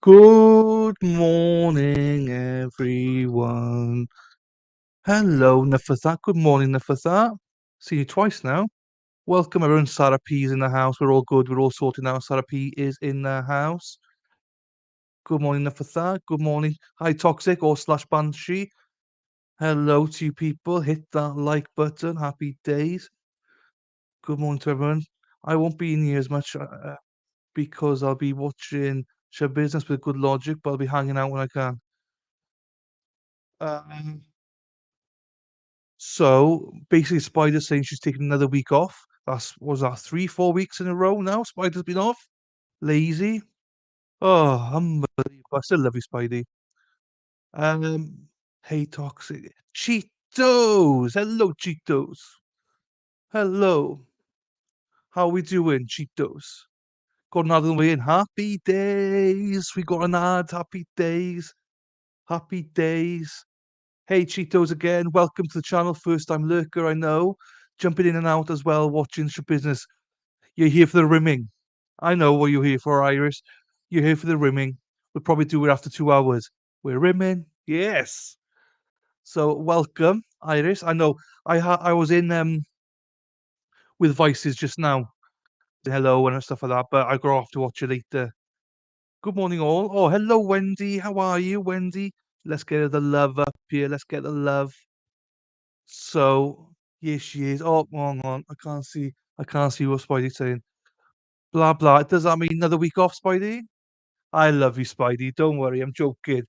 Good morning, everyone. Hello, Nafasa. Good morning, Nafasa. See you twice now. Welcome, everyone. Sarah P's in the house. We're all good. We're all sorted now. Sarah P is in the house. Good morning, Nafasa. Good morning. Hi, Toxic or slash Banshee. Hello to you people. Hit that like button. Happy days. Good morning to everyone. I won't be in here as much because I'll be watching Show Business with Good Logic, but I'll be hanging out when I can. Um, So basically, Spider's saying she's taking another week off. Was that 3, 4 weeks in a row now? Spider's been off. Lazy. Oh, unbelievable. I still love you, Spidey. Um, hey, Toxic. Cheetos. Hello, Cheetos. Hello. How we doing, Cheetos? Got another way in. Happy days. We got an ad. Happy days. Happy days. Hey, Cheetos again. Welcome to the channel. First time lurker, I know. Jumping in and out as well, watching your business. You're here for the rimming. I know what you're here for, Iris. You're here for the rimming. We'll probably do it after 2 hours. We're rimming. Yes. So welcome, Iris. I know I was in with Vices just now. Hello and stuff like that, but I go off to watch it later. Good morning all. Oh, hello Wendy. How are you, Wendy? Let's get the love up here. Let's get the love. So yes, she is. Oh, hang on. I can't see. I can't see what Spidey's saying. Blah blah. Does that mean another week off, Spidey? I love you, Spidey. Don't worry, I'm joking.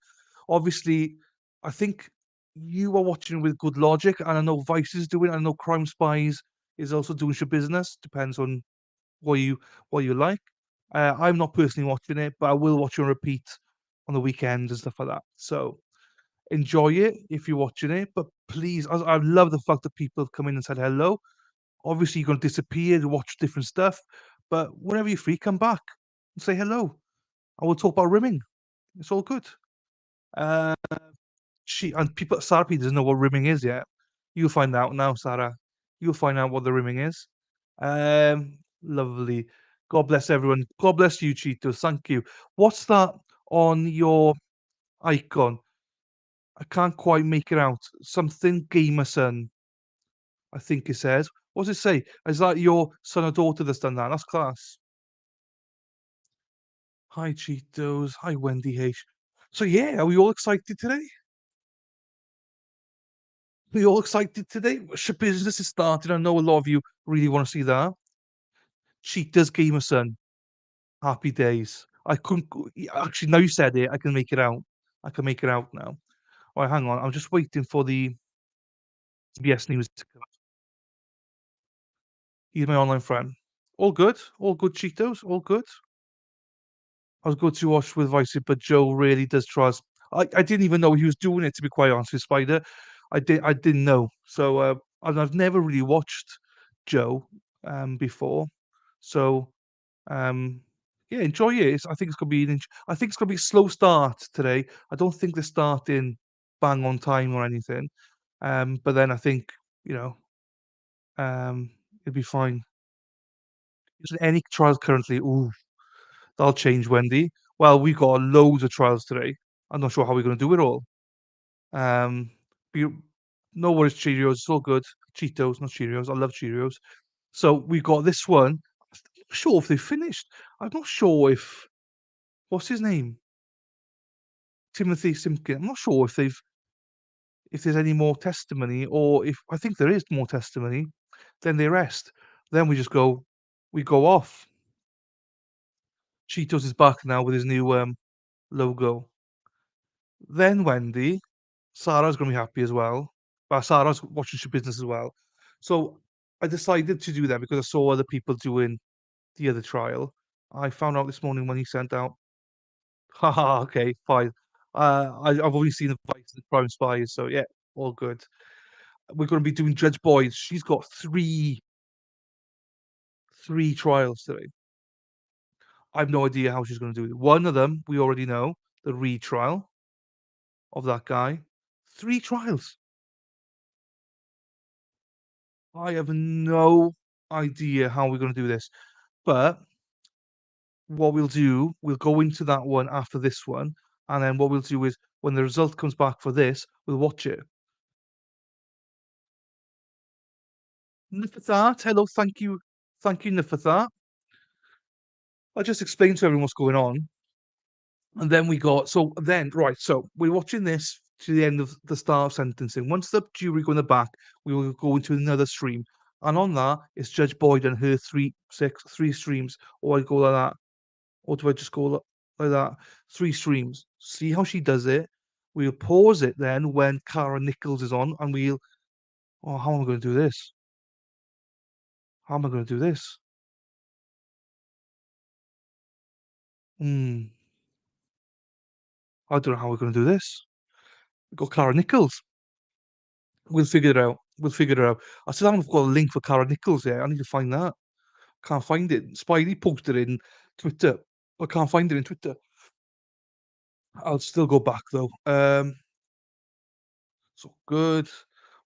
Obviously, I think you are watching with good logic, and I know Vice is doing. I know Crime Spies is also doing your business. Depends on what you like. I'm not personally watching it, but I will watch it on repeat on the weekends and stuff like that. So enjoy it if you're watching it. But please, I love the fact that people have come in and said hello. Obviously, you're going to disappear to watch different stuff, but whenever you're free, come back and say hello. I will talk about rimming. It's all good. Uh, she and people. Sarah P doesn't know what rimming is yet. You'll find out now, Sarah. You'll find out what the rimming is. Lovely. God bless everyone. God bless you, Cheetos. Thank you. What's that on your icon? I can't quite make it out. Something Gamerson, I think it says. What does it say? Is that your son or daughter that's done that? That's class. Hi, Cheetos. Hi, Wendy H. So yeah, are we all excited today? We all excited today? Ship business is started. I know a lot of you really want to see that. Cheetah's Gamer Son. Happy days. I couldn't actually now you said it, I can make it out. I can make it out now. All right, hang on. I'm just waiting for the CBS news to come. He's my online friend. All good. All good, Cheetos. All good. I was good to watch with Vice, but Joe really does trust. I didn't even know he was doing it, to be quite honest with Spider. I didn't know. So and I've never really watched Joe before. So um yeah, enjoy it. I think it's gonna be I think it's gonna be a slow start today. I don't think they're starting bang on time or anything. But then I think, you know, it'll be fine. Isn't any trials currently? Ooh, that'll change, Wendy. Well, we've got loads of trials today. I'm not sure how we're going to do it all. Um, be, no worries, Cheerios. It's all good. Cheetos, not Cheerios. I love Cheerios. So we got this one. I'm not sure if they finished. I'm not sure if what's his name, Timothy Simpkins. I'm not sure if there's any more testimony or if I think there is more testimony. Then they rest. Then we just go. We go off. Cheetos is back now with his new logo. Then Wendy, Sarah's gonna be happy as well. But Sarah's watching Show Business as well. So I decided to do that because I saw other people doing the other trial. I found out this morning when he sent out. Haha, okay, fine. I've only seen the Vice and the Crime Spies, so yeah, all good. We're gonna be doing Judge Boyd. She's got three trials today. I have no idea how she's gonna do it. One of them we already know, the retrial of that guy. Three trials. I have no idea how we're gonna do this, but what we'll do, we'll go into that one after this one, and then what we'll do is when the result comes back for this, we'll watch it. Niffathat, hello, thank you, Niffathat. I just explained to everyone what's going on, and then we got so then right, so we're watching this to the end of the start of sentencing. Once the jury go in the back, we will go into another stream, and on that is Judge Boyd and her three streams, or I go like that. Or do I just go like that? 3 streams. See how she does it. We'll pause it then when Cara Nichols is on, and we'll oh, how am I gonna do this? How am I gonna do this? Hmm, I don't know how we're gonna do this. We got Cara Nichols. We'll figure it out. We'll figure it out. I still haven't got a link for Cara Nichols yet. I need to find that. Can't find it. Spidey posted it in Twitter. I can't find it in Twitter. I'll still go back though. So good.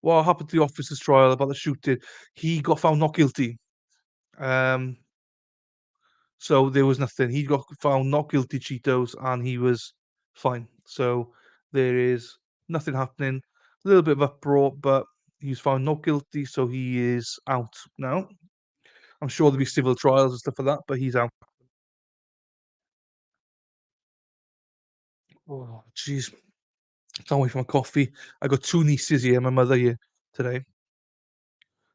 What happened to the officer's trial about the shooting? He got found not guilty. Um, so there was nothing. He got found not guilty, Cheetos, and he was fine. So there is nothing happening. A little bit of uproar, but he's found not guilty, so he is out now. I'm sure there'll be civil trials and stuff like that, but he's out. Oh, jeez. Can't wait for my coffee. I got 2 nieces here, my mother here today.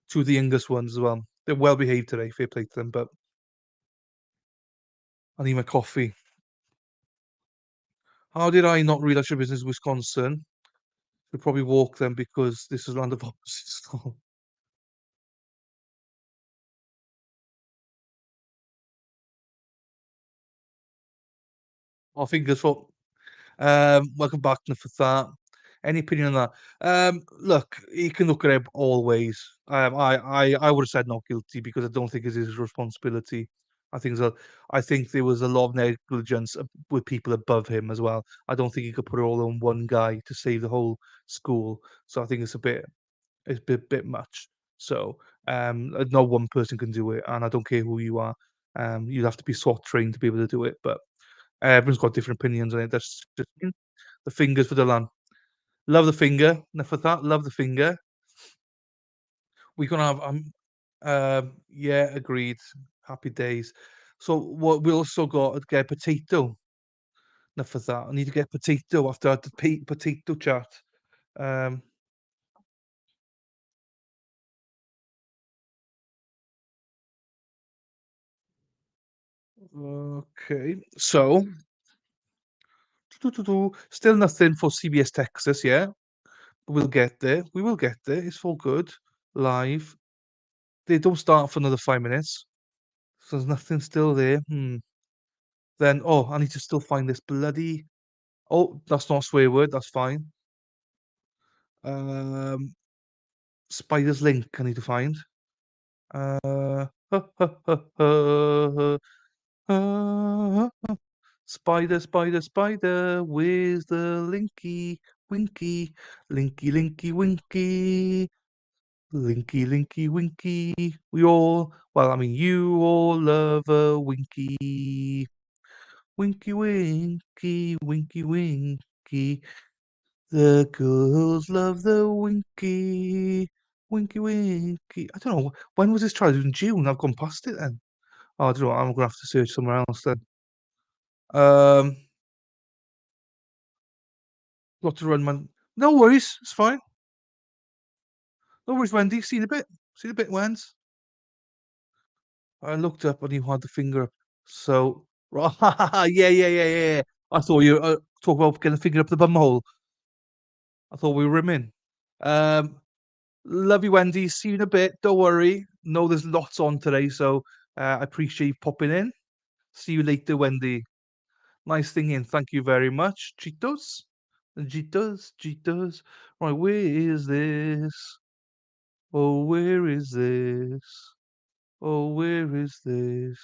2 of the youngest ones as well. They're well behaved today, fair play to them, but I need my coffee. How did I not realize your business is Wisconsin? We probably walk them because this is land of opposites. Oh, fingers for welcome back to for that. Any opinion on that? Look, he can look at it all ways. I would have said not guilty because I don't think it's his responsibility. I think so. I think there was a lot of negligence with people above him as well. I don't think he could put it all on one guy to save the whole school. So I think it's a bit much. So no one person can do it, and I don't care who you are. You'd have to be SWAT trained to be able to do it, but everyone's got different opinions on it. That's just the fingers for the land. Love the finger. Enough of that. Love the finger. We're gonna have yeah, agreed. Happy days. So what we also got to get potato. Enough of that. I need to get potato after the potato chat. Um, okay. So still nothing for CBS Texas, yeah. We'll get there. We will get there. It's all good. Live. They don't start for another 5 minutes. So there's nothing still there. Then oh, I need to still find this bloody oh, that's not a swear word, that's fine. Um, Spider's link I need to find. Uh, spider, spider, spider, where's the linky, winky, linky, linky, winky, linky, linky, winky. We all, well, I mean, you all love a winky, winky, winky, winky, winky. The girls love the winky, winky, winky. I don't know. When was this trial? In June. I've gone past it then. Oh, I don't know. I'm gonna have to search somewhere else then. Um, got to run, man. No worries. It's fine. No worries, Wendy. Seen a bit. Seen a bit, Wens. I looked up and you had the finger up. So, yeah, yeah, yeah, yeah, yeah. I thought you talk about getting the finger up the bum hole. I thought we were rimming. Um, love you, Wendy. See you in a bit. Don't worry. Know there's lots on today, so I appreciate you popping in. See you later, Wendy. Nice thing in. Thank you very much. Cheetos. Cheetos. Cheetos. Right, where is this? Oh, where is this? Oh, where is this?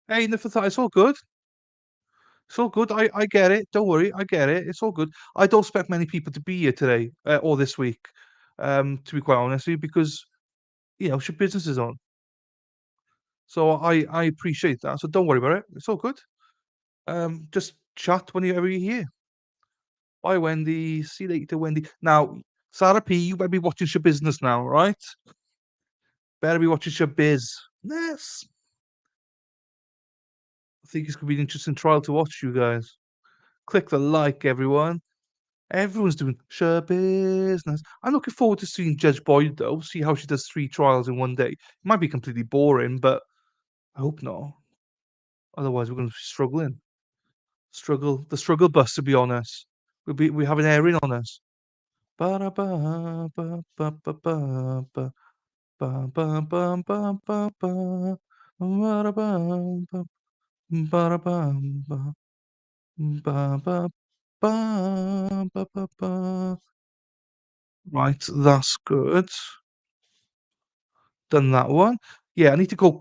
Hey, Niffatha, it's all good. It's all good. I get it. Don't worry. I get it. It's all good. I don't expect many people to be here today or this week, to be quite honest with you, because, your business is on. So I appreciate that. So don't worry about it. It's all good. Just chat whenever you're here. Bye, Wendy. See you later, Wendy. Now, Sarah P, you better be watching your business now, right? Better be watching your biz. Yes. I think it's gonna be an interesting trial to watch, you guys. Click the like, everyone. Everyone's doing show business. I'm looking forward to seeing Judge Boyd though, see how she does 3 trials in one day. It might be completely boring, but I hope not. Otherwise, we're gonna be struggling. The struggle bus, to be honest. We have an airing on us. Ba-da-ba, ba, ba, ba, ba, ba, ba, ba, ba, ba, ba, ba, ba-da-bum, ba, ba-da-bum, ba, ba, ba, ba, ba, ba, ba. Right, that's good. Done that one. Yeah, I need to go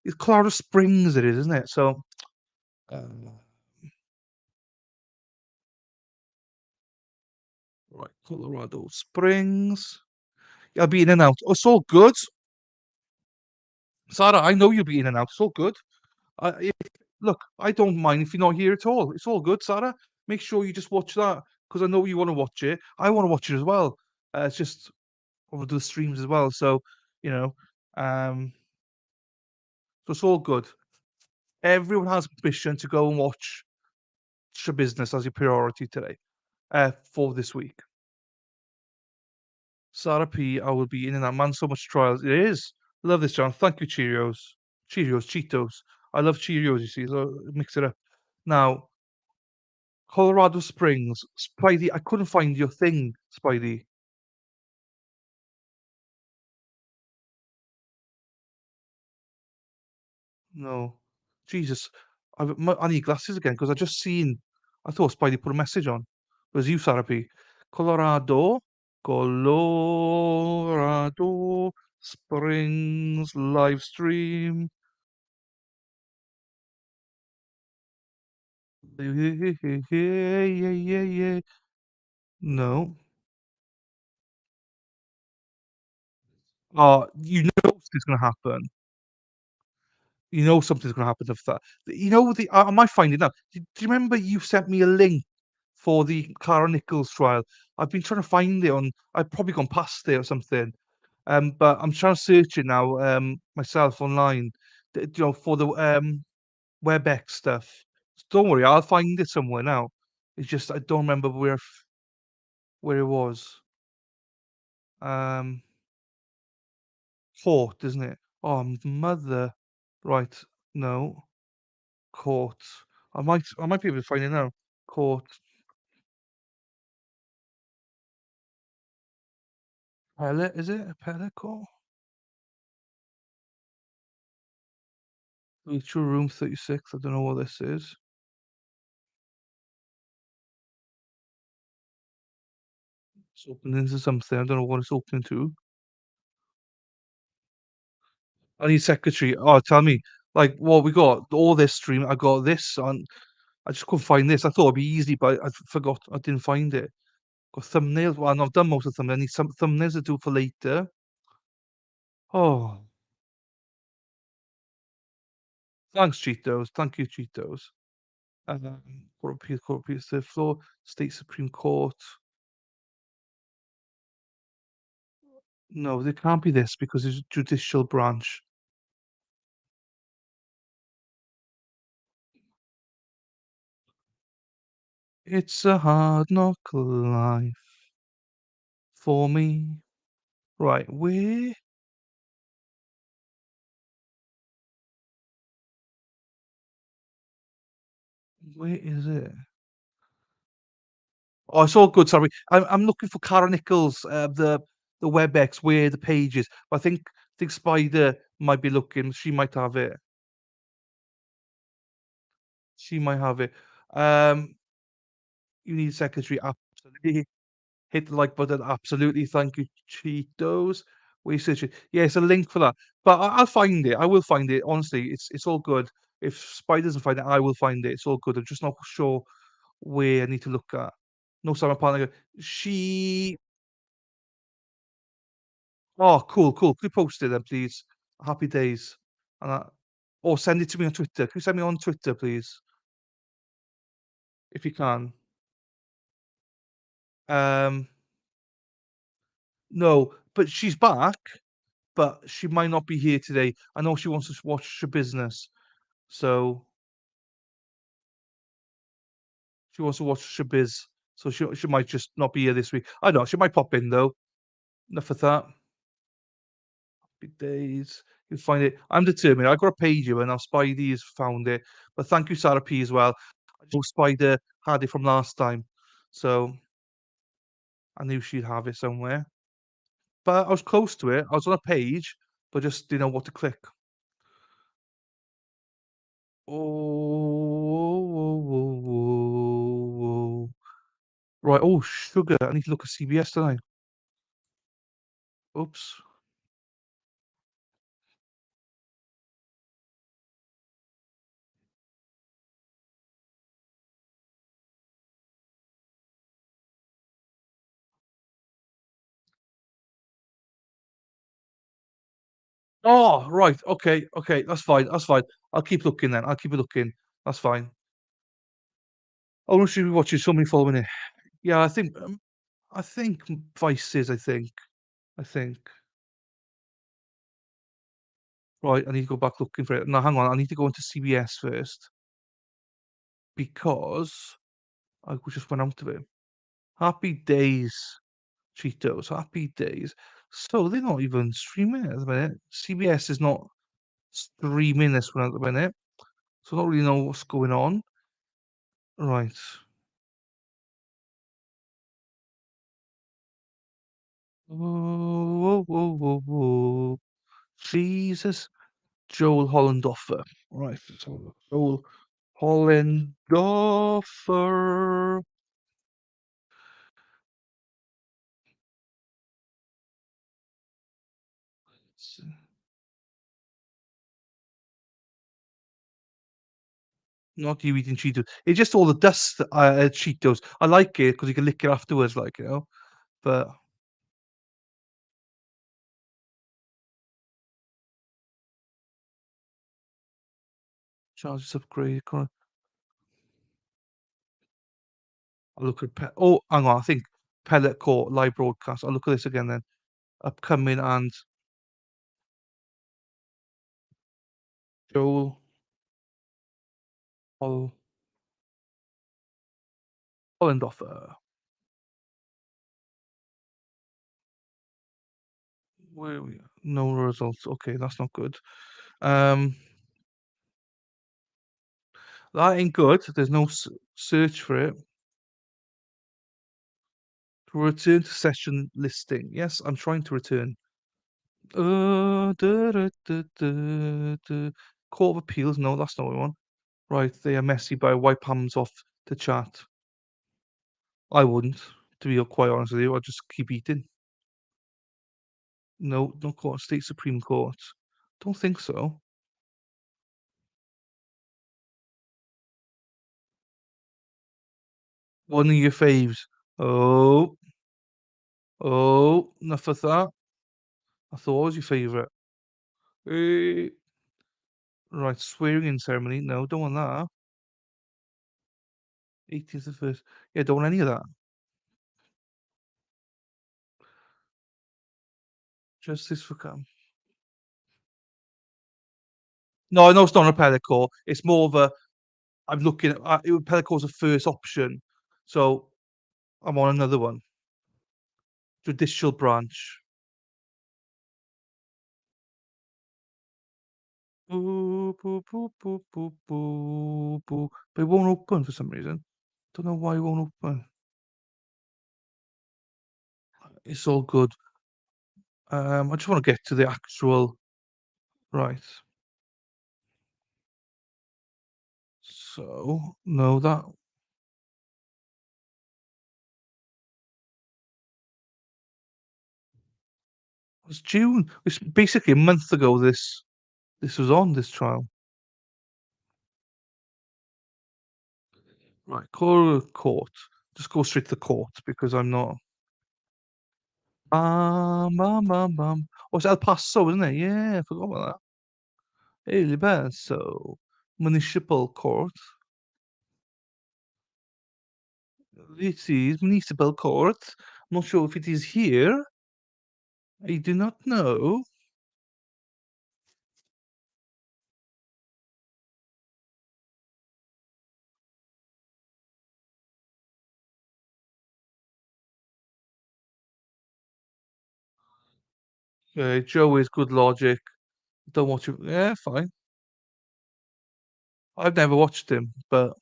it's Colorado Springs it is, isn't it? So, uh, right, Colorado Springs. Yeah, I'll be in and out. Oh, it's all good. Sarah, I know you'll be in and out. It's all good. If look, I don't mind if you're not here at all. It's all good, Sarah. Make sure you just watch that because I know you wanna watch it. I wanna watch it as well. It's just I wanna do the streams as well. So, you know, um, so it's all good. Everyone has permission to go and watch your business as your priority today, for this week. Sarah P, I will be in and out. Man, so much trials. It is. Love this, John. Thank you, Cheerios. Cheerios, Cheetos. I love Cheerios, you see, so mix it up. Now, Colorado Springs, Spidey, I couldn't find your thing, Spidey. No. Jesus. I need glasses again because I just seen. I thought Spidey put a message on. It was you, Sarah P. Colorado. Colorado Springs live stream. Yeah, yeah, yeah, yeah. No. You know something's gonna happen. You know something's gonna happen if that. You know the I might find it now. Do you remember you sent me a link for the Clara Nichols trial? I've been trying to find it on. I've probably gone past it or something. But I'm trying to search it now, myself online. For the WebEx stuff. Don't worry, I'll find it somewhere now. It's just I don't remember where it was. Um, Court, isn't it? Oh, mother. Right. No. Court. I might be able to find it now. Court. Pellet, is it? A pellet court? Virtual room 36. I don't know what this is. It's opening to something. I don't know what it's opening to. I need secretary. Oh, tell me. Like, what we got? All this stream. I got this on. I just couldn't find this. I thought it'd be easy, but I forgot. I didn't find it. Got thumbnails. Well, I've done most of them. I need some thumbnails to do for later. Oh, thanks, Cheetos. Thank you, Cheetos. Court appeals to the floor. State Supreme Court. No, there can't be this because it's a judicial branch. It's a hard knock life for me. Right, where is it? Oh, it's all good, sorry. I'm looking for Cara Nichols, the WebEx, where the page is. But I think Spider might be looking. She might have it. She might have it. Um, you need a secretary, absolutely. Hit the like button, absolutely. Thank you, Cheetos. We searching. Yeah, it's a link for that. But I'll find it. I will find it. Honestly, it's all good. If Spider doesn't find it, I will find it. It's all good. I'm just not sure where I need to look at. No, sorry, my partner. She. Oh, cool, cool. Could you post it then, please? Happy days. And that. or send it to me on Twitter. Can you send me on Twitter, please, if you can? Um, no, but she's back, but she might not be here today. I know she wants to watch the business, so she wants to watch Shabiz, so she might just not be here this week. I don't know, she might pop in though. Enough of that. Happy days. You'll find it. I'm determined. I got to page you, and now Spidey has found it. But thank you, Sarah P, as well. I know Spider had it from last time, so I knew she'd have it somewhere. But I was close to it. I was on a page, but just didn't know what to click. Oh, whoa, whoa, whoa, whoa. Right. Oh, sugar. I need to look at CBS tonight. Oops. Oh, right. Okay. Okay. That's fine. That's fine. I'll keep looking then. I'll keep looking. That's fine. Oh, no, should be watching somebody following it. Yeah, I think Vice is. I think. Right. I need to go back looking for it. No, hang on. I need to go into CBS first because I just went out of it. Happy Days Cheetos. Happy Days. So they're not even streaming it at the minute. CBS is not streaming this one at the minute, so I don't really know what's going on. Right. Whoa, whoa, whoa, whoa, whoa. Jesus. Joel Hollendorfer. Right. So Joel Hollendorfer. S- Not you eating Cheetos. It's just all the dust Cheetos. I like it because you can lick it afterwards, like, you know. But charges upgrade. I'll look at oh, hang on. I think Pellet Court live broadcast. I'll look at this again then. Upcoming and Joel Hol- Hollendorfer. Where are we? No results. Okay, that's not good. Um, that ain't good. There's no search for it. To return to session listing. Yes, I'm trying to return. Da, da, da, da, da. Court of Appeals. No, that's not what we want. Right, they are messy, but I wipe hands off to chat. I wouldn't, to be quite honest with you. I'd just keep eating. No, no court, state supreme court. Don't think so. One of your faves. Oh, oh, enough of that. I thought it was your favourite. Eh, right, swearing in ceremony. No, don't want that. 18th of first. Yeah, don't want any of that. Justice for come. No, I know it's not a appellate court. It's more of a I'm looking at appellate court's a first option. So I'm on another one. Judicial branch. Boo, boo, boo, boo, boo, boo, boo. But it won't open for some reason. Don't know why it won't open. It's all good. I just want to get to the actual right. So no, that was June. It's basically a month ago. This was on this trial. Right, call court. Just go straight to the court because I'm not. Bam, bam, bam, bam. Oh, it's El Paso, isn't it? Yeah, I forgot about that. Il Paso Municipal Court. It is Municipal Court. I'm not sure if it is here. I do not know. Joe is good logic. Don't watch it. Yeah, fine. I've never watched him, but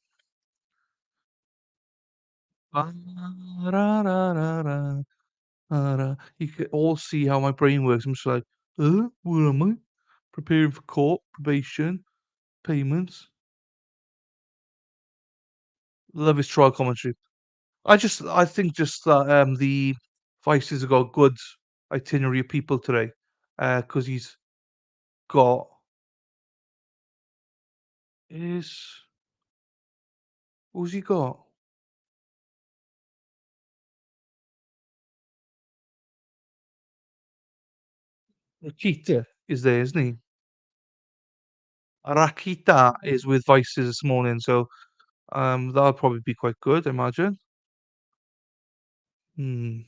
you can all see how my brain works. I'm just like, where am I? Preparing for court, probation, payments. Love his trial commentary. I think just that the Vices have got good itinerary of people today, because he's got is who's he got? Rakita is there, isn't he? Rakita is with Vices this morning, so that'll probably be quite good, I imagine. Hmm.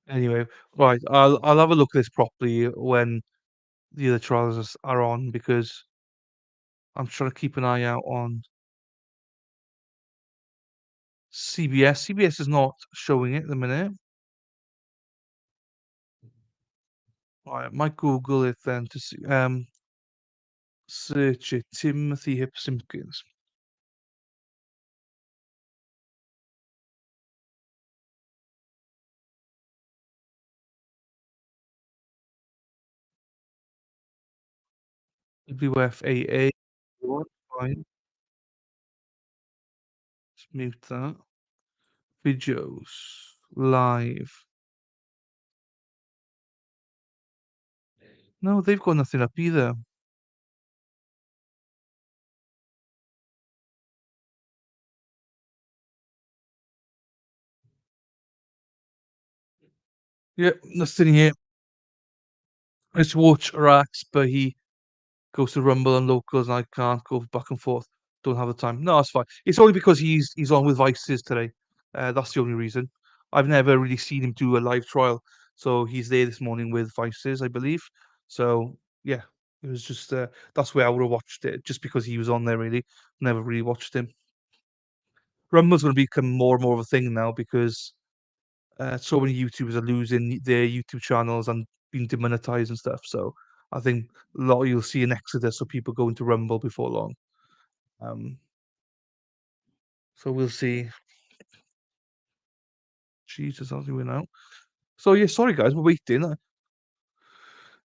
Anyway, right, I'll have a look at this properly when the other trials are on because I'm trying to keep an eye out on CBS. CBS is not showing it at the minute. I might Google it then to see. Search it. Timothy Hip Simpkins. WFAA. What? Fine. Let's mute that. Videos. Live. No, they've got nothing up either. Yep, nothing here. Let's watch Rax, but he goes to Rumble and locals, and I can't go back and forth. Don't have the time. No, it's fine. It's only because he's on with Vices today. That's the only reason. I've never really seen him do a live trial, so he's there this morning with Vices, I believe. So yeah, it was just that's where I would have watched it, just because he was on there. Really, never really watched him. Rumble's going to become more and more of a thing now because so many YouTubers are losing their YouTube channels and being demonetized and stuff. So I think a lot you'll see an exodus of people going to Rumble before long. Um, so we'll see. Jesus, how's he win out? So yeah, sorry guys, we're waiting.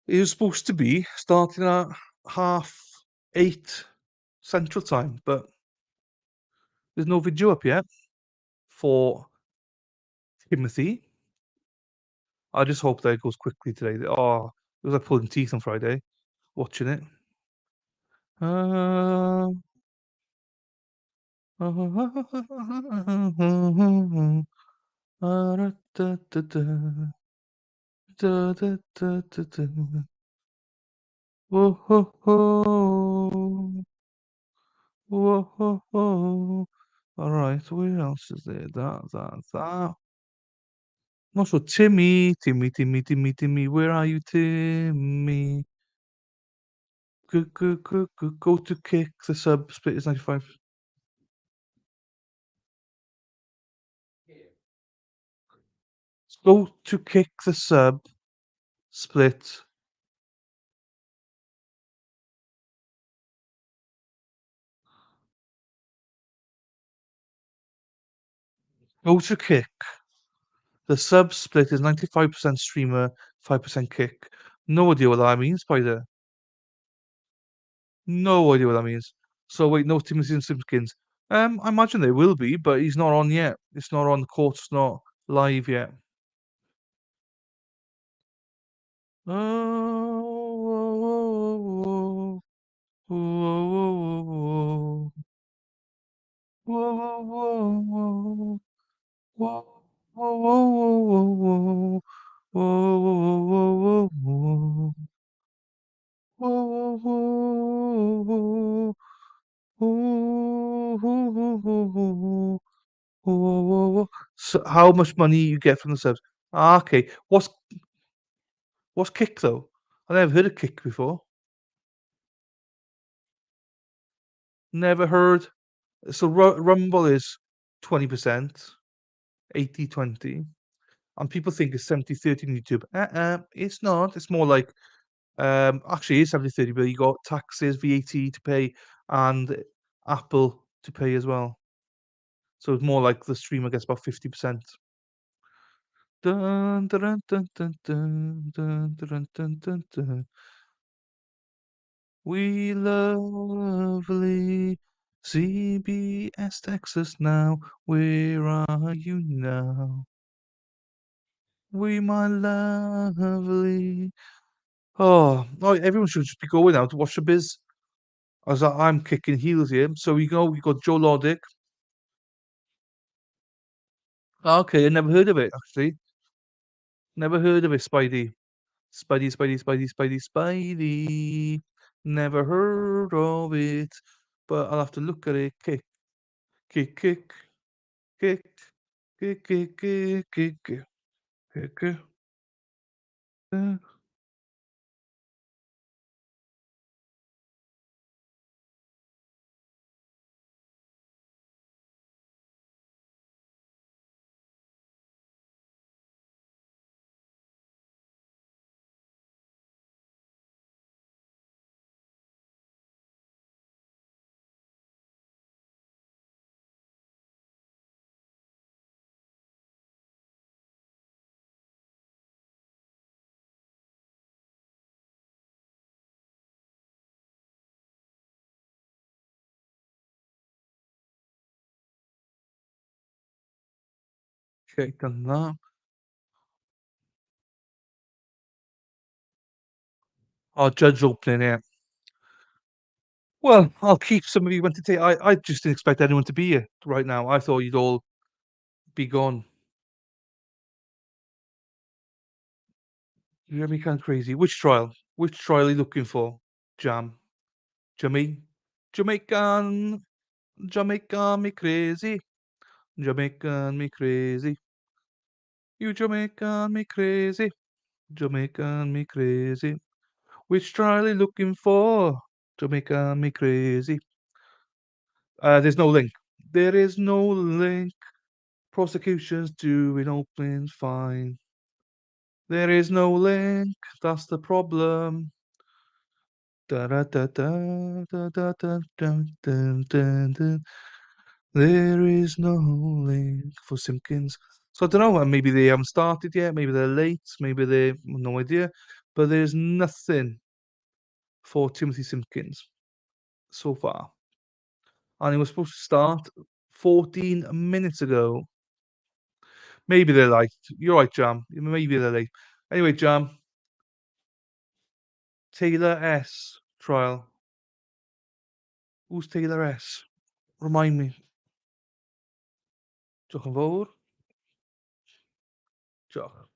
It was supposed to be starting at 8:30 Central Time, but there's no video up yet for Timothy. I just hope that it goes quickly today. Oh, it was like pulling teeth on Friday watching it. Uh, Alright, where else is there? That. Not sure. Timmy, where are you, Timmy? Go to kick the sub split is 95. Go to kick the sub split. Go to kick. The sub split is 95% streamer, 5% kick. No idea what that means, Spider. No idea what that means. So wait, no Timothy and Simpkins. I imagine they will be, but he's not on yet. It's not on. The court's not live yet. Oh, Whoa, whoa, whoa, whoa, whoa, whoa, whoa, whoa, whoa, whoa, whoa. So how much money you get from the subs? Ah, okay. What's Kick though? I never heard of Kick before. Never heard. So Rumble is 20%, 80/20, and people think it's 70/30 on YouTube. It's not. It's more like actually it's 70/30, but you got taxes, VAT to pay, and Apple to pay as well. So it's more like the streamer gets about 50%. Dun, dun, dun, dun, dun, dun, dun, dun, dun, dun. We lovely CBS Texas now. Where are you now? We my lovely. Oh, everyone should just be going out to watch the biz. As I'm kicking heels here. So we got Joe Lodick. Okay, I never heard of it actually. Never heard of it, Spidey. Spidey, Spidey, Spidey, Spidey, Spidey. Never heard of it, but I'll have to look at it. Kick, kick, kick, kick, kick, kick, kick, kick, kick, kick, kick. Okay, done that. Our judge opening here. Well, I'll keep some of you entertained. I just didn't expect anyone to be here right now. I thought you'd all be gone. You hear me kind of crazy. Which trial? Which trial are you looking for? Jam. Jamaican. Jamaican. Jamaican me crazy. Jamaican me crazy. You Jamaican me crazy. Jamaican me crazy. Which trial are you looking for? Jamaican me crazy. There's no link. There is no link. Prosecution's doing open fine. There is no link. That's the problem. Da da da da da da da dun, dun, dun, dun. There is no link for Simpkins. So I don't know. Maybe they haven't started yet. Maybe they're late. Maybe they no idea. But there's nothing for Timothy Simpkins so far, and it was supposed to start 14 minutes ago. Maybe they're late. You're right, Jam. Maybe they're late. Anyway, Jam. Taylor S. trial. Who's Taylor S? Remind me. Diolch yn fowr. Diolch.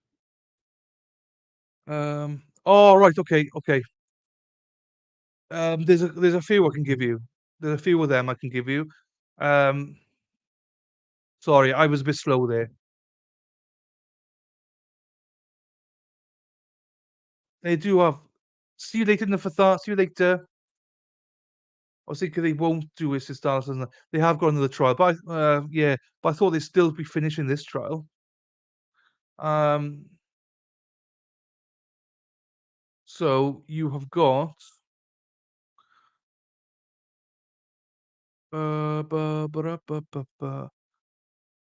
Oh, right, okay, okay. There's a few I can give you. There's a few of them I can give you. Um, sorry, I was a bit slow there. They do have see you later, Nyfatha, see you later. I was thinking they won't do it since Dallas. They have got another trial, but yeah, but I thought they'd still be finishing this trial. Um, so you have got ba, ba, da, ba, ba, ba.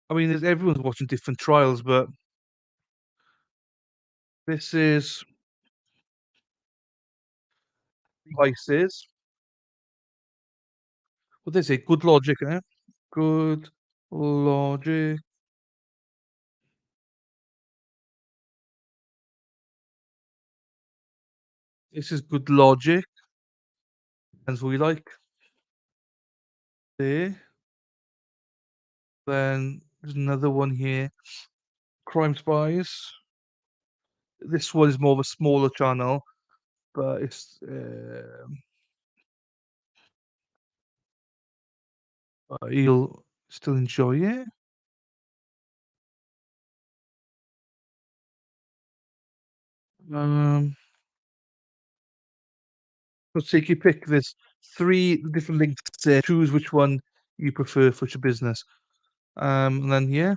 I mean, everyone's watching different trials, but this is devices. What they say? Good logic, eh? Good logic. This is good logic. Depends what you like. There. Then there's another one here. Crime Spies. This one is more of a smaller channel. but it's, he'll still enjoy it. Um, let's take your pick. There's 3 different links there. Choose which one you prefer for your business. And then, yeah.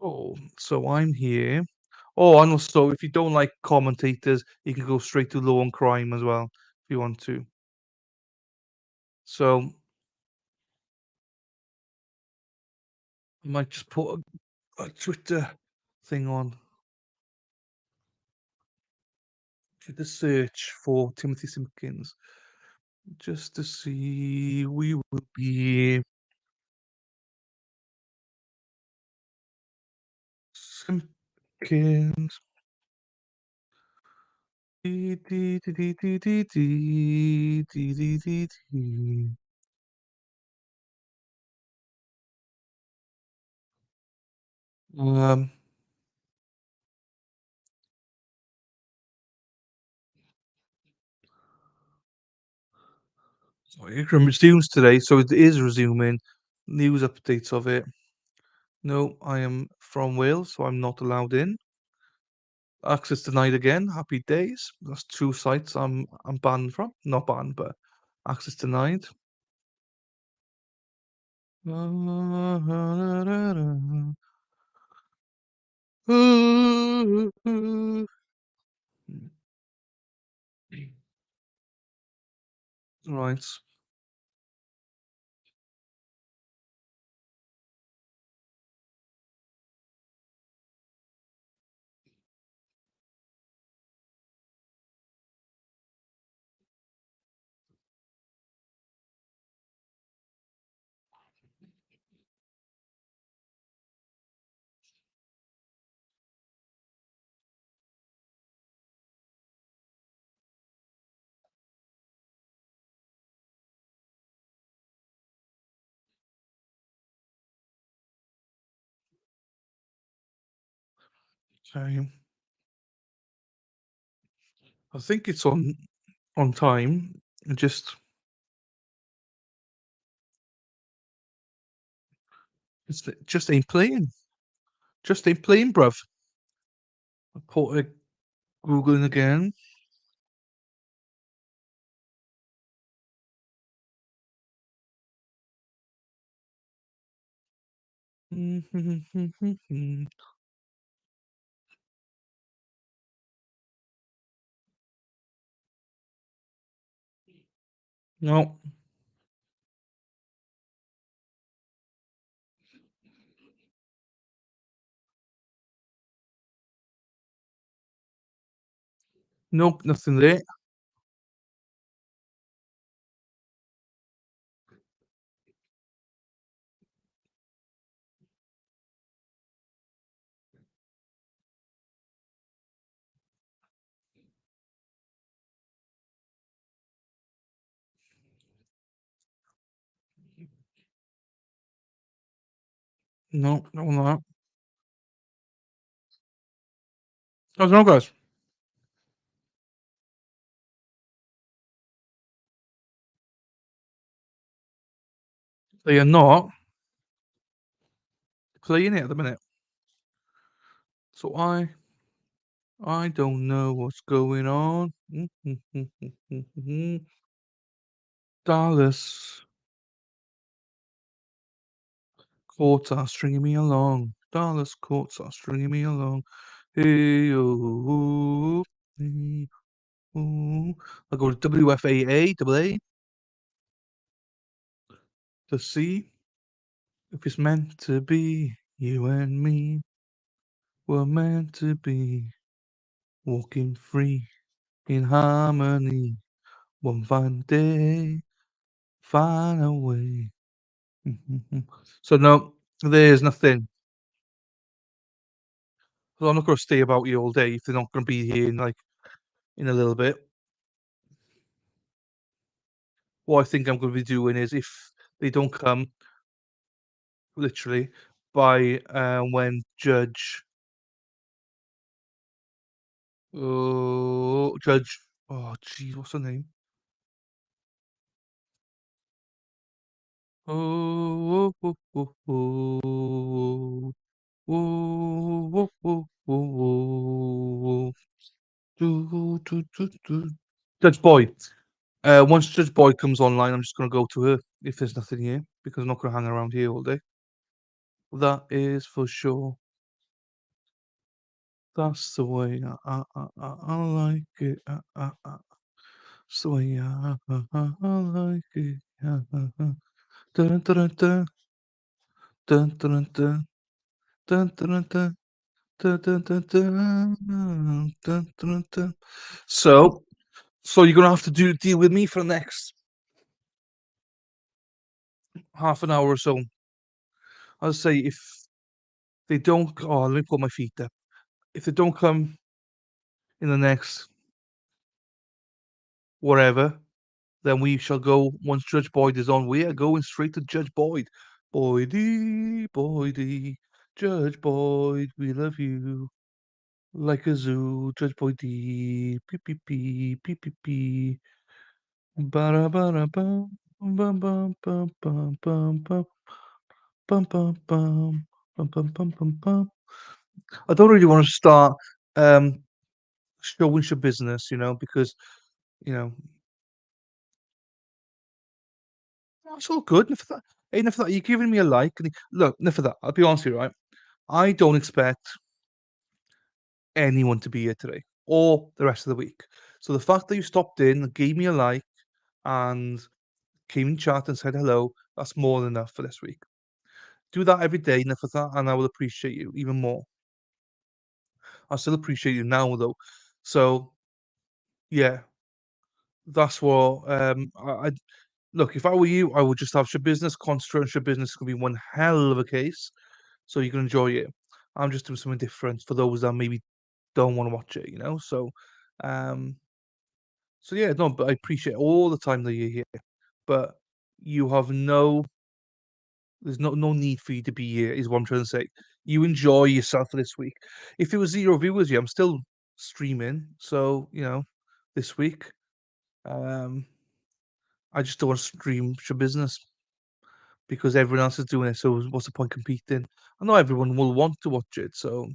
Oh, so I'm here. Oh, and also, if you don't like commentators, you can go straight to Law and Crime as well, if you want to. So, I might just put a Twitter thing on. Do the search for Timothy Simpkins, just to see we will be Simpkins. Dee, dee, dee, dee, dee, dee, dee, dee, dee, dee, dee. Um, so it resumes today, so it is resuming. News updates of it. No, I am from Wales, so I'm not allowed in. Access denied again. Happy days. That's 2 sites I'm banned from. Not banned, but access denied. Right. Okay. I think it's on time. It just ain't playing. Just ain't playing, bruv. I put it googling again. No, nope, nothing there. No, no, no. I don't know, guys. They are not playing it at the minute. So I don't know what's going on. Dallas courts are stringing me along. Dallas courts are stringing me along. Hey, oh, hey, oh. I go to WFAA, double A, to see if it's meant to be. You and me were meant to be walking free in harmony. One fine day, find a way. So no, there's nothing. Well, I'm not gonna stay about you all day if they're not gonna be here in, like, in a little bit. What I think I'm gonna be doing is if they don't come, literally, by, when Judge oh, jeez, what's her name? Oh, oh, oh, oh, oh, oh, oh, oh, do, do, do, do. Judge Boyd. Once Judge Boyd comes online, I'm just gonna go to her if there's nothing here because I'm not gonna hang around here all day. That is for sure. That's the way I like it. That's the way I like it. Dun, dun, dun, dun, dun, dun, dun, dun, dun, dun, dun, dun, dun, dun, dun, dun. So, so you're gonna have to deal with me for the next half an hour or so. I'll say if they don't. Oh, let me put my feet up. If they don't come in the next whatever, then we shall go once Judge Boyd is on. We are going straight to Judge Boyd. Boydie, Boydie, Judge Boyd, we love you. Like a zoo, Judge Boydie, pee pee pee, pee pee pee. Ba ba da bum, bum bum bum bum bum bum bum bum bum bum bum bum bum bum. I don't really want to start um showing your business, because you know it's all good. Enough of that. Hey, enough of that. You're giving me a like. Look, enough of that. I'll be honest with you, right? I don't expect anyone to be here today or the rest of the week. So the fact that you stopped in, gave me a like, and came in chat and said hello, that's more than enough for this week. Do that every day, enough of that, and I will appreciate you even more. I still appreciate you now, though. So yeah, that's what I look. If I were you, I would just have your business, concentrate on your business. It's gonna be one hell of a case, so you can enjoy it. I'm just doing something different for those that maybe don't want to watch it. Um, so yeah, no, but I appreciate all the time that you're here. But you have there's no need for you to be here, is what I'm trying to say. You enjoy yourself for this week. If it was 0 viewers, yeah, I'm still streaming. So, this week, um, I just don't want to stream your business because everyone else is doing it. So what's the point competing? I know everyone will want to watch it. So,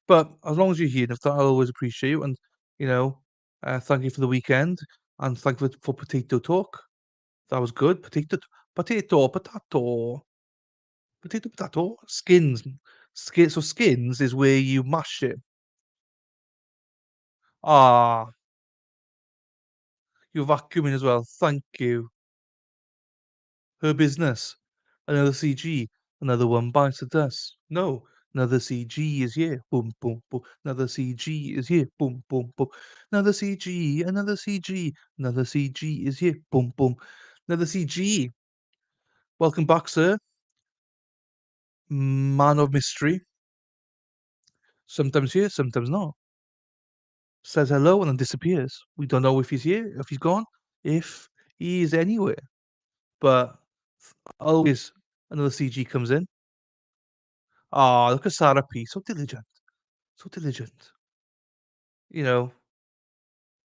but as long as you're here, I'll always appreciate you. And, you know, thank you for the weekend and thank you for potato talk. That was good. Potato. Potato. Skins. So skins is where you mash it. Ah, you're vacuuming as well. Thank you. Her business. Another CG. Another one bites the dust. No. Another CG is here. Boom, boom, boom. Another CG is here. Boom, boom, boom. Another CG. Another CG. Another CG is here. Boom, boom. Another CG. Welcome back, sir. Man of mystery. Sometimes here, sometimes not. Says hello and then disappears. We don't know if he's here, if he's gone, if he is anywhere. But always another CG comes in. Ah, look at Sarah P. So diligent. So diligent. You know,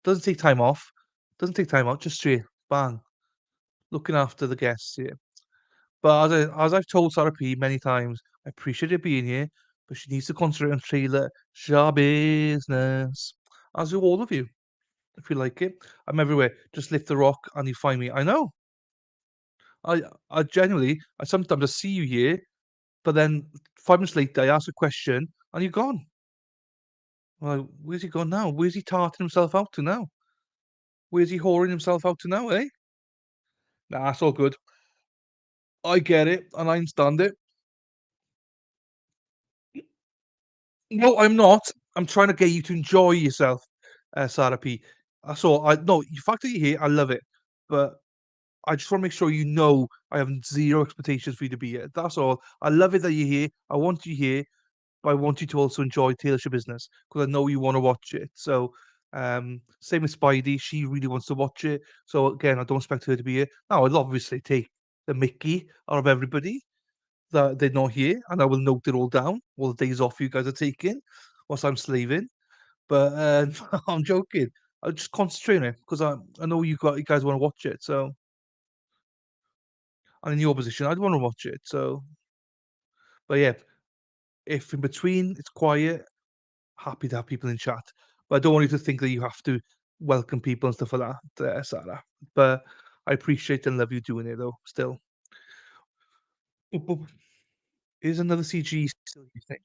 doesn't take time off. Doesn't take time out, just straight bang. Looking after the guests here. But as I've told Sarah P many times, I appreciate her being here, but she needs to concentrate on trailer show business. As do all of you, if you like it. I'm everywhere. Just lift the rock and you find me. I know. I genuinely, I sometimes I see you here, but then 5 minutes later, I ask a question and you're gone. Like, where's he gone now? Where's he tarting himself out to now? Where's he whoring himself out to now, eh? Nah, it's all good. I get it and I understand it. No, I'm not. I'm trying to get you to enjoy yourself, Sarah P. That's all. No, the fact that you're here, I love it. But I just want to make sure you know I have zero expectations for you to be here. That's all. I love it that you're here. I want you here. But I want you to also enjoy Taylor Swift Business because I know you want to watch it. So, same with Spidey, she really wants to watch it. So again, I don't expect her to be here. Now, I'll obviously take the Mickey out of everybody, that they're not here, and I will note it all down, all the days off you guys are taking whilst I'm slaving. But, I'm joking. I'll just concentrate on it because I know you guys wanna watch it, so and in your position, I'd wanna watch it, so but yeah, if in between it's quiet, happy to have people in chat. But I don't want you to think that you have to welcome people and stuff like that, Sarah. But I appreciate and love you doing it though, still. Bu is another CG still, you think?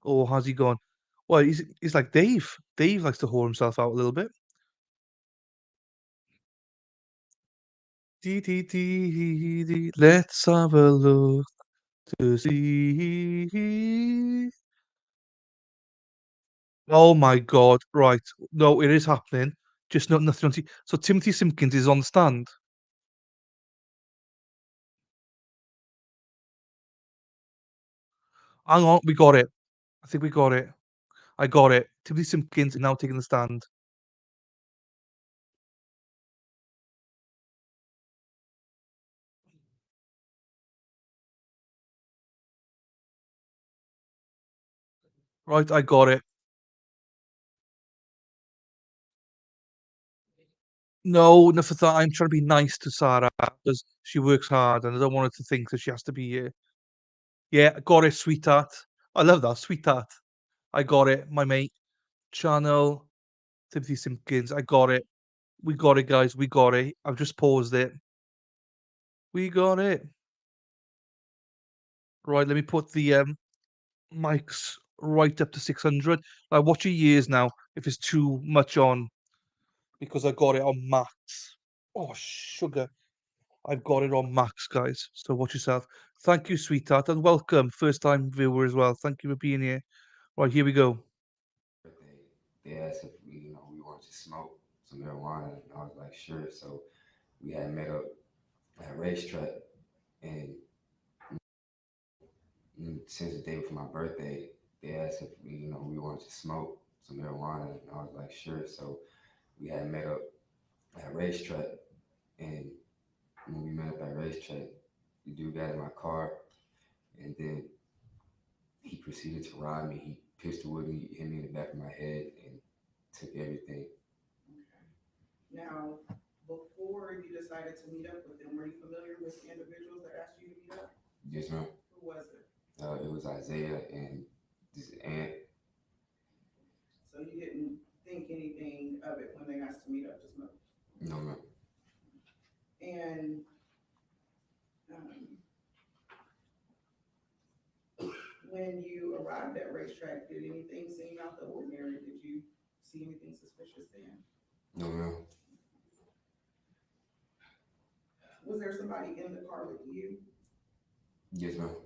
Or has he gone? Well, he's like Dave. Dave likes to whore himself out a little bit. Dee, dee, dee, dee, let's have a look to see. Oh my god, right. No, it is happening. Just not nothing on so Timothy Simpkins is on the stand. Hang on, we got it. I think we got it. I got it. Timothy Simpkins is now taking the stand. Right, I got it. No, enough of that. I'm trying to be nice to Sarah because she works hard and I don't want her to think that she has to be here. Yeah, got it, sweetheart. I love that, sweetheart. I got it, my mate. Channel, Timothy Simpkins. I got it. We got it, guys. We got it. I've just paused it. We got it. Right, let me put the mics right up to 600. I watch your years now if it's too much on because I got it on max. Oh, sugar. I've got it on max, guys. So watch yourself. Thank you, sweetheart, and welcome, first time viewer as well. Thank you for being here. Right, here we go. They asked if we wanted to smoke some marijuana, and I was like, sure. So we had met up at a racetrack, and since the day before my birthday, they asked if we wanted to smoke some marijuana, and I was like, sure. So we had met up at a racetrack, and when we met up at a racetrack, the dude got in my car, and then he proceeded to rob me. He pistol whipped me, hit me in the back of my head, and took everything. Now, before you decided to meet up with them, were you familiar with the individuals that asked you to meet up? Yes, ma'am. Who was it? It was Isaiah and this aunt. So you didn't think anything of it when they asked to meet up to smoke? No, ma'am. And um, when you arrived at racetrack, did anything seem out the ordinary? Did you see anything suspicious then? No, ma'am. Was there somebody in the car with you? Yes, ma'am.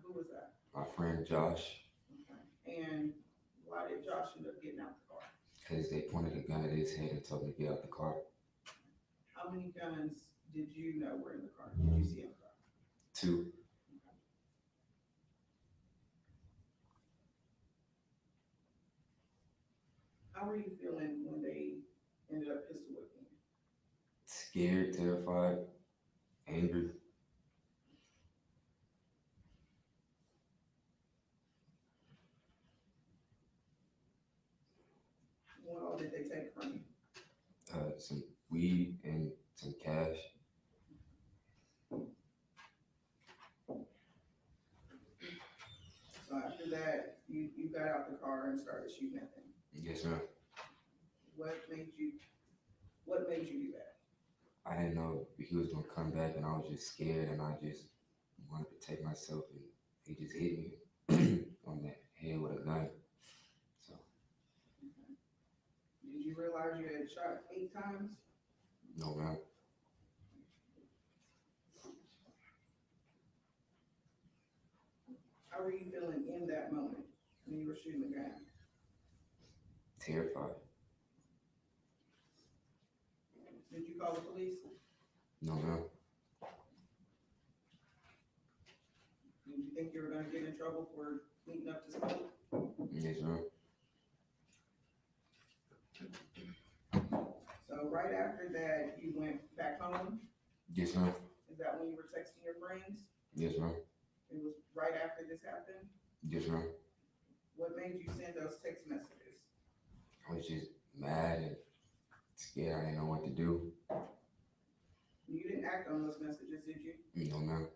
Who was that? My friend Josh. Okay. And why did Josh end up getting out the car? Because they pointed a gun at his head and told him to get out the car. How many guns did you know were in the car? Did you see in the car? Two. How were you feeling when they ended up pistol whipping you? Scared, terrified, angry. What all did they take from you? Some weed and some cash. So after that, you got out the car and started shooting at them. Yes, ma'am. What made you What made you do that? I didn't know he was gonna come back, and I was just scared, and I just wanted to take myself, and he just hit me on the head with a gun. So. Did you realize you had shot 8 times? No, ma'am. How were you feeling in that moment when you were shooting the gun? Terrified. Did you call the police? No, ma'am. Did you think you were going to get in trouble for meeting up to smoke? Yes, ma'am. So right after that, you went back home? Yes, ma'am. Is that when you were texting your friends? Yes, ma'am. It was right after this happened? Yes, ma'am. What made you send those text messages? I was just mad and scared. I didn't know what to do. You didn't act on those messages, did you? No, ma'am.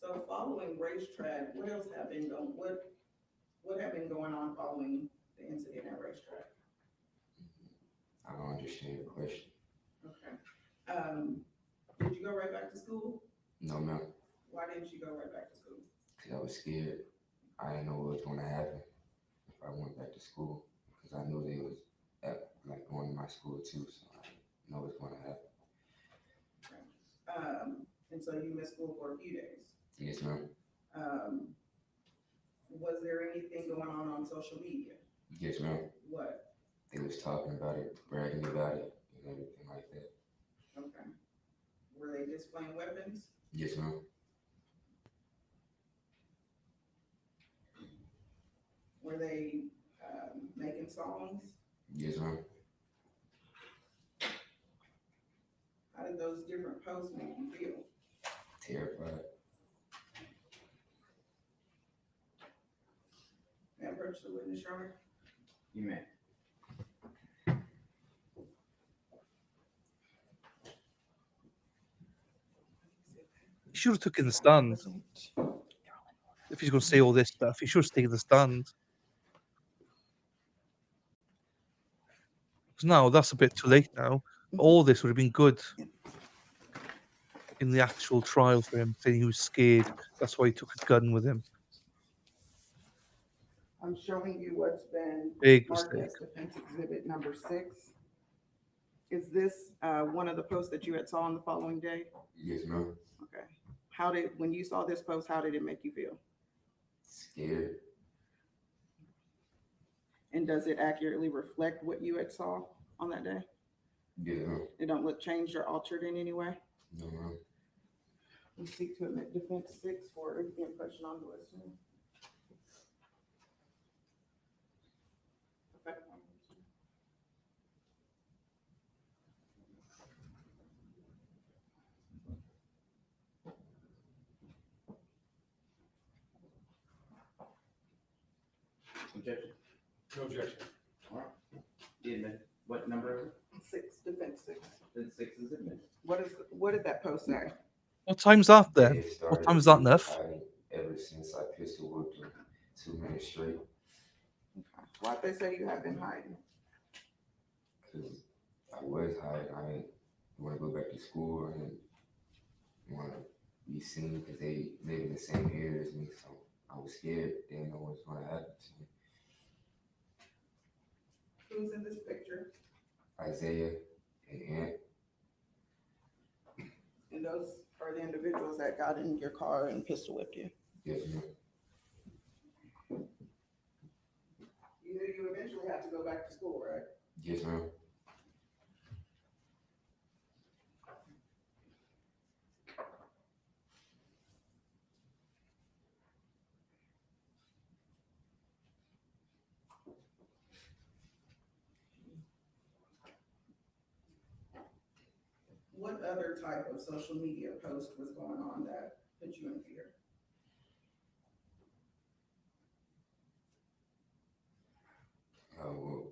So following racetrack, what else have been going, what have been going on following the incident at racetrack? I don't understand your question. Okay. Did you go right back to school? No, ma'am. Why didn't you go right back to school? Because I was scared. I didn't know what was going to happen if I went back to school. Because I knew they was like going to my school too, so I know what's going to happen. And so you missed school for a few days. Yes, ma'am. Um, was there anything going on social media? Yes, ma'am. What? They was talking about it, bragging about it, and everything like that. Okay. Were they displaying weapons? Yes, ma'am. Were they making songs? Yes, ma'am. How did those different posts make you feel? Terrified. May I approach the witness, Your Honor? You may. He should have taken the stand. If he's going to say all this stuff, he should have taken the stand. Because now that's a bit too late now. All this would have been good in the actual trial for him, saying he was scared. That's why he took a gun with him. I'm showing you what's been Big marked mistake. as defense exhibit number 6. Is this one of the posts that you had saw on the following day? Yes, ma'am. Okay. When you saw this post, how did it make you feel? Scared. And does it accurately reflect what you had saw on that day? Yes, ma'am. It don't look changed or altered in any way? No, ma'am. We seek to admit defense 6 for the impression on the listener. Objection. No objection. All right. The admit, what number is it? 6, defense 6. Then 6 is admitted. What did that post say? What time's that then? It What started time is that with enough? hiding ever since I pistol whipped him 2 minutes straight. Why'd they say you have been hiding? Because I was hiding. I didn't want to go back to school. I didn't want to be seen because they live in the same area as me. So I was scared. They didn't know what was going to happen to me. Who's in this picture? Isaiah and Aunt. And those are the individuals that got in your car and pistol whipped you. Yes, ma'am. You knew you eventually had to go back to school, right? Yes, ma'am. What other type of social media post was going on that put you in fear? Well,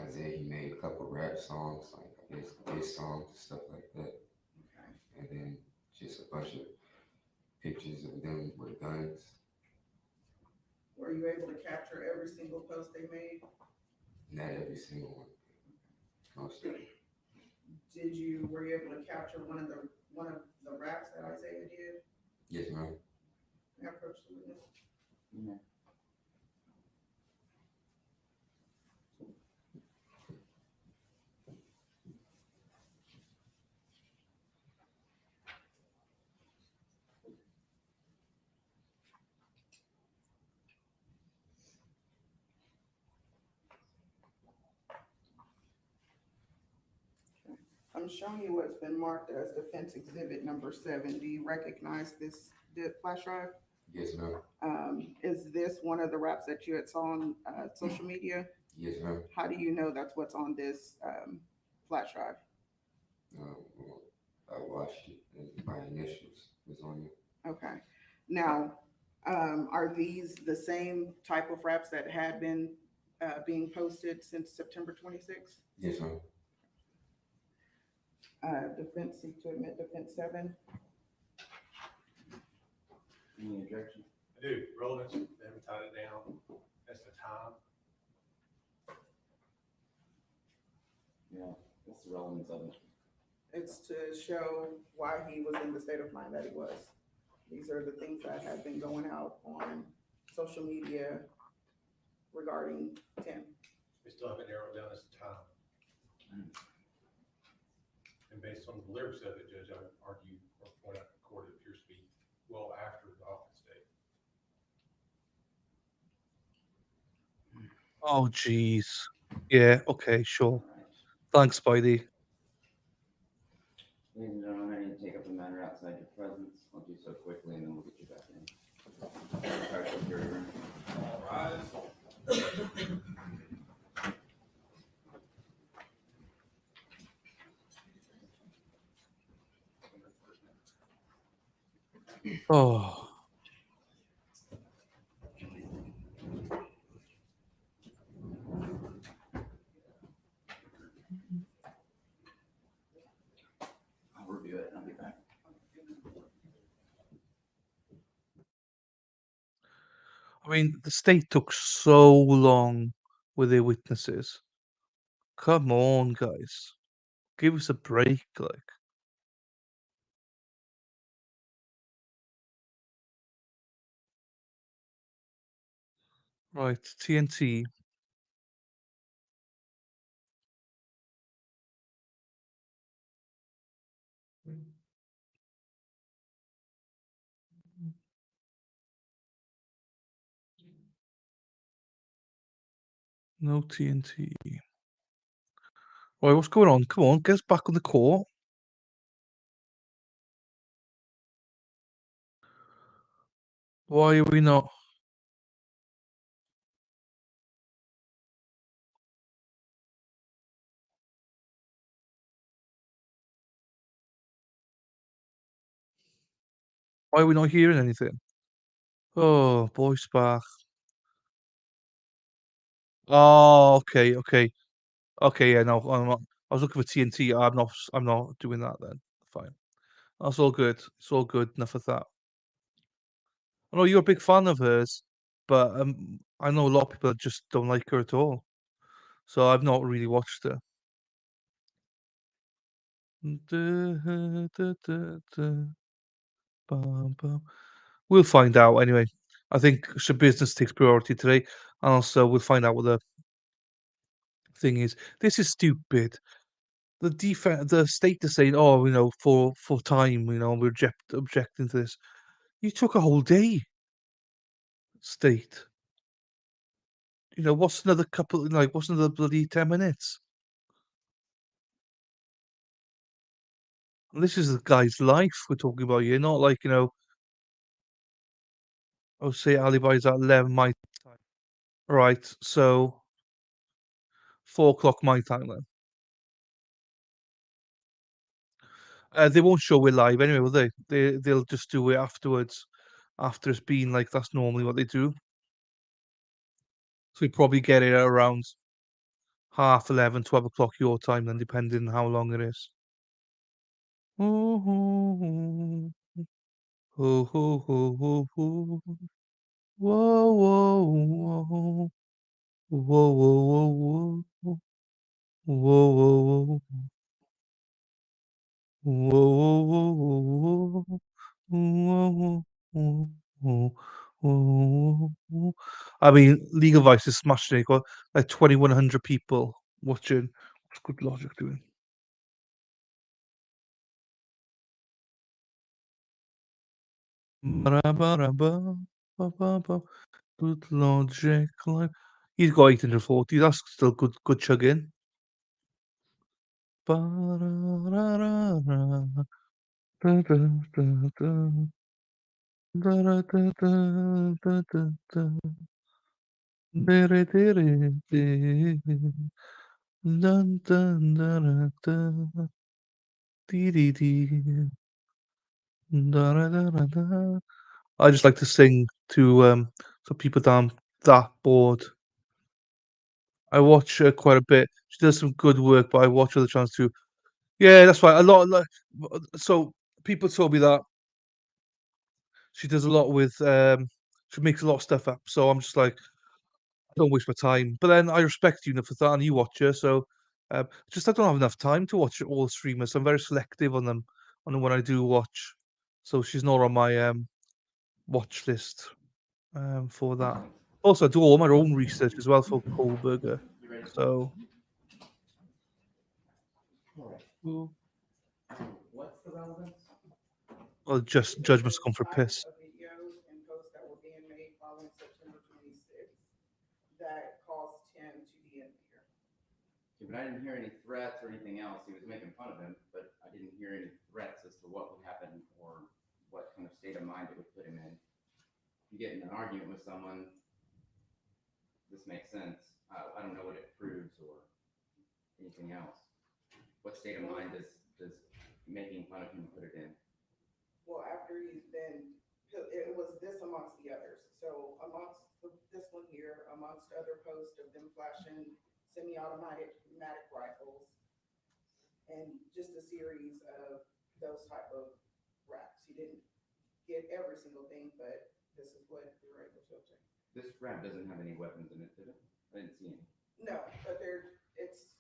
Isaiah, he made a couple rap songs, like I guess diss songs and stuff like that. Okay. And then just a bunch of pictures of them with guns. Were you able to capture every single post they made? Not every single one. Most of them. Were you able to capture one of the raps that Isaiah did? Yes, ma'am. May I approach the witness? You may. I'm showing you what's been marked as defense exhibit number 7. Do you recognize this flash drive? Yes, ma'am. Is this one of the raps that you had saw on social media? Yes, ma'am. How do you know that's what's on this flash drive? Well, I watched it and my initials was on it. Okay. Now, are these the same type of raps that had been being posted since September 26th? Yes, ma'am. Defense seek to admit defense 7. Any objection? I do, relevance, they haven't tied it down, that's the time. Yeah, what's the relevance of it? It's to show why he was in the state of mind that he was. These are the things that have been going out on social media regarding Tim. We still haven't narrowed down as to time. And based on the lyrics of it, Judge, I would argue or point out in court, it appears to be well after the offense date. Oh, jeez. Yeah, okay, sure. All right. Thanks, Spidey. Ladies and gentlemen, I need to take up a matter outside your presence. I'll do so quickly and then we'll get you back in. Partial jury room. All rise. Oh, I'll review it and I'll be back. I mean, the state took so long with their witnesses. Come on, guys. Give us a break, like. Right, TNT. No TNT. Right, what's going on? Come on, get us back on the court. Why are we not? Why are we not hearing anything? Oh, boy, Spark. Oh, okay, okay, okay. Yeah, no, I'm not. I was looking for TNT. I'm not. I'm not doing that then. Fine. That's all good. It's all good. Enough of that. I know you're a big fan of hers, but I know a lot of people that just don't like her at all. So I've not really watched her. Bum, bum. We'll find out anyway. I think business takes priority today, and also we'll find out what the thing is. This is stupid. The state is saying, "Oh, for time, we're objecting to this." You took a whole day, state. What's another couple? Like, what's another bloody 10 minutes? And this is the guy's life we're talking about here, not like I'll say alibi's at 11 my time. Right, so 4 o'clock my time then. They won't show it live anyway, will they? They'll just do it afterwards, after it's been like that's normally what they do. So we probably get it at around half 11, 12 o'clock your time, then depending on how long it is. Ooh, ooh, ooh, ooh, ooh, ooh. Whoa, whoa, whoa, whoa, whoa, whoa, whoa, whoa, whoa, whoa. Whoa, whoa, whoa, whoa, whoa, whoa, whoa, whoa, whoa. I mean, League of Ice is smashing it. Got like 2,100 people watching. What's Good Logic doing? Ba-da-ba-da-ba, ba-ba-ba. Good Logic. He's got 840. That's still good chugging. Ba-da-da-da-da, da-da-da-da. Da-da-da-da-da-da-da. Dere-dere-de. Dun, dun, da-da-da. Dee-dee-dee. Da-da-da-da-da. I just like to sing to so people that aren't that bored. I watch her quite a bit. She does some good work, but I watch other channels too. Yeah, that's right. A lot, like, so people told me that she does a lot with she makes a lot of stuff up. So I'm just like, I don't waste my time. But then I respect you for that, and you watch her. So just I don't have enough time to watch all the streamers. So I'm very selective on them when I do watch. So she's not on my watch list for that. Also, I do all my own research as well for Kohlberger. You ready? So All right. well, What's the relevance? just It judgments says come for type piss. of videos and posts that were being made following September 26th that caused Tim to be in here. Yeah, but I didn't hear any threats or anything else. He was making fun of him, but I didn't hear any threats as to what would happen or what kind of state of mind it would put him in. If you get in an argument with someone, this makes sense. I don't know what it proves or anything else. What state of mind does making fun of him put it in? Well, after he's been, it was this amongst the others. So amongst this one here, amongst other posts of them flashing semi-automatic rifles and just a series of those type of raps. He didn't get every single thing, but this is what we were able to obtain. This rap doesn't have any weapons in it, did it? I didn't see any. No, but it's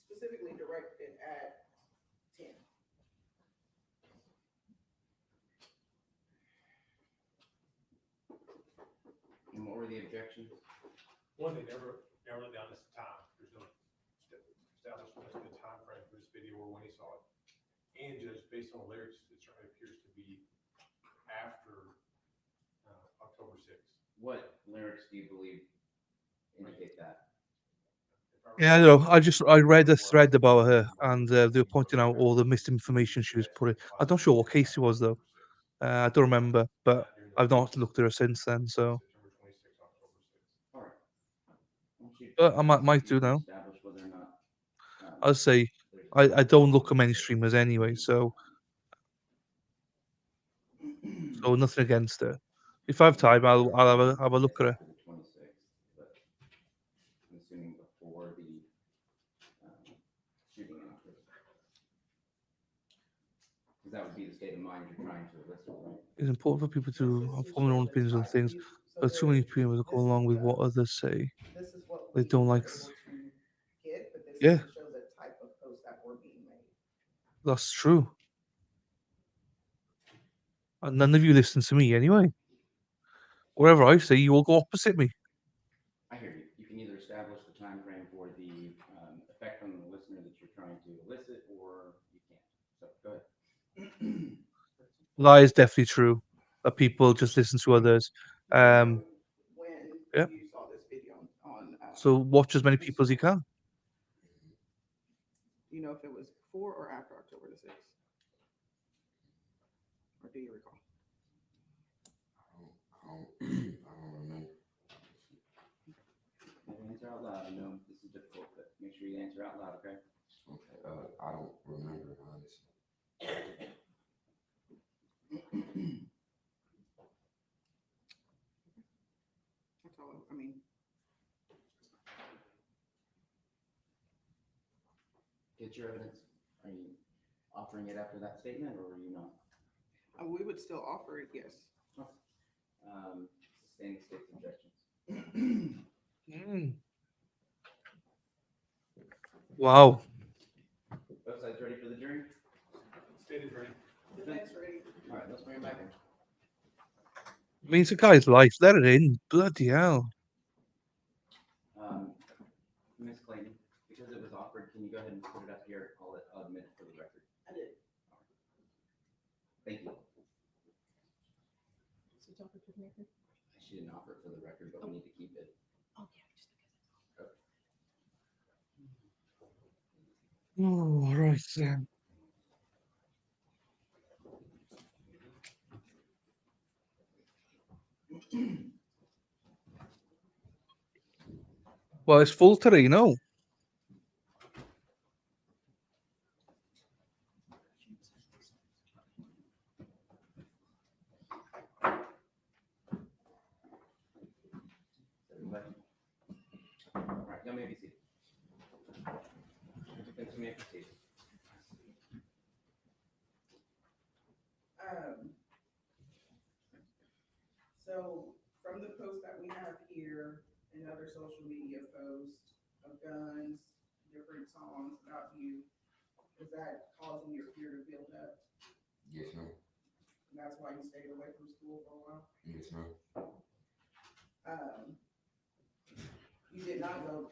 specifically directed at Tim. And what were the objections? One, they never narrowed it down as time. There's no establishment as to the time frame for this video or when he saw it. And just based on the lyrics, it certainly appears to be after October 6th. What lyrics do you believe indicate that? Yeah, I know. I read a thread about her, and they were pointing out all the misinformation she was putting. I'm not sure what case it was though. I don't remember, but I've not looked at her since then. So, September 26th, October 6th. All right. Why don't you but I might see if do you can now. establish whether or not I'll say there's a I don't look at many streamers anyway, so nothing against her. If I have time, I'll have a look at her. after the 26th, but I'm assuming before the shooting in October. Because that would be the state of mind you're trying to elicit, right? It's important for people This to is to form their show own the opinions on type. things, So but too many people this go is along with the what others say. this is what They we don't were like. able to get, but this Yeah, is to show the type of posts that were being made. that's true. And none of you listen to me anyway. Whatever I say, you all go opposite me. I hear you. You can either establish the time frame for the effect on the listener that you're trying to elicit, or you can't. So go ahead. That is definitely true. That people just listen to others. Do you know Um, when yeah. you saw this video on So watch as many people as you can. do you know if it was before or after October the 6th? Or do you recall? I don't remember. Answer out loud. I know this is difficult, but make sure you answer out loud, okay? Okay, I don't remember honestly. That's all. I mean, Get your evidence. Are you offering it after that statement, or are you not? we would still offer it, yes. Sustain the state's objections. Mm. Wow. Both sides ready for the jury? State is ready. Defense ready. All right, let's bring it back in. It means a guy's life. Let it in. Bloody hell. Ms. Clayton, because it was offered, can you go ahead and put it up here? I'll admit it for the record. I did. Thank you. So talk to the record. She didn't offer it for the record, but we need to keep it. Oh, yeah, just Oh, all right then. Well, it's full today, no? Everybody? All right, y'all may be seated. Simpkins, you may proceed. So from the post that we have here and other social media posts of guns, different songs about you, is that causing your fear to build up? Yes, ma'am. And that's why you stayed away from school for a while? Yes, ma'am. You did not go,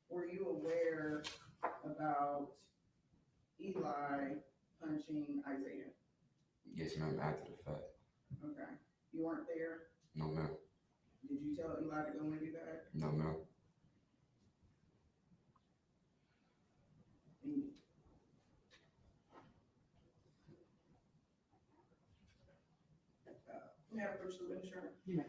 were you aware about Eli punching Isaiah? Yes, ma'am. After the fact. Okay. You weren't there? No, ma'am. Did you tell Eli to go and do that? No, ma'am. And may I approach the witness, Your Honor? You may.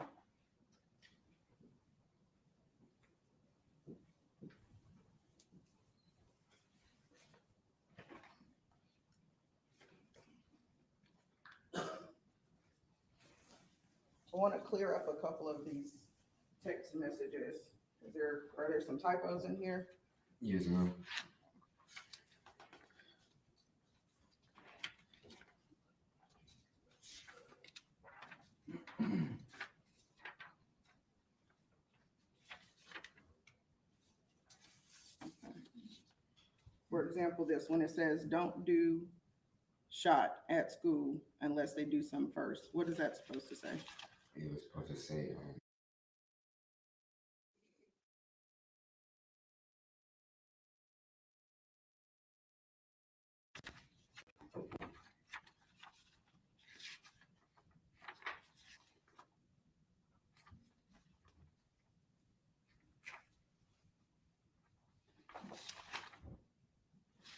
I want to clear up a couple of these text messages. Are there some typos in here? Yes, ma'am. For example, this one, it says, don't do shot at school unless they do some first. What is that supposed to say? It was supposed to say,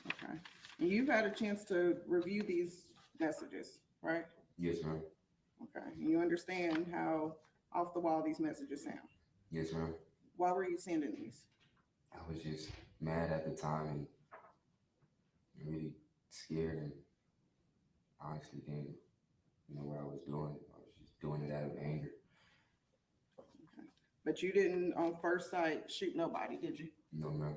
Okay. And you've had a chance to review these messages, right? yes, ma'am. Okay. And you understand how off the wall these messages sound. Yes, ma'am. Why were you sending these? I was just mad at the time and really scared and honestly didn't know what I was doing. I was just doing it out of anger. But you didn't, on first sight, shoot nobody, did you? No, ma'am.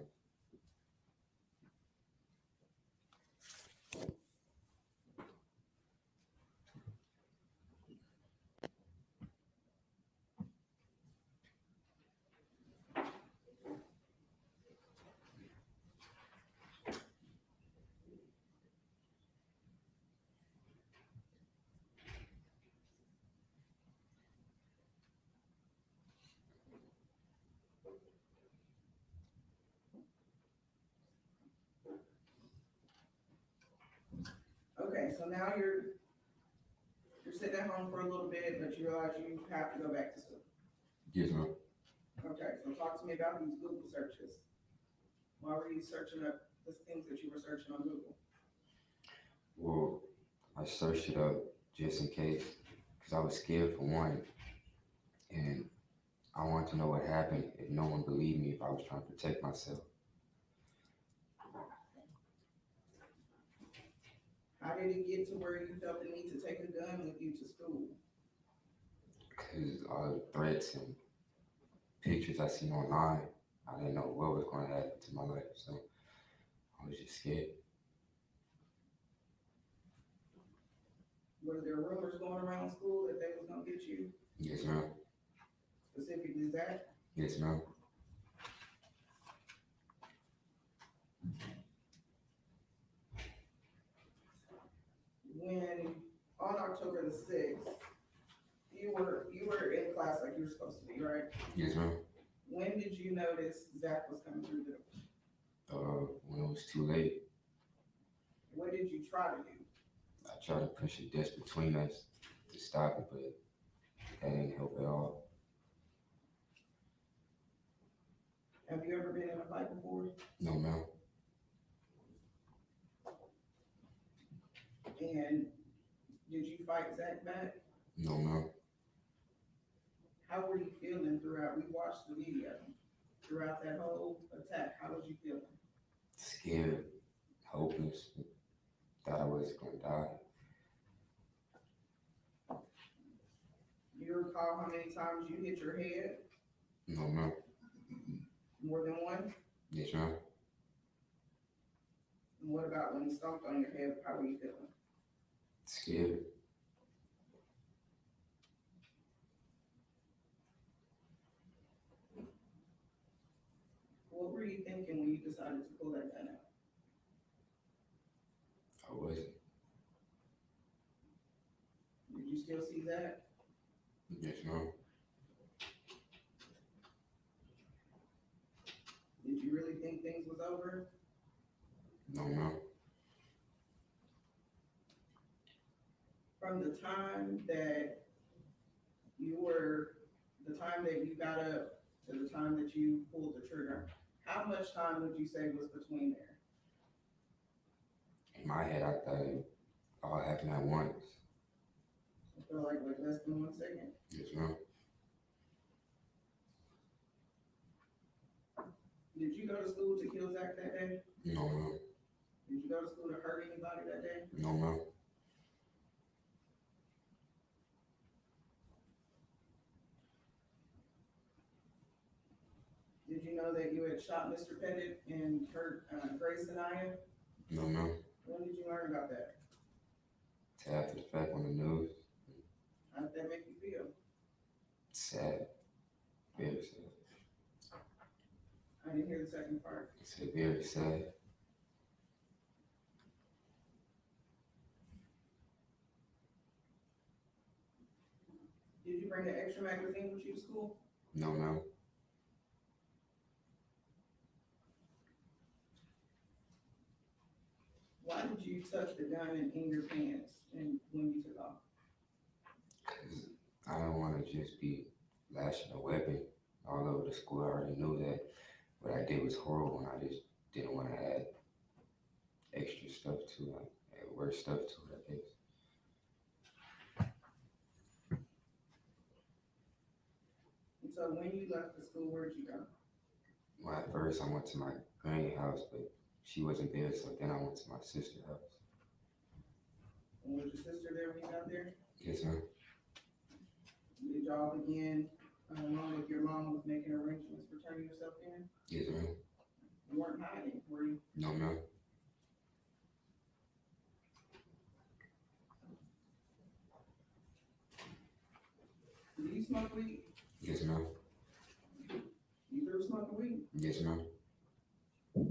Okay, so now you're sitting at home for a little bit, but you realize you have to go back to school. Yes, ma'am. Okay, so talk to me about these Google searches. Why were you searching up the things that you were searching on Google? Well, I searched it up just in case because I was scared for one. And I wanted to know what happened if no one believed me if I was trying to protect myself. How did it get to where you felt the need to take a gun with you to school? Because all the threats and pictures I seen online, I didn't know what was going to happen to my life. So I was just scared. Was there rumors going around school that they was gonna get you? Yes, ma'am. Specifically that? Yes, ma'am. When, on October the 6th, you were in class like you were supposed to be, right? Yes, ma'am. When did you notice Zach was coming through the door? When it was too late, What did you try to do? I tried to push a desk between us to stop it, but that didn't help at all. Have you ever been in a fight before? No, ma'am. And did you fight Zach back? No, ma'am. How were you feeling throughout? We watched the video. Throughout that whole attack, how was you feeling? Scared, hopeless, thought I was gonna die. Do you recall how many times you hit your head? No, ma'am. More than one? Yes, ma'am. And what about when he stomped on your head? How were you feeling? Scared. What were you thinking when you decided to pull that gun out? I wasn't. Did you still see that? Yes, ma'am. Did you really think things was over? No, ma'am. From the time that you got up to the time that you pulled the trigger, how much time would you say was between there? In my head, I thought it all happened at once. I feel like less than 1 second. Yes, ma'am. Did you go to school to kill Zach that day? No, ma'am. Did you go to school to hurt anybody that day? No, ma'am. Did you know that you had shot Mr. Pettit and hurt Grace and Aya? No, ma'am. When did you learn about that? Till after the fact on the news. How did that make you feel? Sad. Very sad. I didn't hear the second part. I said very sad. Did you bring an extra magazine with you to school? No, ma'am. Why did you tuck the gun in your pants and when you took off? Because I don't want to just be lashing a weapon all over the school. I already knew that what I did was horrible, and I just didn't want to add extra stuff to it, add worse stuff to it, I guess. And so when you left the school, where'd you go? Well, at first I went to my granny house, but she wasn't there, so then I went to my sister's house. And was your sister there when you got there? Yes, ma'am. Did y'all begin, along with your mom, was making arrangements for turning yourself in? Yes, ma'am. You weren't hiding, were you? No, ma'am. Do you smoke weed? Yes, ma'am. You threw smoking weed? Yes, ma'am.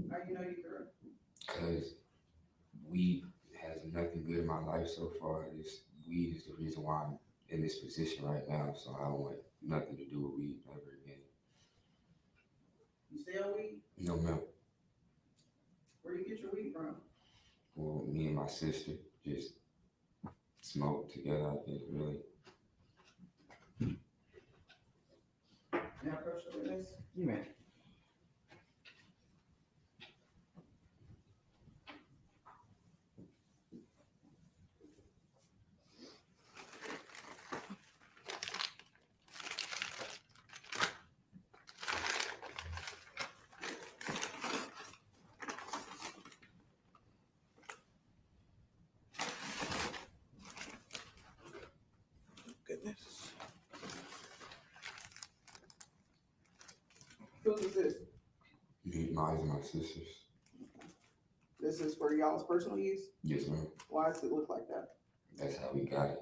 How you know you threw? Because weed has nothing good in my life so far. Weed is the reason why I'm in this position right now, so I don't want nothing to do with weed ever again. You sell weed? No, ma'am. Where you get your weed from? Well, me and my sister just smoke together, I guess, really. Now approach the witness. You may. Goodness. Whose is this? Mine and my sister's. This is for y'all's personal use? Yes, ma'am. Why does it look like that? That's how we got it.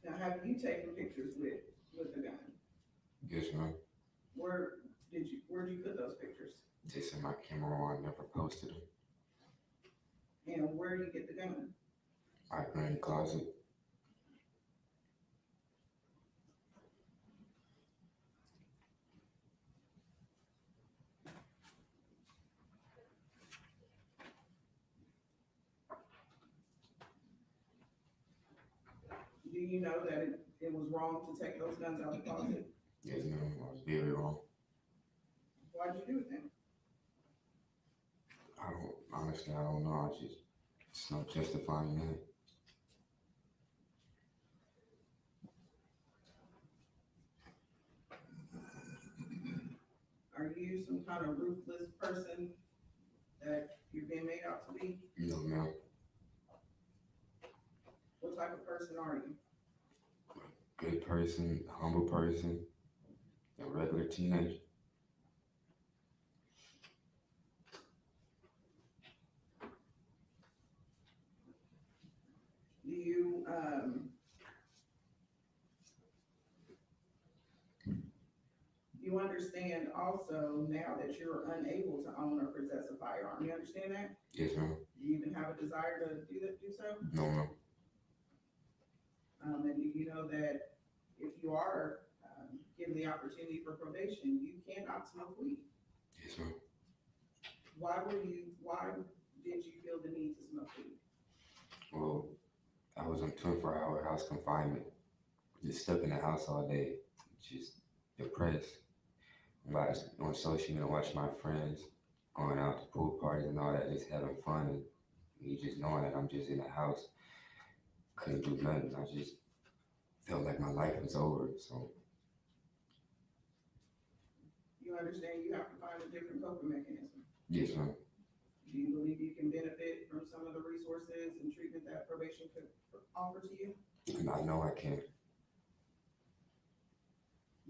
Now, have you taken pictures with the gun? Yes, ma'am. Where did you put those pictures? Just in my camera roll, I never posted them. And where do you get the gun? My granny closet. Do you know that it was wrong to take those guns out of the closet? Yes, ma'am. I was very wrong. Why'd you do it then? Honestly, I don't know. It's not justifying that. Are you some kind of ruthless person that you're being made out to be? No, ma'am. What type of person are you? Good person, humble person, a regular teenager. You understand also now that you're unable to own or possess a firearm. You understand that? Yes, ma'am. Do you even have a desire to do so? No, ma'am. And do you know that if you are given the opportunity for probation, you cannot smoke weed? Yes, ma'am. Why did you feel the need to smoke weed? Well, I was on 24-hour house confinement, just stuck in the house all day, just depressed. Watch on social media, watch my friends going out to pool parties and all that, just having fun, and me just knowing that I'm just in the house, couldn't do nothing. I just felt like my life was over. So You understand you have to find a different coping mechanism. yes, ma'am. Do you believe you can benefit from some of the resources and treatment that probation could offer to you? And I know I can.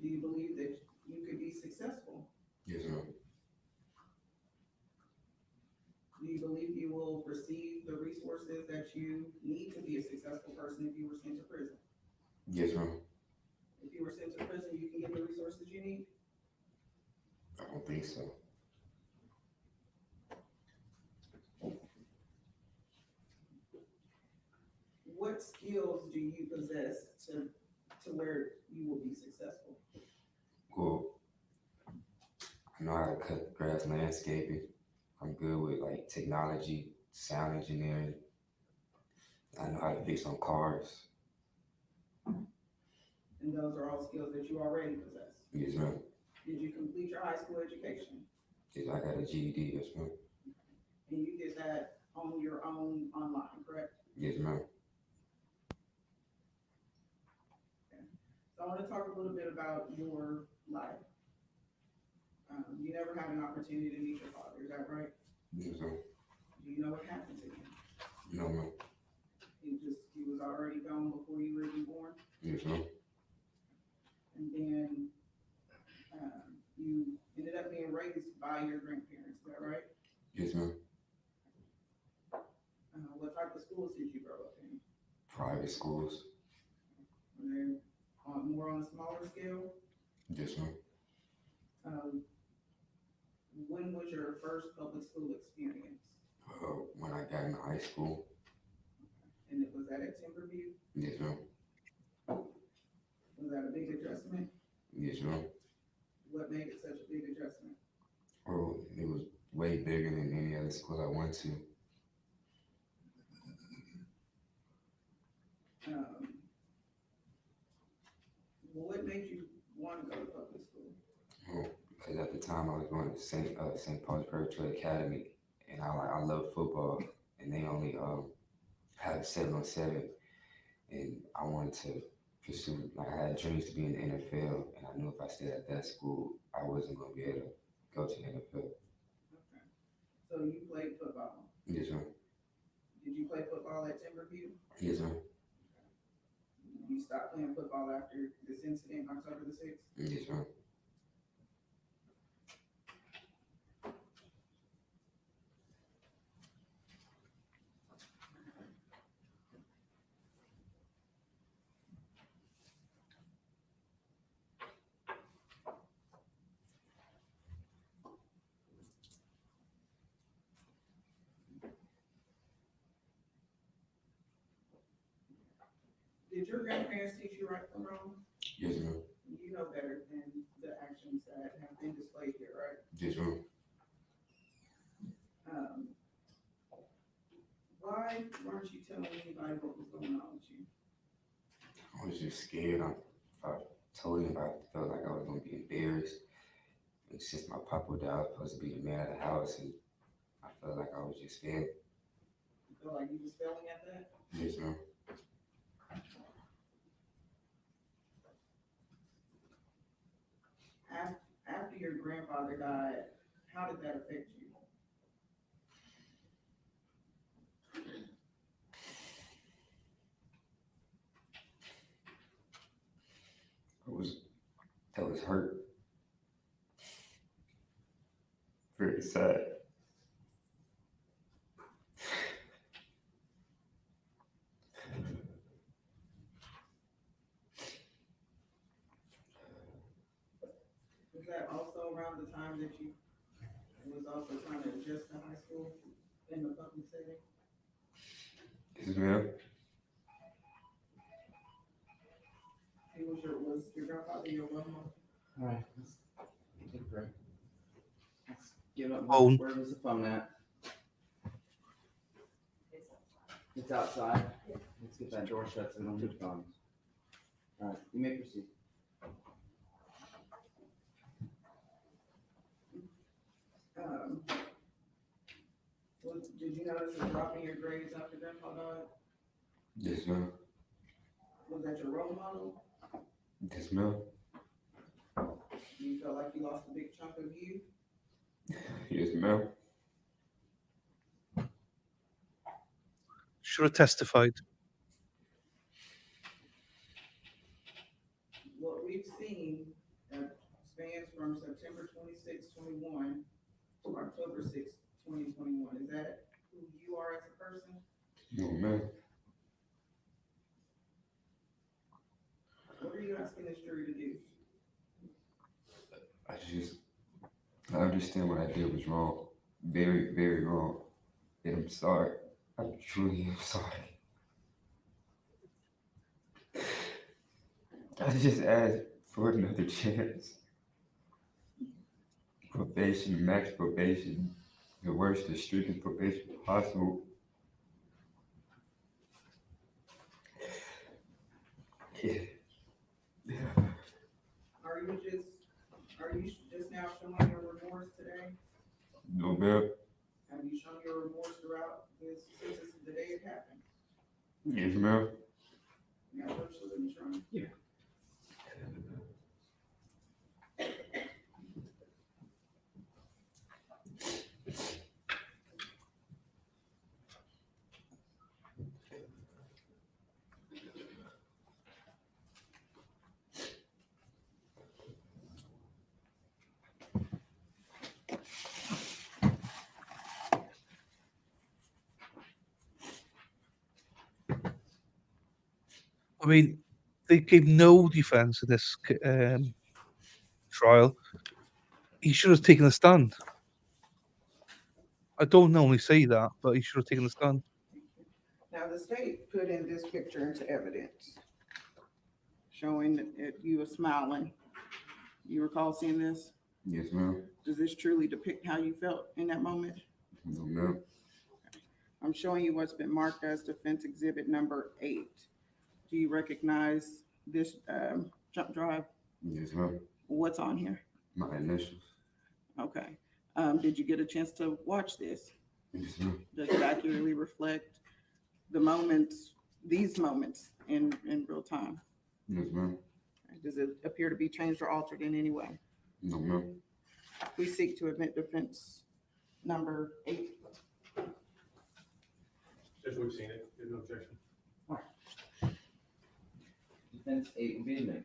Do you believe that you could be successful? Yes, ma'am. Do you believe you will receive the resources that you need to be a successful person if you were sent to prison? Yes, ma'am. If you were sent to prison, you can get the resources you need? I don't think so. What skills do you possess to where you will be successful? Well, I know how to cut grass, landscaping. I'm good with like technology, sound engineering. I know how to fix on cars. And those are all skills that you already possess. Yes, ma'am. Did you complete your high school education? Yes, I got a GED. Yes, ma'am. And you did that on your own online, correct? Yes, ma'am. So I want to talk a little bit about your life. You never had an opportunity to meet your father, is that right? Yes, ma'am. Do you know what happened to him? No, ma'am. He was already gone before you were even born? Yes, ma'am. And then you ended up being raised by your grandparents, is that right? Yes, ma'am. What type of schools did you grow up in? Private schools. Were they more on a smaller scale? Yes, ma'am. When was your first public school experience? When I got into high school. And was that at Timberview? Yes, ma'am. Was that a big adjustment? Yes, ma'am. What made it such a big adjustment? Oh, it was way bigger than any other school I went to. What made you want to go to public school? Oh, because at the time I was going to St. Paul's Preparatory Academy, and I love football, and they only had a 7-on-7, and I wanted to pursue. Like I had dreams to be in the NFL, and I knew if I stayed at that school, I wasn't going to be able to go to the NFL. Okay. So you played football. Yes, ma'am. Did you play football at Timberview? Yes, ma'am. You stopped playing football after this incident, October the 6th? Yes, ma'am. Did your grandparents teach you right from wrong? Yes, ma'am. You know better than the actions that have been displayed here, right? Yes, ma'am. Um, why weren't you telling anybody what was going on with you? I was just scared. If I told him, I felt like I was gonna be embarrassed. And since my papa died, I was supposed to be the man of the house, and I felt like I was just failing. You feel like you was failing at that? Yes, ma'am. After your grandfather died, how did that affect you? I was hurt. Very sad. Was that also around the time that you was also trying to adjust to high school in the public setting? Yes, ma'am. Was your grandfather your role model? All right, let's take a break. Let's give up. Phone. Where was the phone at? It's outside. Let's get that door shut so we don't need phones. All right, you may proceed. Um, did you notice a drop in your grades after grandpa died? Yes, ma'am. Was that your role model? Yes, ma'am. Do you feel like you lost a big chunk of you? Yes, ma'am. Should have testified. What we've seen spans from September 26, 21 to October 6, 2021. Is that who you are as a person? No, ma'am. What are you asking this jury to do? I understand what I did was wrong. Very, very wrong. And I'm sorry. I truly am sorry. I just asked for another chance. Probation, max probation, the worst, the strictest probation possible. Yeah. Are you just now showing your remorse today? No, ma'am. Have you shown your remorse throughout this since the day it happened? Yes, ma'am. Yeah, virtually, let me try. Yeah. I mean, they gave no defense in this trial. He should have taken a stand. I don't normally say that, but he should have taken a stand. Now, the state put in this picture into evidence, showing that you were smiling. You recall seeing this? Yes, ma'am. Does this truly depict how you felt in that moment? No, ma'am. I'm showing you what's been marked as defense exhibit number 8. Do you recognize this jump drive? Yes, ma'am. What's on here? My initials. Okay. Did you get a chance to watch this? Yes, ma'am. Does it accurately reflect the moments, these moments in real time? Yes, ma'am. Does it appear to be changed or altered in any way? No, ma'am. We seek to admit defense number 8. Just we've seen it, there's no objection. Defense 8 will be admitted.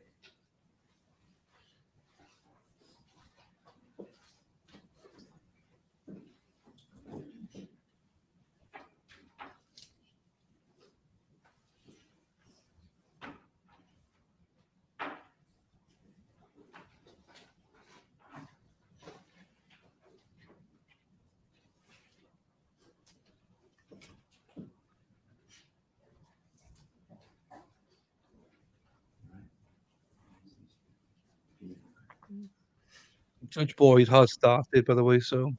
Judge Boyd has started, by the way, so.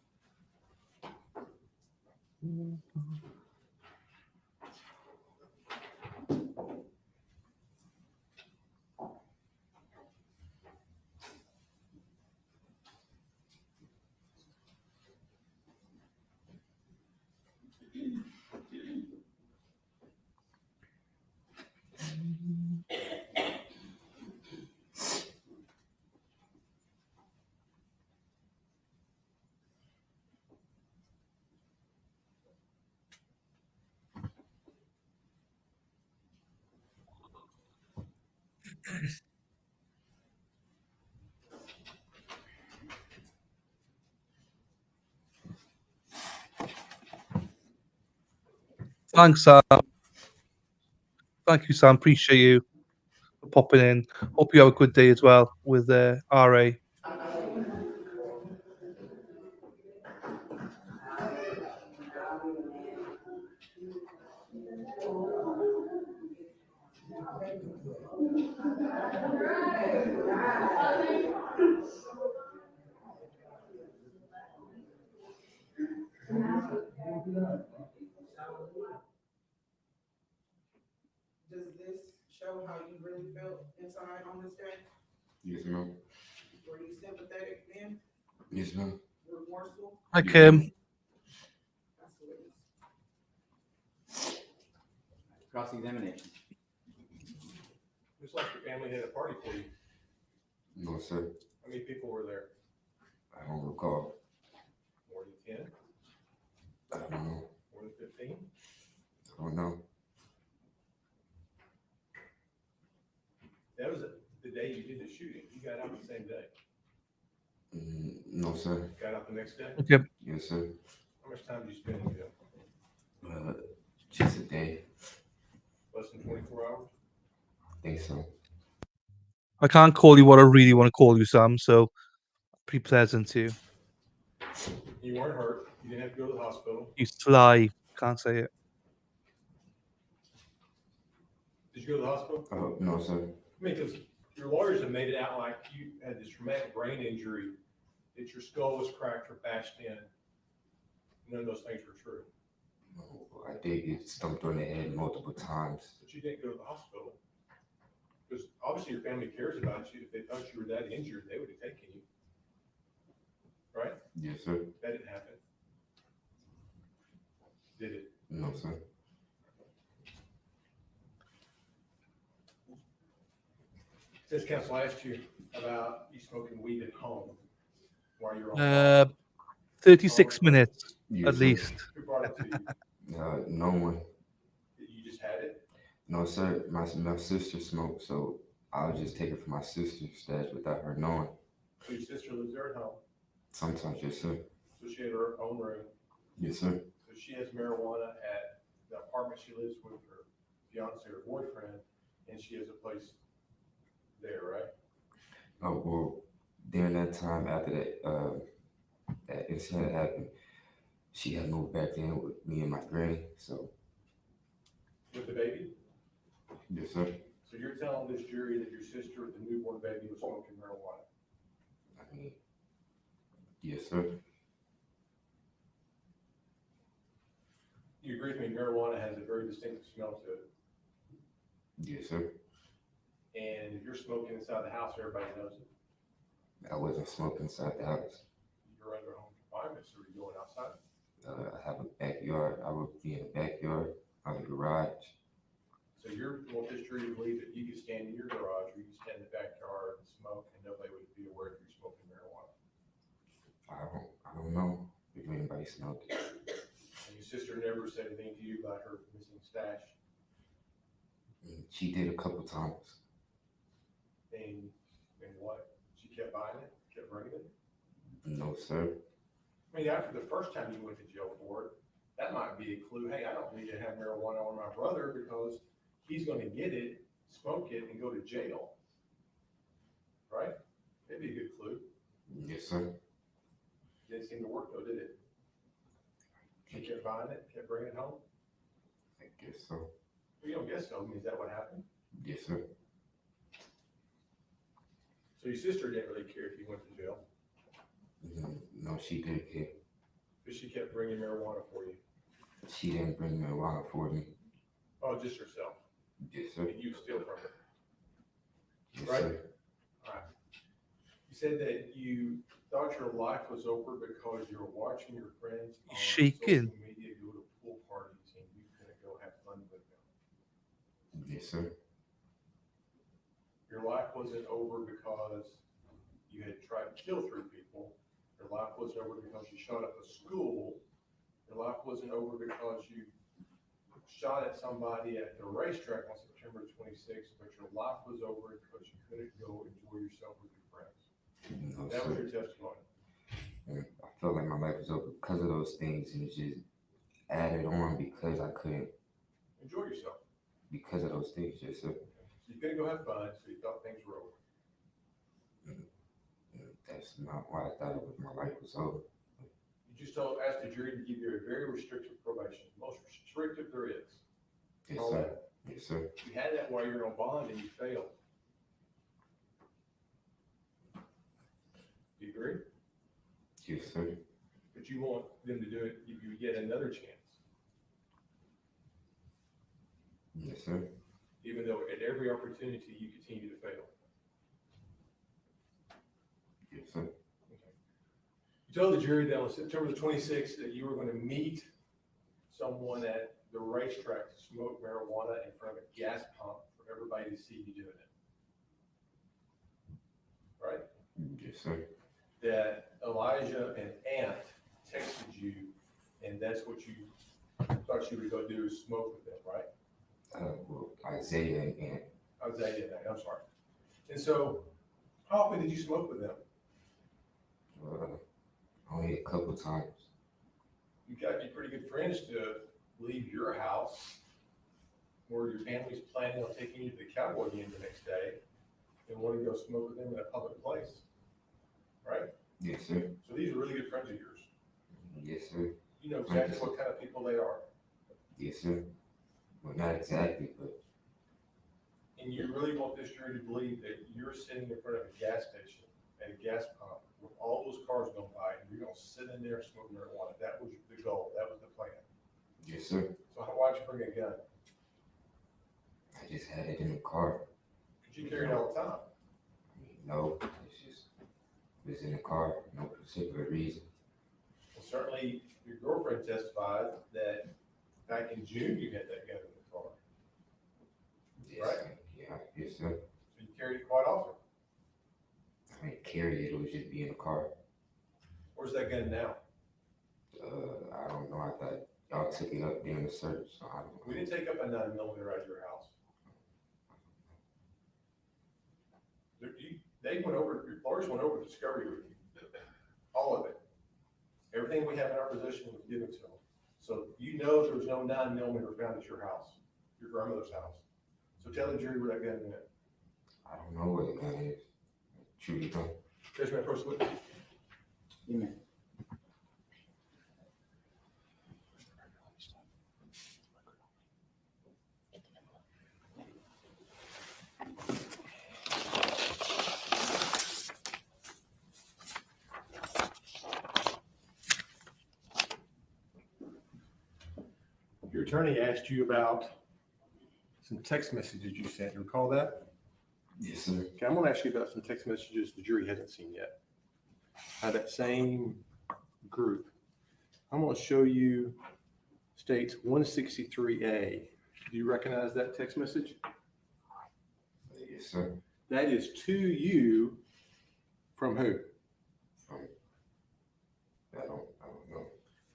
Thanks, Sam. Thank you, Sam. Appreciate you for popping in. Hope you have a good day as well with RA. Does this show how you really felt inside on this day? Yes, ma'am. Were you sympathetic then? Yes, ma'am. Remorseful? Hi, Kim. That's the witness. Cross-examination. Looks like your family had a party for you. No, sir. How many people were there? I don't recall. More than 10? I don't know. More than 15? I don't know. That was the day you did the shooting. You got out the same day. No, sir. Got out the next day? Okay. Yes, sir. How much time did you spend in jail? Just a day. Less than 24 hours? I think so. I can't call you what I really want to call you, Sam, so pretty pleasant to you. You weren't hurt. You didn't have to go to the hospital. You sly. Can't say it. Did you go to the hospital? No, sir. I mean, because your lawyers have made it out like you had this traumatic brain injury, that your skull was cracked or bashed in. None of those things were true. No, I did get stumped on the head multiple times. But you didn't go to the hospital. Because obviously your family cares about you. If they thought you were that injured, they would have taken you. Right? Yes, sir. That didn't happen. Did it? No, sir. This counsel asked you about you smoking weed at home while you're on. 36 minutes Yes, at sir. least. Who brought it to you? No one. You just had it? No, sir. My sister smoked, so I'll just take it from my sister's stash without her knowing. So your sister lives there at home. Sometimes, yes, sir. So she had her own room. Yes, sir. So she has marijuana at the apartment she lives with her fiance or boyfriend, and she has a place there, right? Oh, well, during that time after that incident happened, she had moved back in with me and my granny. So, With the baby? yes, sir. So you're telling this jury that your sister with the newborn baby was smoking marijuana? I mean, yes, sir. You agree with me, marijuana has a very distinctive smell to it. Yes, sir. And if you're smoking inside the house, everybody knows it. I wasn't smoking inside the house. You're under home confinement, so you're going outside. I have a backyard. I would be in the backyard, on the garage. So you want this jury to believe that you could stand in your garage or you could stand in the backyard and smoke and nobody would be aware that you're smoking marijuana. I don't know if anybody smelled it. And your sister never said anything to you about her missing stash. She did a couple times. And what? She kept buying it, kept bringing it. No, sir. I mean, after the first time you went to jail for it, that might be a clue. Hey, I don't need to have marijuana on my brother because he's going to get it, smoke it, and go to jail. Right? That'd be a good clue. Yes, sir. Didn't seem to work though, did it? She kept buying it, kept bringing it home. I guess so. Well, you don't guess so. I mean, is that what happened? Yes, sir. So your sister didn't really care if you went to jail. No, she didn't care. But she kept bringing marijuana for you. She didn't bring marijuana for me. Oh, just herself. Yes, sir. And you steal from her. Yes, Right? sir. All right. You said that you thought your life was over because you were watching your friends on Shaking. social media go to pool parties and you couldn't go have fun with them. Yes, sir. Your life wasn't over because you had tried to kill 3 people. Your life wasn't over because you shot up a school. Your life wasn't over because you shot at somebody at the racetrack on September 26th, but your life was over because you couldn't go enjoy yourself with your friends. No, That was sir. your testimony. And I felt like my life was over because of those things, and it just added on because I couldn't, Enjoy yourself. because of those things. Yes, sir. So you couldn't go have fun, so you thought things were over. And that's not why I thought my life was over. You just asked the jury to give you a very restrictive probation, most restrictive there is. Yes, All sir. that. Yes, sir. You had that while you were on bond and you failed. Do you agree? Yes, sir. But you want them to do it, give you yet another chance, Yes, sir. even though at every opportunity you continue to fail. Yes, sir. You told the jury that on September the 26th that you were going to meet someone at the racetrack to smoke marijuana in front of a gas pump for everybody to see you doing it. Right? Yes, sir. That Elijah and Ant texted you, and that's what you thought you would go do is smoke with them, right? Well, Isaiah and Isaiah and Ant, I'm sorry. And so, how often did you smoke with them? only a couple times. You got to be pretty good friends to leave your house where your family's planning on taking you to the Cowboy game the next day and want to go smoke with them in a public place, right? Yes, sir. So these are really good friends of yours. Yes, sir. You know exactly what kind of people they are. Yes, sir. Well, not exactly, but And you really want this jury to believe that you're sitting in front of a gas station at a gas pump with all those cars going by and you're going to sit in there and smoke marijuana. That was the goal. That was the plan. yes, sir. So why'd you bring a gun? I just had it in the car. Because you carry it all the time. I mean, no, it's just it was in the car, no particular reason. Well, certainly your girlfriend testified that back in June you had that gun in the car. Yes, Right. sir. Yeah, yes, sir. So you carried it quite often. I didn't carry it. It was just be in the car. Where's that gun now? I don't know. I thought y'all took it up during the search, so I don't know. We didn't take up a 9mm out of your house. They went over, your lawyers went over the discovery with you. All of it. Everything we have in our possession was given to them. So you know there was no 9mm found at your house, your grandmother's house. So tell the jury where that gun went. I don't know where the gun is. I truly don't. Judgment first witness. Amen. Your attorney asked you about some text messages you sent. You recall that? Yes, sir. Okay, I'm going to ask you about some text messages the jury hasn't seen yet. That same group. I'm going to show you states 163A. Do you recognize that text message? Yes, sir. That is to you from who? I don't know.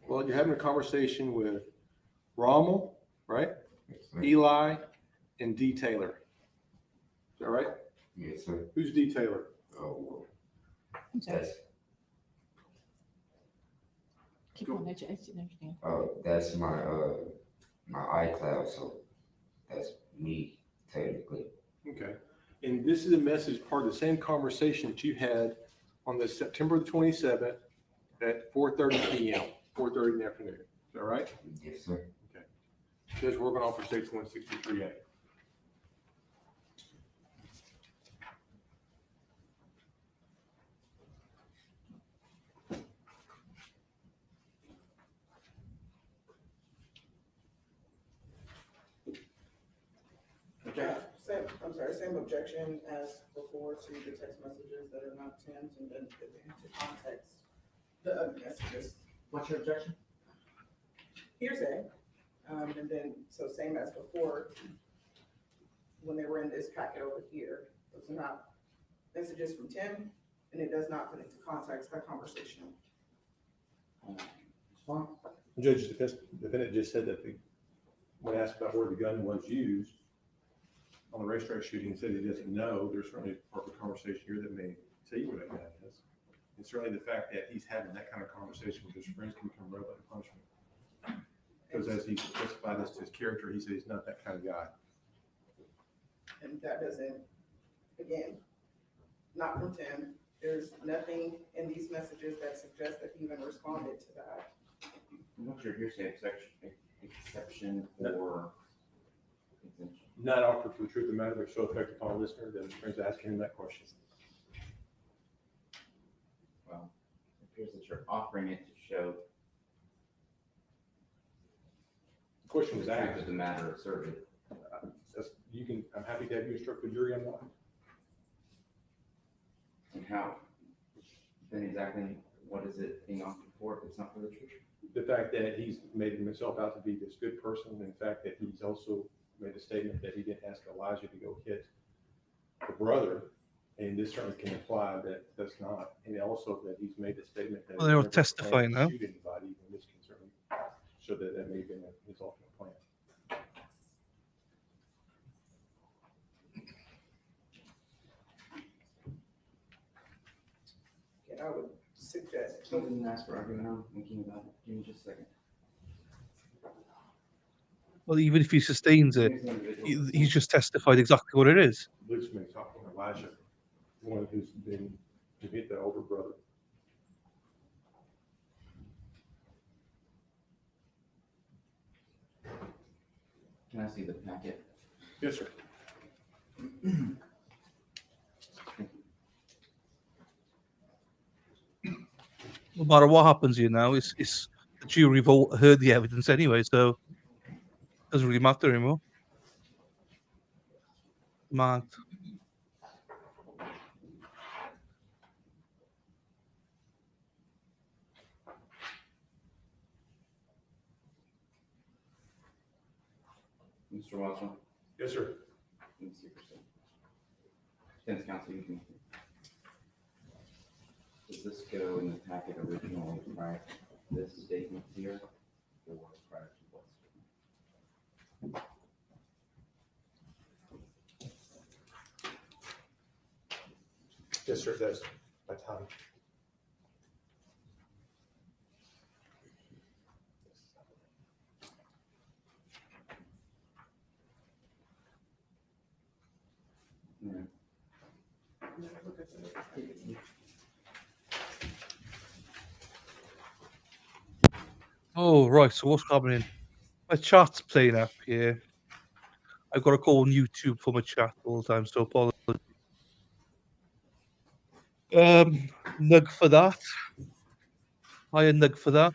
Well, you're having a conversation with Rommel, right? Yes, sir. Eli and D. Taylor. Is that right? Yes, sir. Who's D. Taylor? Oh, well, I'm sorry. that's Keep on, let you understand. that's my my iCloud, so that's me technically. Okay. And this is a message part of the same conversation that you had on the September the 27th at 4:30 p.m., 4:30 in the afternoon. Is that right? Yes, sir. Judge, working off for states 163A. I'm sorry, same objection as before to the text messages that are not Tim's and then put into context the other messages. What's your objection? Hearsay, and then, so same as before, when they were in this packet over here, those are not messages from Tim, and it does not put into context that conversation. Response? Judge, the defendant just said that when asked about where the gun was used on the racetrack shooting, he said he doesn't know. There's certainly part of the conversation here that may tell you where that gun is. And certainly the fact that he's having that kind of conversation with his friends can become relevant punishment. Because as he testified as to his character, he said he's not that kind of guy. And that doesn't, again, not from Tim. There's nothing in these messages that suggests that he even responded to that. What's your hearsay exception or exemption? Not offered for the truth of the matter, but so effective upon a listener that his friends asking him that question. Well, it appears that you're offering it to show The question was the truth asked. of the matter asserted. I'm happy to have you instruct the jury on that. And how, then exactly what is it being offered for if it's not for the truth? The fact that he's made himself out to be this good person, and the fact that he's also made a statement that he didn't ask Elijah to go hit the brother, and this certainly can imply that that's not, and also that he's made the statement that Well, they're all he never planned testifying to now. shoot anybody, and this can certainly show that that may have been his ultimate plan. And I would suggest, So didn't ask for argument, I'm thinking about it. Give me just a second. Well, even if he sustains it, Here's the individual he's that's- just testified exactly what it is. Luke's been talking to Elijah, one who's been to hit the older brother. Can I see the packet? Yes, sir. No matter what happens here now, it's the jury have all heard the evidence anyway, so it doesn't really matter anymore. Marked. Mr. Watson? Yes, sir. Let me see for a second. Defense counsel, you can. Does this go in the packet originally prior to this statement here or prior to what? Yes, sir, it does. By time. Yeah. Oh, right, so what's happening? My chat's playing up here. I've got to go on YouTube for my chat all the time, so apologies. Nug for that. Hiya, Nug for that.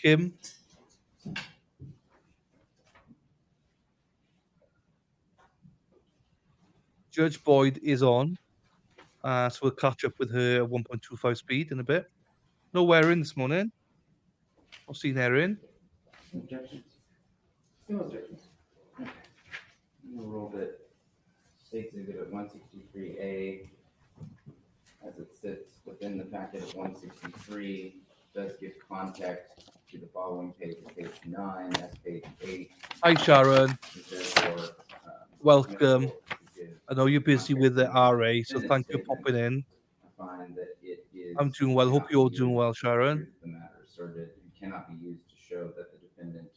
Kim. Judge Boyd is on. So we'll catch up with her at 1.25 speed in a bit. No Erin this morning. I've seen Erin. Objections? No objections. Okay. I'm gonna rule that State's Exhibit 163A, as it sits within the packet of 163, does give context to the following page, page 9, that's page 8. Hi, Sharon. Is therefore, Welcome. permissible to give I know you're busy with the context RA, to so the thank you for statement. popping in. I find that it is. I'm doing well. Hope cannot you're all be doing used well, to Sharon. prove The matter asserted, it cannot be used to show that the defendant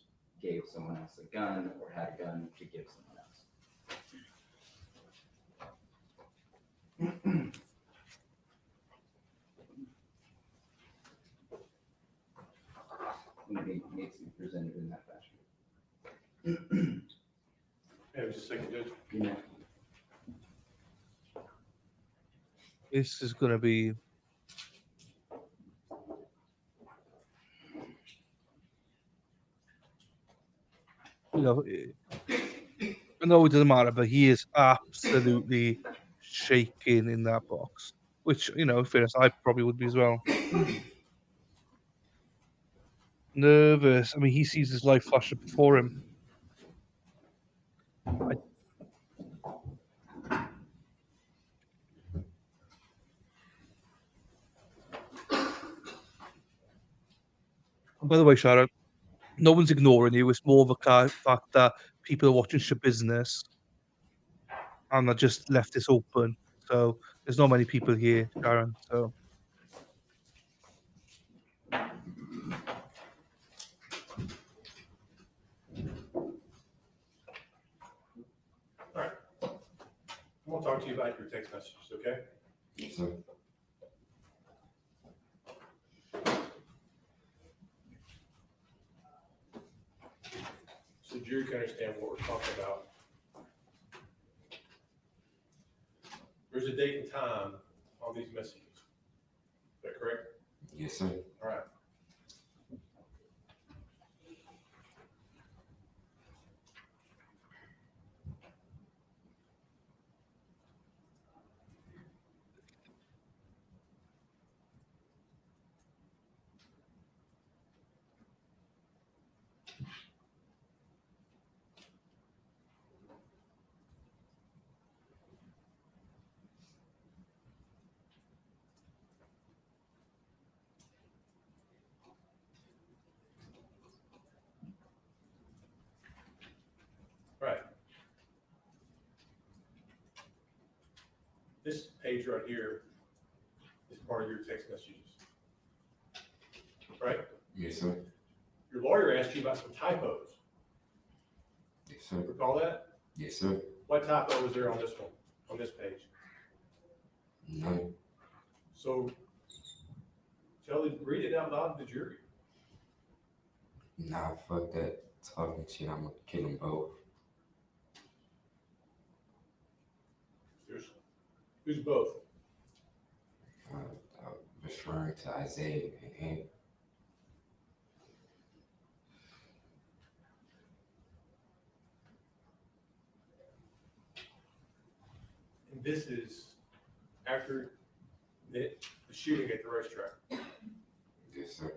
gave someone else a gun or had a gun to give someone else. And it needs to be presented in that fashion. Yeah, just a second, Judge. You know, This is going to be. You know, No, it doesn't matter, but he is absolutely shaking in that box, which, in fairness, I probably would be as well. Nervous. I mean, he sees his life flash before him. I and by the way, Sharon, no one's ignoring you. It's more of a fact that people are watching your business and I just left this open. So there's not many people here, Sharon. So All right. I'm gonna talk to you about your text messages, okay? Yes, sir. So the jury can understand what we're talking about. There's a date and time on these messages. Is that correct? Yes, sir. All right. Right. This page right here is part of your text messages. Right? Yes, sir. Your lawyer asked you about some typos. Yes, sir. Recall that? Yes, sir. What typo was there on this one, on this page? None. So read it out loud to the jury. Nah, fuck that talking shit. I'm gonna kill them both. Who's both? Referring to Isaiah and Amy. And this is after the shooting at the racetrack. Yes, sir.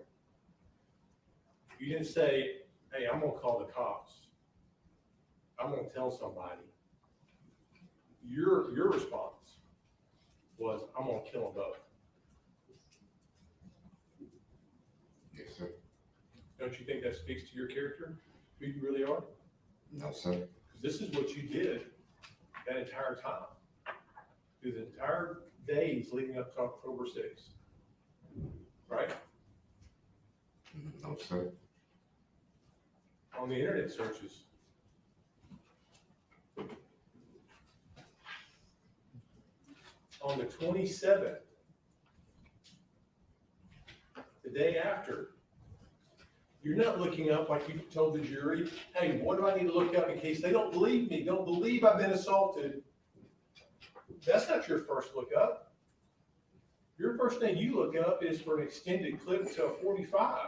You didn't say, hey, I'm gonna call the cops. I'm gonna tell somebody. Your response was, I'm gonna kill them both. Yes, sir. Don't you think that speaks to your character, who you really are? No, sir. Because this is what you did that entire time. Through the entire days leading up to October 6th. Right? No, sir. On the internet searches. On the 27th, the day after, you're not looking up like you told the jury, hey, what do I need to look up in case they don't believe me, don't believe I've been assaulted. That's not your first look up. Your first thing you look up is for an extended clip to a 45.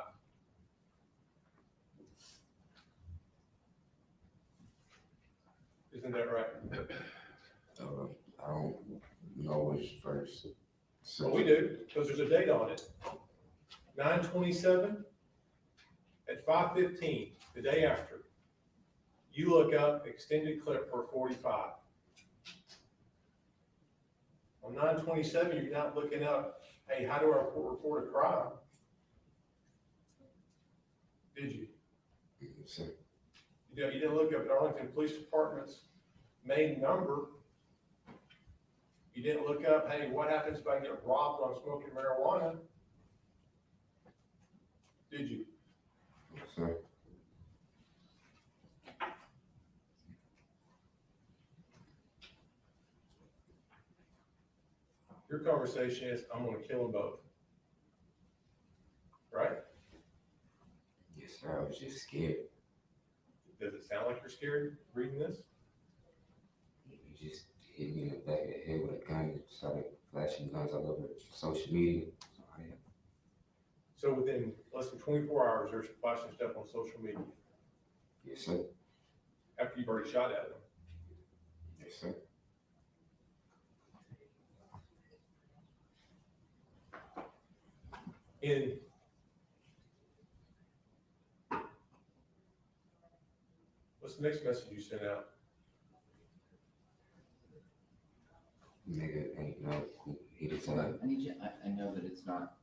Isn't that right? I don't know which first. Well, we do, because there's a date on it. 9/27 at 5:15, the day after. You look up extended clip for 45. On 9/27, you're not looking up, hey, how do I report a crime? Did you? Yes, sir. You didn't look up Arlington Police Department's main number. You didn't look up, hey, what happens if I get robbed on smoking marijuana? Did you? Yes, sir. Your conversation is, I'm gonna kill them both. Right? Yes, sir. I was just scared. Does it sound like you're scared reading this? He just hit me in the back of the head with a gun and started flashing guns all over social media. So So within less than 24 hours, there's flashing stuff on social media yes, sir. after you've already shot at them. Yes, sir. And what's the next message you sent out? Nigga ain't know who hit his Hold ass. on, I need you, I know that it's not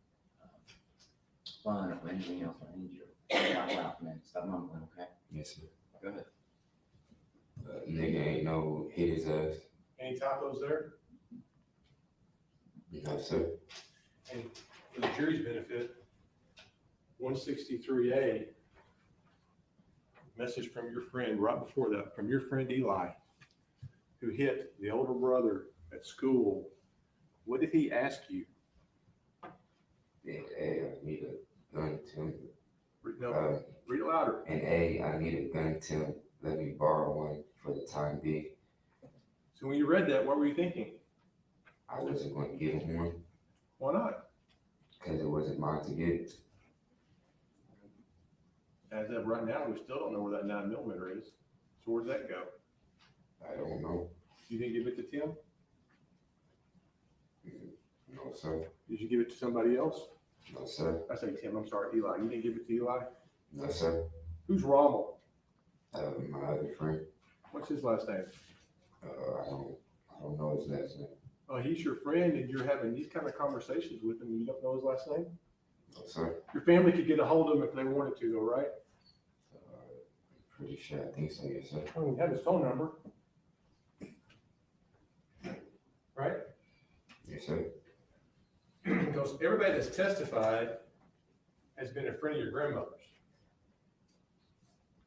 fun or anything else, but I need you to stop laughing and stop mumbling, okay? Yes, sir. Go ahead. Nigga ain't know who hit his ass. Any typos there? No, sir. And for the jury's benefit, 163A, message from your friend right before that, from your friend Eli, who hit the older brother at school. What did he ask you? Hey, I need a gun, Tim. No, read it louder. And A, I need a gun, Tim. Let me borrow one for the time being. So when you read that, what were you thinking? I wasn't going to give him one Why not? because it wasn't mine to get. As of right now, we still don't know where that 9mm is. So where'd that go? I don't know. You didn't give it to Tim? No, sir. Did you give it to somebody else? No, sir. I say Tim, I'm sorry, Eli. You didn't give it to Eli? No, sir. Who's Rommel? My other friend. What's his last name? I don't know his last name. Oh, he's your friend and you're having these kind of conversations with him and you don't know his last name? No, sir. Your family could get a hold of him if they wanted to, though, right? I'm pretty sure. I think so, yes, sir. I mean, you have his phone number. Right? Yes, sir. Because everybody that's testified has been a friend of your grandmother's.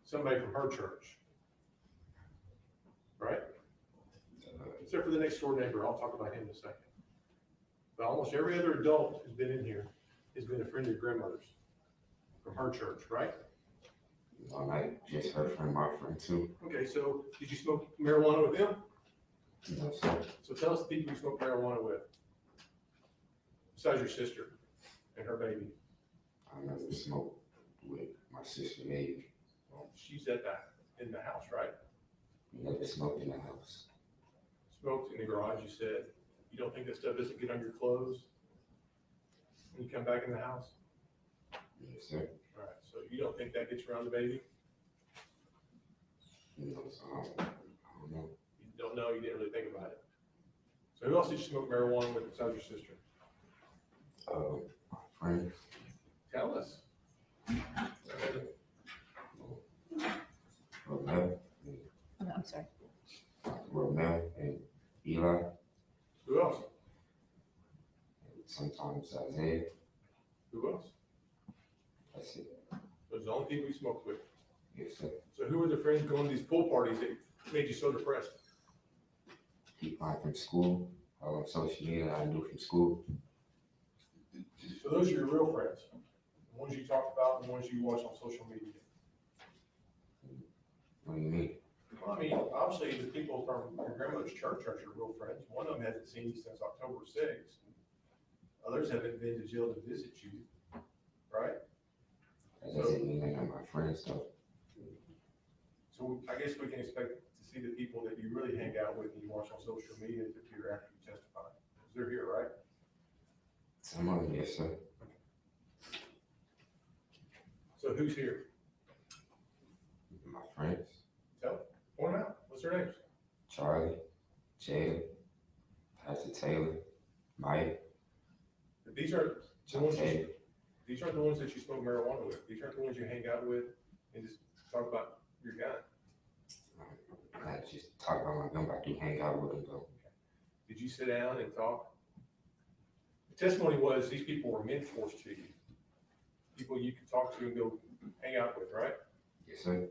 Somebody from her church. Right? Except for the next door neighbor, I'll talk about him in a second. But almost every other adult who's been in here has been a friend of your grandmother's from her church, right? No, not just her friend, my friend too. Okay, so did you smoke marijuana with them? No, sir. So tell us the people you smoke marijuana with. Besides your sister and her baby. I never smoked with my sister, maybe. Well, she's at that in the house, right? We never smoked in the house. Smoked in the garage, you said. You don't think that stuff doesn't get on your clothes when you come back in the house? Yes, sir. All right, so you don't think that gets around the baby? No, so I don't know. You don't know, you didn't really think about it. So who else did you smoke marijuana with besides your sister? My friends. Tell us. Romel. Oh, I'm sorry. Romel and Eli. Who else? And sometimes Isaiah. Who else? That's it. Those are the only people you smoked with. Yes, sir. So who were the friends going to these pool parties that made you so depressed? People I from school, all on social media I knew from school. So those are your real friends, the ones you talk about, and the ones you watch on social media. What do you mean? Well, I mean, obviously, the people from your grandmother's church are your real friends. One of them hasn't seen you since October 6th. Others haven't been to jail to visit you, right? That doesn't mean they're not my friends, though. So I guess we can expect to see the people that you really hang out with and you watch on social media to appear after you testify. Because they're here, right? Some of them, yes, sir. So who's here? My friends. Point them out. What's their names? Charlie, Jada, Pastor Taylor, Mike, But these aren't the John ones Taylor. these aren't the ones that you smoke marijuana with. These aren't the ones you hang out with and just talk about your gun. I just talk about my gun, but I do hang out with them, though. Did you sit down and talk? The testimony was these people were mentors to you. People you could talk to and go hang out with, right? Yes, sir.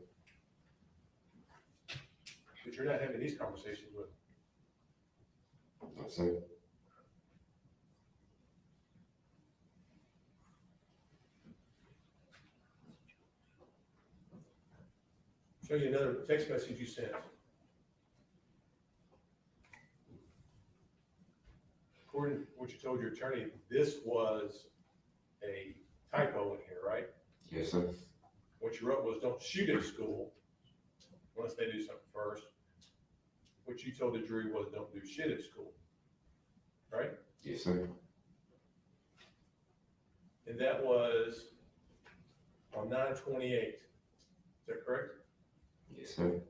But you're not having these conversations with them. No, sir. Show you another text message you sent. According to what you told your attorney, this was a typo in here, right? Yes, sir. What you wrote was don't shoot at school unless they do something first. what you told the jury was don't do shit at school, right? Yes, sir. And that was on 9/28. Is that correct? Yes, sir.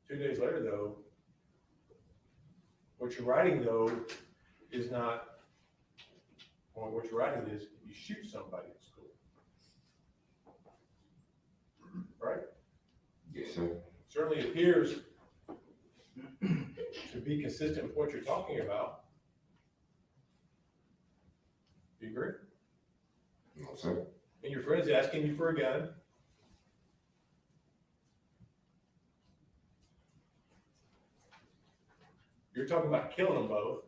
2 days later, though, what you're writing, though, is not, well, what you're writing is you shoot somebody at school. Right? Yes, sir. Certainly appears to be consistent with what you're talking about. Do you agree? No, sir. And your friend's asking you for a gun. You're talking about killing them both.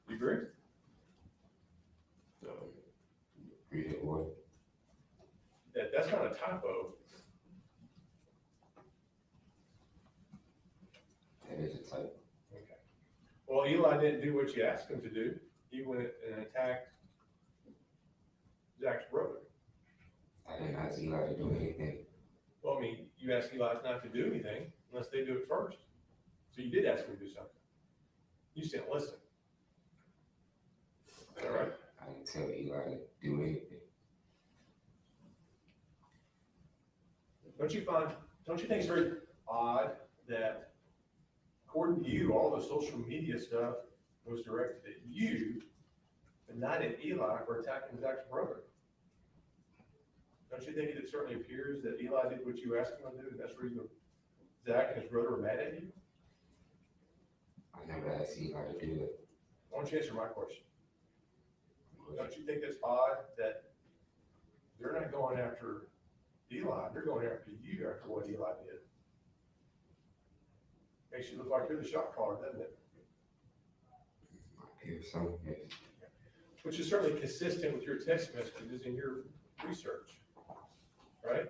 You agree? Read it, what? That's not a typo. That is a type. Okay. Well, Eli didn't do what you asked him to do. He went and attacked Zach's brother. I didn't ask Eli to do anything. Well, I mean, you asked Eli not to do anything unless they do it first. So you did ask him to do something. You just didn't listen. Is that right? I didn't tell Eli to do anything. Don't you think it's very odd that, according to you, all the social media stuff was directed at you, but not at Eli for attacking Zach's brother? Don't you think it certainly appears that Eli did what you asked him to do, and that's the reason Zach and his brother were mad at you? I never asked Eli to do it. Why don't you answer my question? Don't you think it's odd that they're not going after Eli, they're going after you after what Eli did? Makes you look like you're the shot caller, doesn't it? I appear so, yes. Which is certainly consistent with your text messages and your research, right?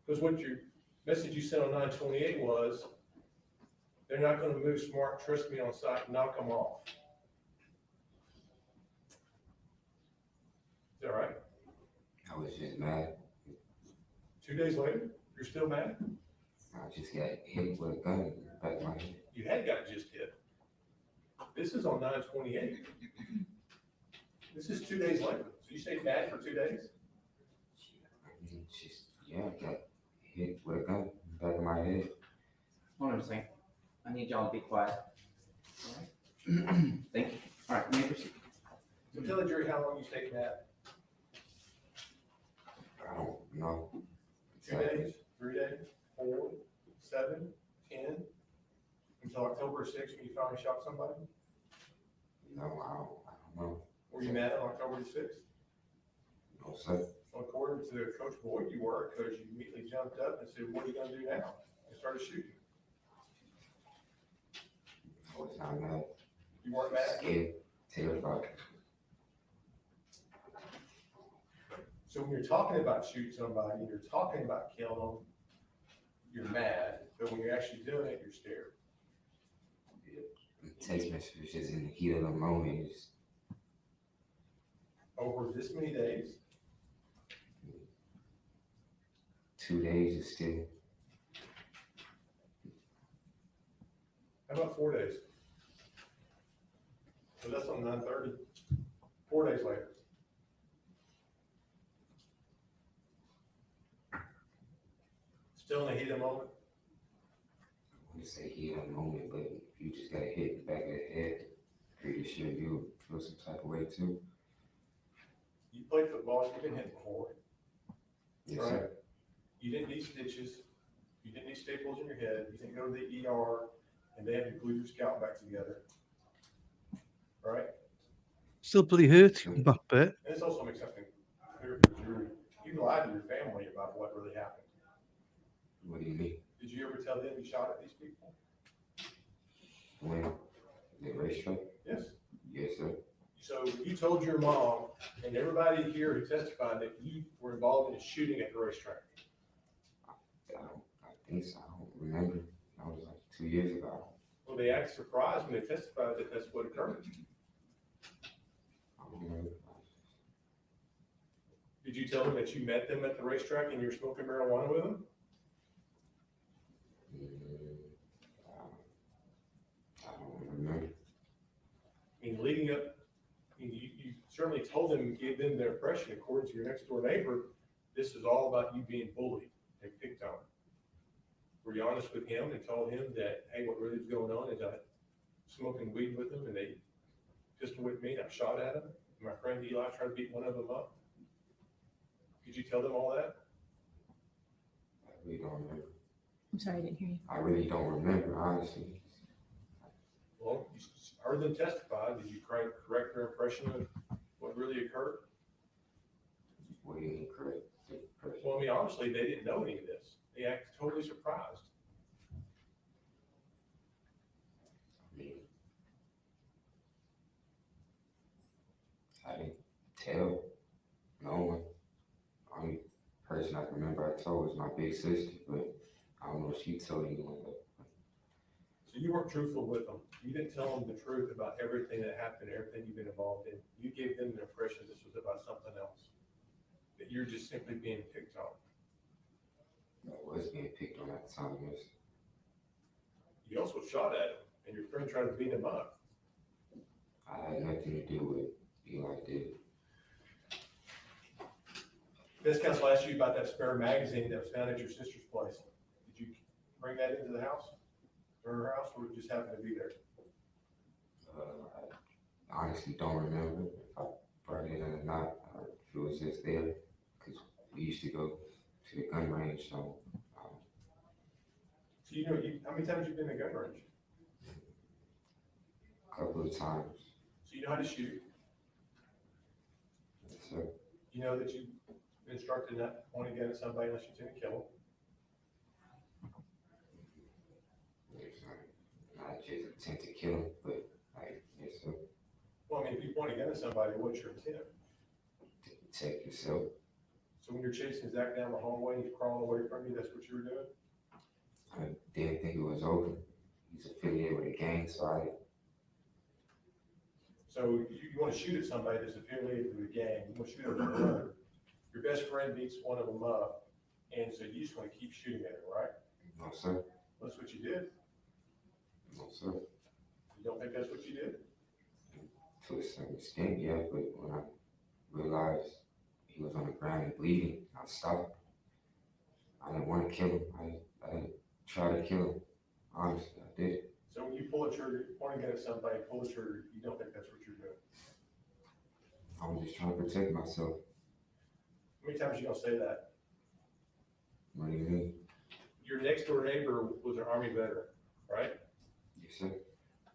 Because what your message you sent on 9/28 was, they're not going to move smart, trust me on site, knock them off. Is that right? I was just mad. 2 days later, you're still mad? I just got hit with a gun in the back of my head. You had got just hit. This is on 9/28. This is 2 days later. So you stayed mad for 2 days? I mean, I got hit with a gun in the back of my head. Hold on a second. I need y'all to be quiet. All right. Thank you. All right, you may proceed. So tell the jury how long you stayed mad. I don't know. 2 days, 3 days, 4, 7, 10, until October 6th when you finally shot somebody? No, I don't know. Were you mad on October 6th? No, sir. Well, according to Coach Boyd, you were, because you immediately jumped up and said, what are you going to do now? And started shooting. I was not mad. You weren't mad? Scared, terrified. So when you're talking about shooting somebody, you're talking about killing them, you're mad, but when you're actually doing it, you're scared. The text message is in the heat of the moment. It's Over this many days, 2 days is still. how about 4 days? So that's on 9/30, 4 days later. Still in the heat of the moment? I wouldn't say heat of the moment, but if you just got hit in the back of the head, pretty sure you'll feel some type of way too. You played football, you've been hit before. Yes, Right. sir. You didn't need stitches, you didn't need staples in your head, you didn't go to the ER, and they had to glue your scalp back together. Right? Still bloody hurt you, that bit. And this also makes something clear for the jury. You lied to your family about what really happened. What do you mean? Did you ever tell them you shot at these people? When? The racetrack? Yes. Yes, sir. So you told your mom and everybody here who testified that you were involved in a shooting at the racetrack. I think so. I don't remember. That was like 2 years ago. Well, they act surprised when they testified that that's what occurred. I don't remember. Did you tell them that you met them at the racetrack and you were smoking marijuana with them? I don't remember. I mean, leading up, I mean, you certainly told them and gave them the impression, according to your next door neighbor, this is all about you being bullied and picked on. Were you honest with him and told him that, hey, what really is going on is I smoking weed with them and they pistol whipped me and I shot at them? And my friend Eli tried to beat one of them up. Did you tell them all that? I really don't remember. I'm sorry, I didn't hear you. I really don't remember, honestly. Well, you heard them testify. Did you correct their impression of what really occurred? What do you mean, correct? Well, I mean, obviously, they didn't know any of this. They acted totally surprised. I mean, I didn't tell no one. Only person I can remember I told was my big sister, but I don't know if she told anyone. So you weren't truthful with them. You didn't tell them the truth about everything that happened, everything you've been involved in. You gave them the impression this was about something else, that you're just simply being picked on. I was being picked on at the time. Yes. You also shot at him, and your friend tried to beat him up. I had nothing to do with Eli did. Defense counsel asked you about that spare magazine that was found at your sister's place. Did you bring that into the house, or her house, or it just happened to be there? I honestly don't remember if I brought it in or not, or if it was just there, because we used to go to the gun range, so. So you know, how many times have you been to gun range? A couple of times. So you know how to shoot. Yes, sir. You know that you've been instructed not to point a gun at somebody unless you intend to kill them. Yes, sir. Not just intent to kill him, but like, yes, sir. Well, I mean, if you point a gun at somebody, what's your intent? To protect yourself. So when you're chasing Zach down the hallway and he's crawling away from you, that's what you were doing? I didn't think it was over. He's affiliated with a gang, so So you want to shoot at somebody that's affiliated with a gang, you want to shoot at one another. Your best friend beats one of them up, and so you just want to keep shooting at him, right? no, sir. That's what you did. No, sir. You don't think that's what you did? To a certain extent, yeah, but when I realized he was on the ground and bleeding, I stopped. I didn't want to kill him. I didn't try to kill him. Honestly, I did. So when you pull a trigger, pointing at somebody, pull a trigger, you don't think that's what you're doing? I was just trying to protect myself. How many times are you gonna say that? What do you mean? Your next door neighbor was an Army veteran, right? Yes, sir.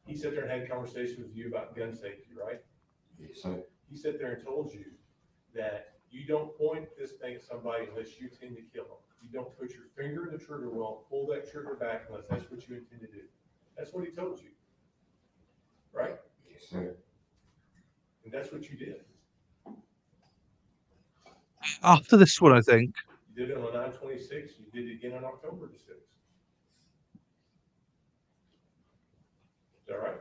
He sat there and had conversations with you about gun safety, right? Yes, sir. He sat there and told you that you don't point this thing at somebody unless you intend to kill them. You don't put your finger in the trigger well, pull that trigger back unless that's what you intend to do. That's what he told you, right? Yes, sir. And that's what you did. After this one, I think. You did it on 9/26, you did it again on October the 6th. Is that right?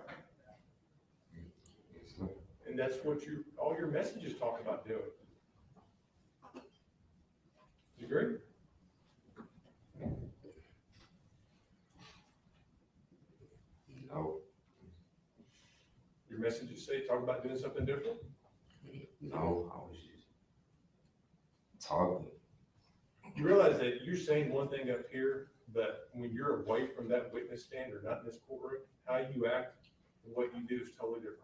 Yes, sir. And that's what all your messages talk about doing. You agree? No. Your messages say talk about doing something different? No, I was just talking. You realize that you're saying one thing up here, but when you're away from that witness stand or not in this courtroom, how you act and what you do is totally different.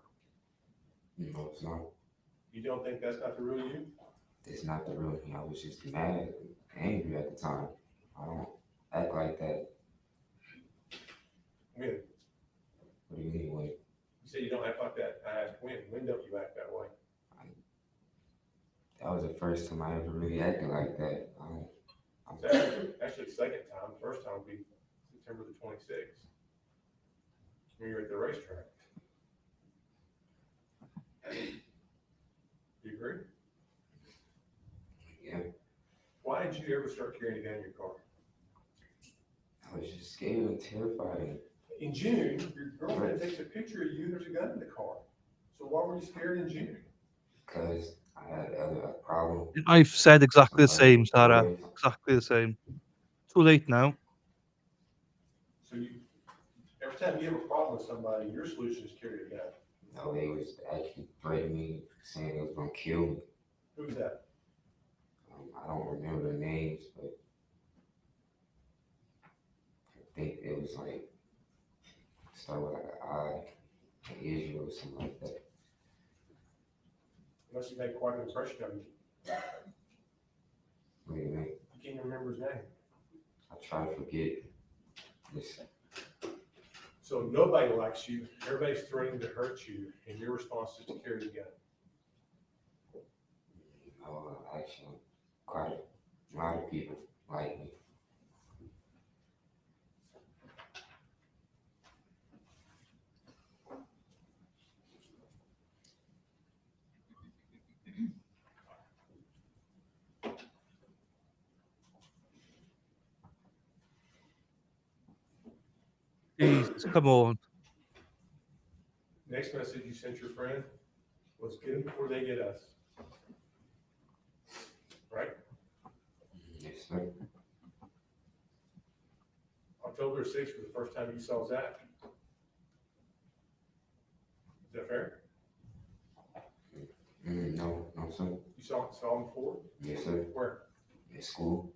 No, it's not. You don't think that's not the real you? It's not the real me. I was just mad and angry at the time. I don't act like that. When? What do you mean, when? You say you don't act like that. I asked when. When don't you act that way? That was the first time I ever really acted like that. It's actually the second time. The first time would be September the 26th. When you were at the racetrack. Do you agree? Yeah, Why did you ever start carrying a gun in your car? I was just scared and terrified. In June, your girlfriend takes a picture of you, and there's a gun in the car. So why were you scared in June? Because I had a problem I've said with exactly the some same, other Sarah. boys. Exactly the same. Too late now. So every time you have a problem with somebody, your solution is carry a gun. No, they was actually threatening me, saying they was gonna kill me. Who's that? I don't remember the names, but I think it was like start with like an I, an Israel or something like that. Unless you made quite an impression on you. Wait a minute, You can't even remember his name. I try to forget. This, So nobody likes you. Everybody's threatening to hurt you, and your response is to carry a gun. actually, quite a lot of people like me. Jesus, come on. Next message you sent your friend was get them before they get us. Right? Yes, sir. October 6th was the first time you saw Zach. Is that fair? No, sir. You saw him before? Yes, sir. Where? In school.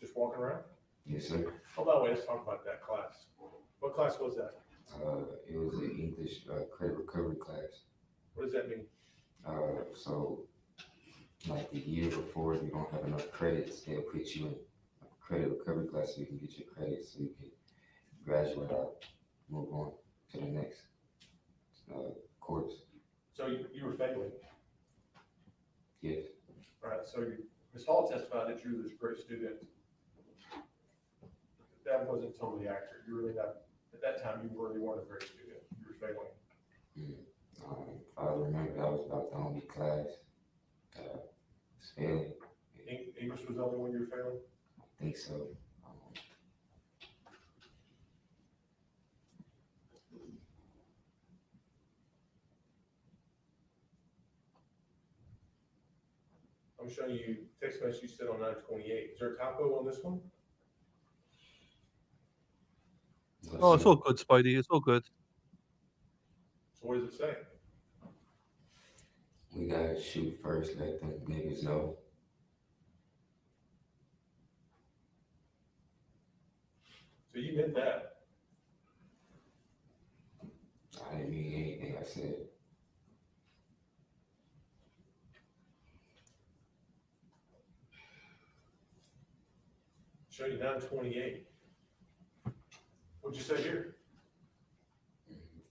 Just walking around? Yes, sir. Oh, by the way, let's talk about that class. What class was that? It was an English credit recovery class. What does that mean? So like the year before, if you don't have enough credits, they'll put you in a credit recovery class so you can get your credits so you can graduate out, move on to the next course. So you were failing. Yes. Right. So Ms. Hall testified that you were this great student. That wasn't totally accurate. You really not, at that time, you really weren't a great student. You were failing. If I remember, that was about the only class that I was failing. English was the only one you were failing? I think so. I'm showing you text message you sent on 9/28. Is there a typo on this one? Oh, it's all good, Spidey. It's all good. So what does it say? We gotta shoot first, let them niggas know. So you meant that. I didn't mean anything I said. Show you 9/28. What'd you say here?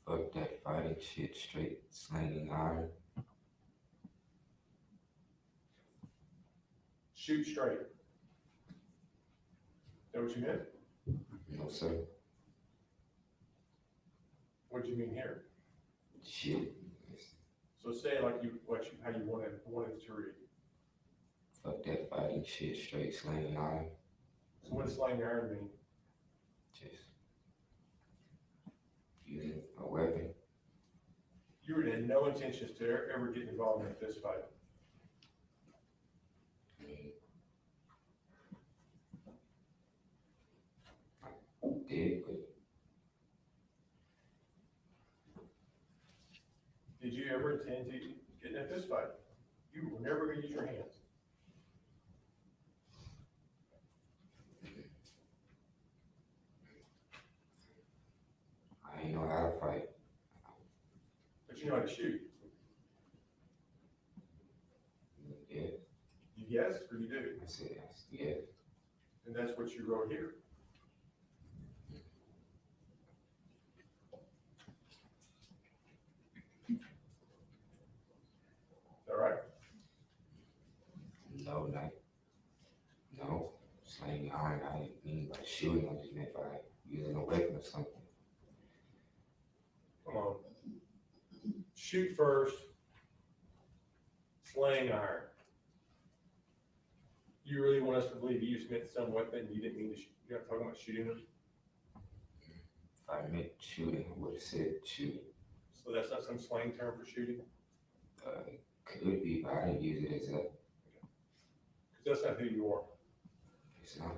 Fuck that fighting shit, straight slanging iron. Shoot straight. Is that what you meant? No, sir. What did you mean here? Shit. So say like how you wanted it to read. Fuck that fighting shit, straight slanging iron. So what does slang iron mean? Just using a weapon. You had no intentions to ever get involved in a fist fight. I did, but Did you ever intend to get in a fist fight? You were never going to use your hands. I ain't know how to fight. But you know how to shoot. Yeah, You guess or you do. I said yeah. And that's what you wrote here. All right. No. Slanging iron, I didn't mean by shooting, I just meant by using a weapon or something. Come on. Shoot first, slang iron. You really want us to believe you just meant some weapon, you didn't mean to, you're not talking about shooting them? If I meant shooting, I would have said shooting. So that's not some slang term for shooting? Could be, but I didn't use it as a, Because that's not who you are. it's not.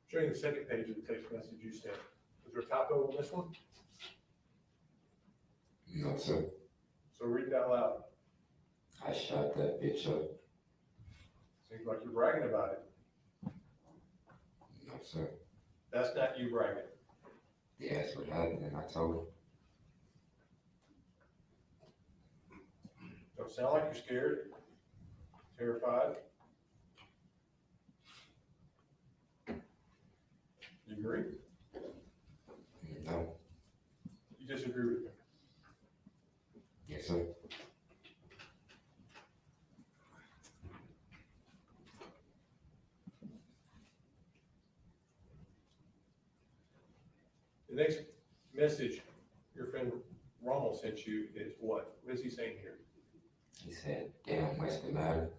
Showing the second page of the text message you sent. Was there a typo on this one? No, sir. So read it out loud. I shot that bitch up. Seems like you're bragging about it. No, sir. That's not you bragging. They asked what happened, and I told them. Don't sound like you're scared, terrified. You agree? No. You disagree with me? Yes, sir. The next message your friend Rommel sent you is what? What is he saying here? He said, damn, what's the matter?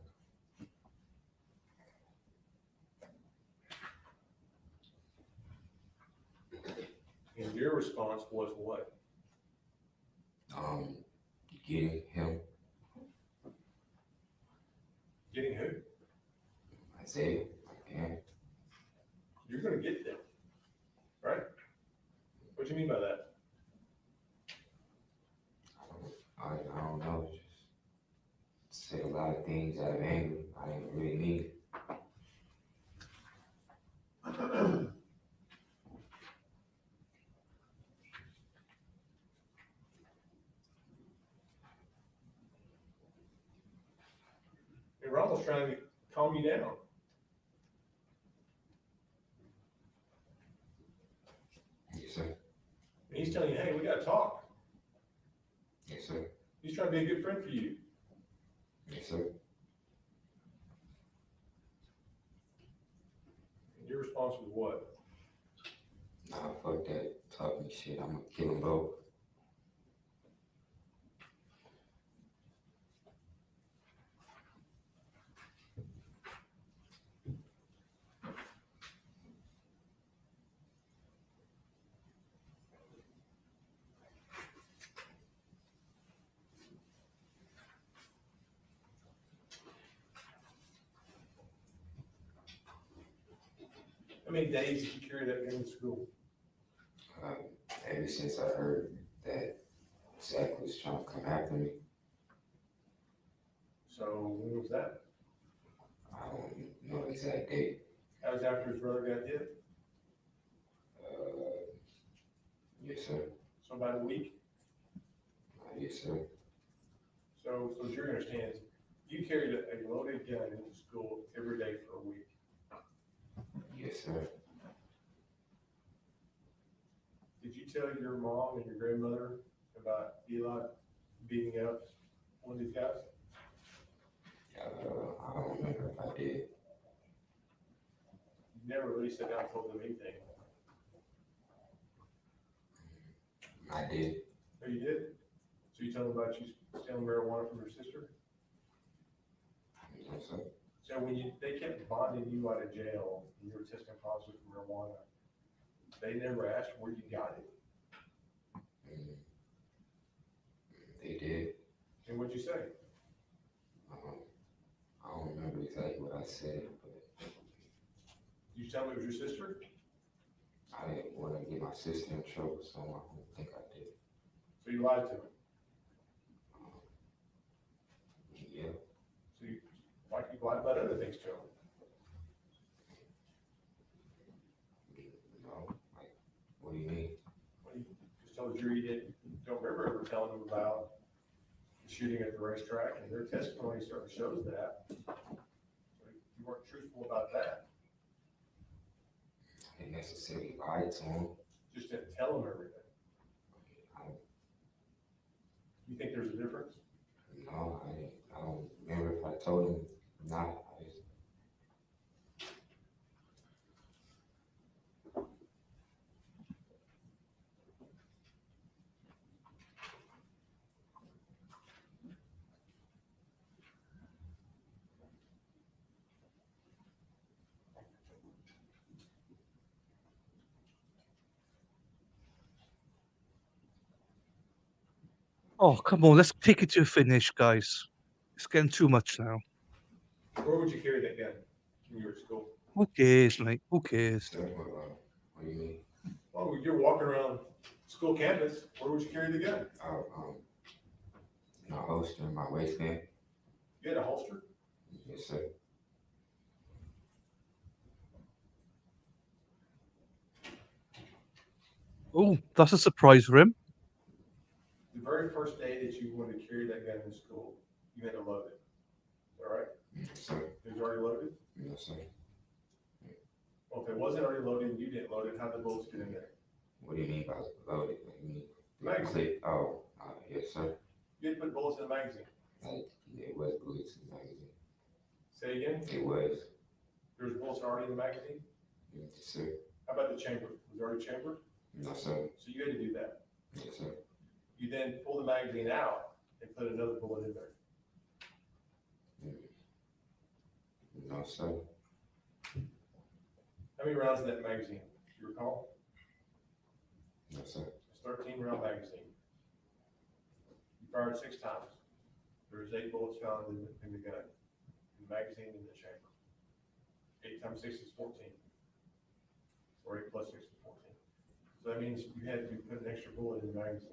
And your response was what? Getting him. Getting who? I said, again, You're gonna get them, right? What do you mean by that? I don't know, just said a lot of things out of anger. I didn't really mean it. And Rommel's trying to calm you down. Yes, sir. And he's telling you, hey, we gotta talk. Yes, sir. He's trying to be a good friend for you. Yes, sir. And your response was what? Nah, fuck that talking shit. I'm gonna kill them both. How many days did you carry that gun to school? Ever since I heard that Zach was trying to come after me, So when was that? I don't know the exact date. That was after his brother got hit? Yes, sir. So about a week? Yes, sir. So as you understand, you carried a loaded gun into school every day for a week. Yes, sir. Did you tell your mom and your grandmother about Eli beating up one of these guys? I don't remember if I did. You never really sat down and told them anything. I did. Oh, you did? So you told them about you stealing marijuana from your sister? Yes, sir. So when they kept bonding you out of jail and you were testing positive for marijuana, they never asked where you got it? They did. And what'd you say? I don't remember exactly what I said, but Did you tell them it was your sister? I didn't want to get my sister in trouble, so I don't think I did. So you lied to them? Yeah. So you, like you lied about other things to them? No. Like, what do you mean? Well, you just told the jury you don't remember ever telling them about the shooting at the racetrack, and their testimony certainly shows that. So weren't truthful about that. I didn't necessarily lie to him. Just didn't tell him everything. I don't, You think there's a difference? no, I don't remember if I told him or not. I just, Oh, come on, let's take it to a finish, guys. It's getting too much now. Where would you carry that gun when you were at school? Who cares, mate? Who cares? sir, what do you mean? Well, when you're walking around school campus, where would you carry the gun? In a holster in my waistband. You had a holster? Yes, sir. Oh, that's a surprise for him. The very first day that you wanted to carry that gun in school, you had to load it. Is that right? Yes, sir. It was already loaded? Yes, sir. Well, if it wasn't already loaded and you didn't load it, how did the bullets get in there? What do you mean by loaded? What do you mean? Magazine. Clip? Oh, yes, sir. You had to put bullets in a magazine. It was bullets in the magazine. Say again? It was. There was bullets already in the magazine? Yes, sir. How about the chamber? Was it already chambered? No, sir. So you had to do that. Yes, sir. You then pull the magazine out and put another bullet in there. No, sir. How many rounds in that magazine? Do you recall? No, sir. It's a 13-round magazine. You fired 6 times. There was 8 bullets found in the gun, in the magazine, in the chamber. 8 times 6 is 14. Or 8 plus 6 is 14. So that means you had to put an extra bullet in the magazine.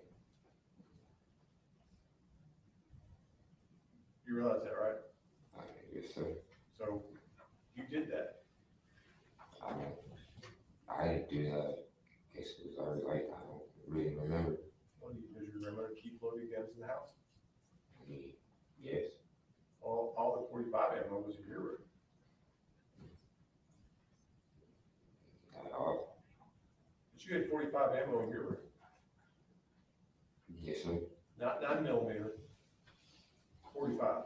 You realize that, right? Yes, sir. So you did that. I didn't do that. I guess it was already like, I don't really remember. Well, does your grandmother keep loaded guns in the house? I mean, yes. All the 45 ammo was in your room. Not all. But you had 45 ammo in your room. Yes, sir. Not 9 millimeter. 45.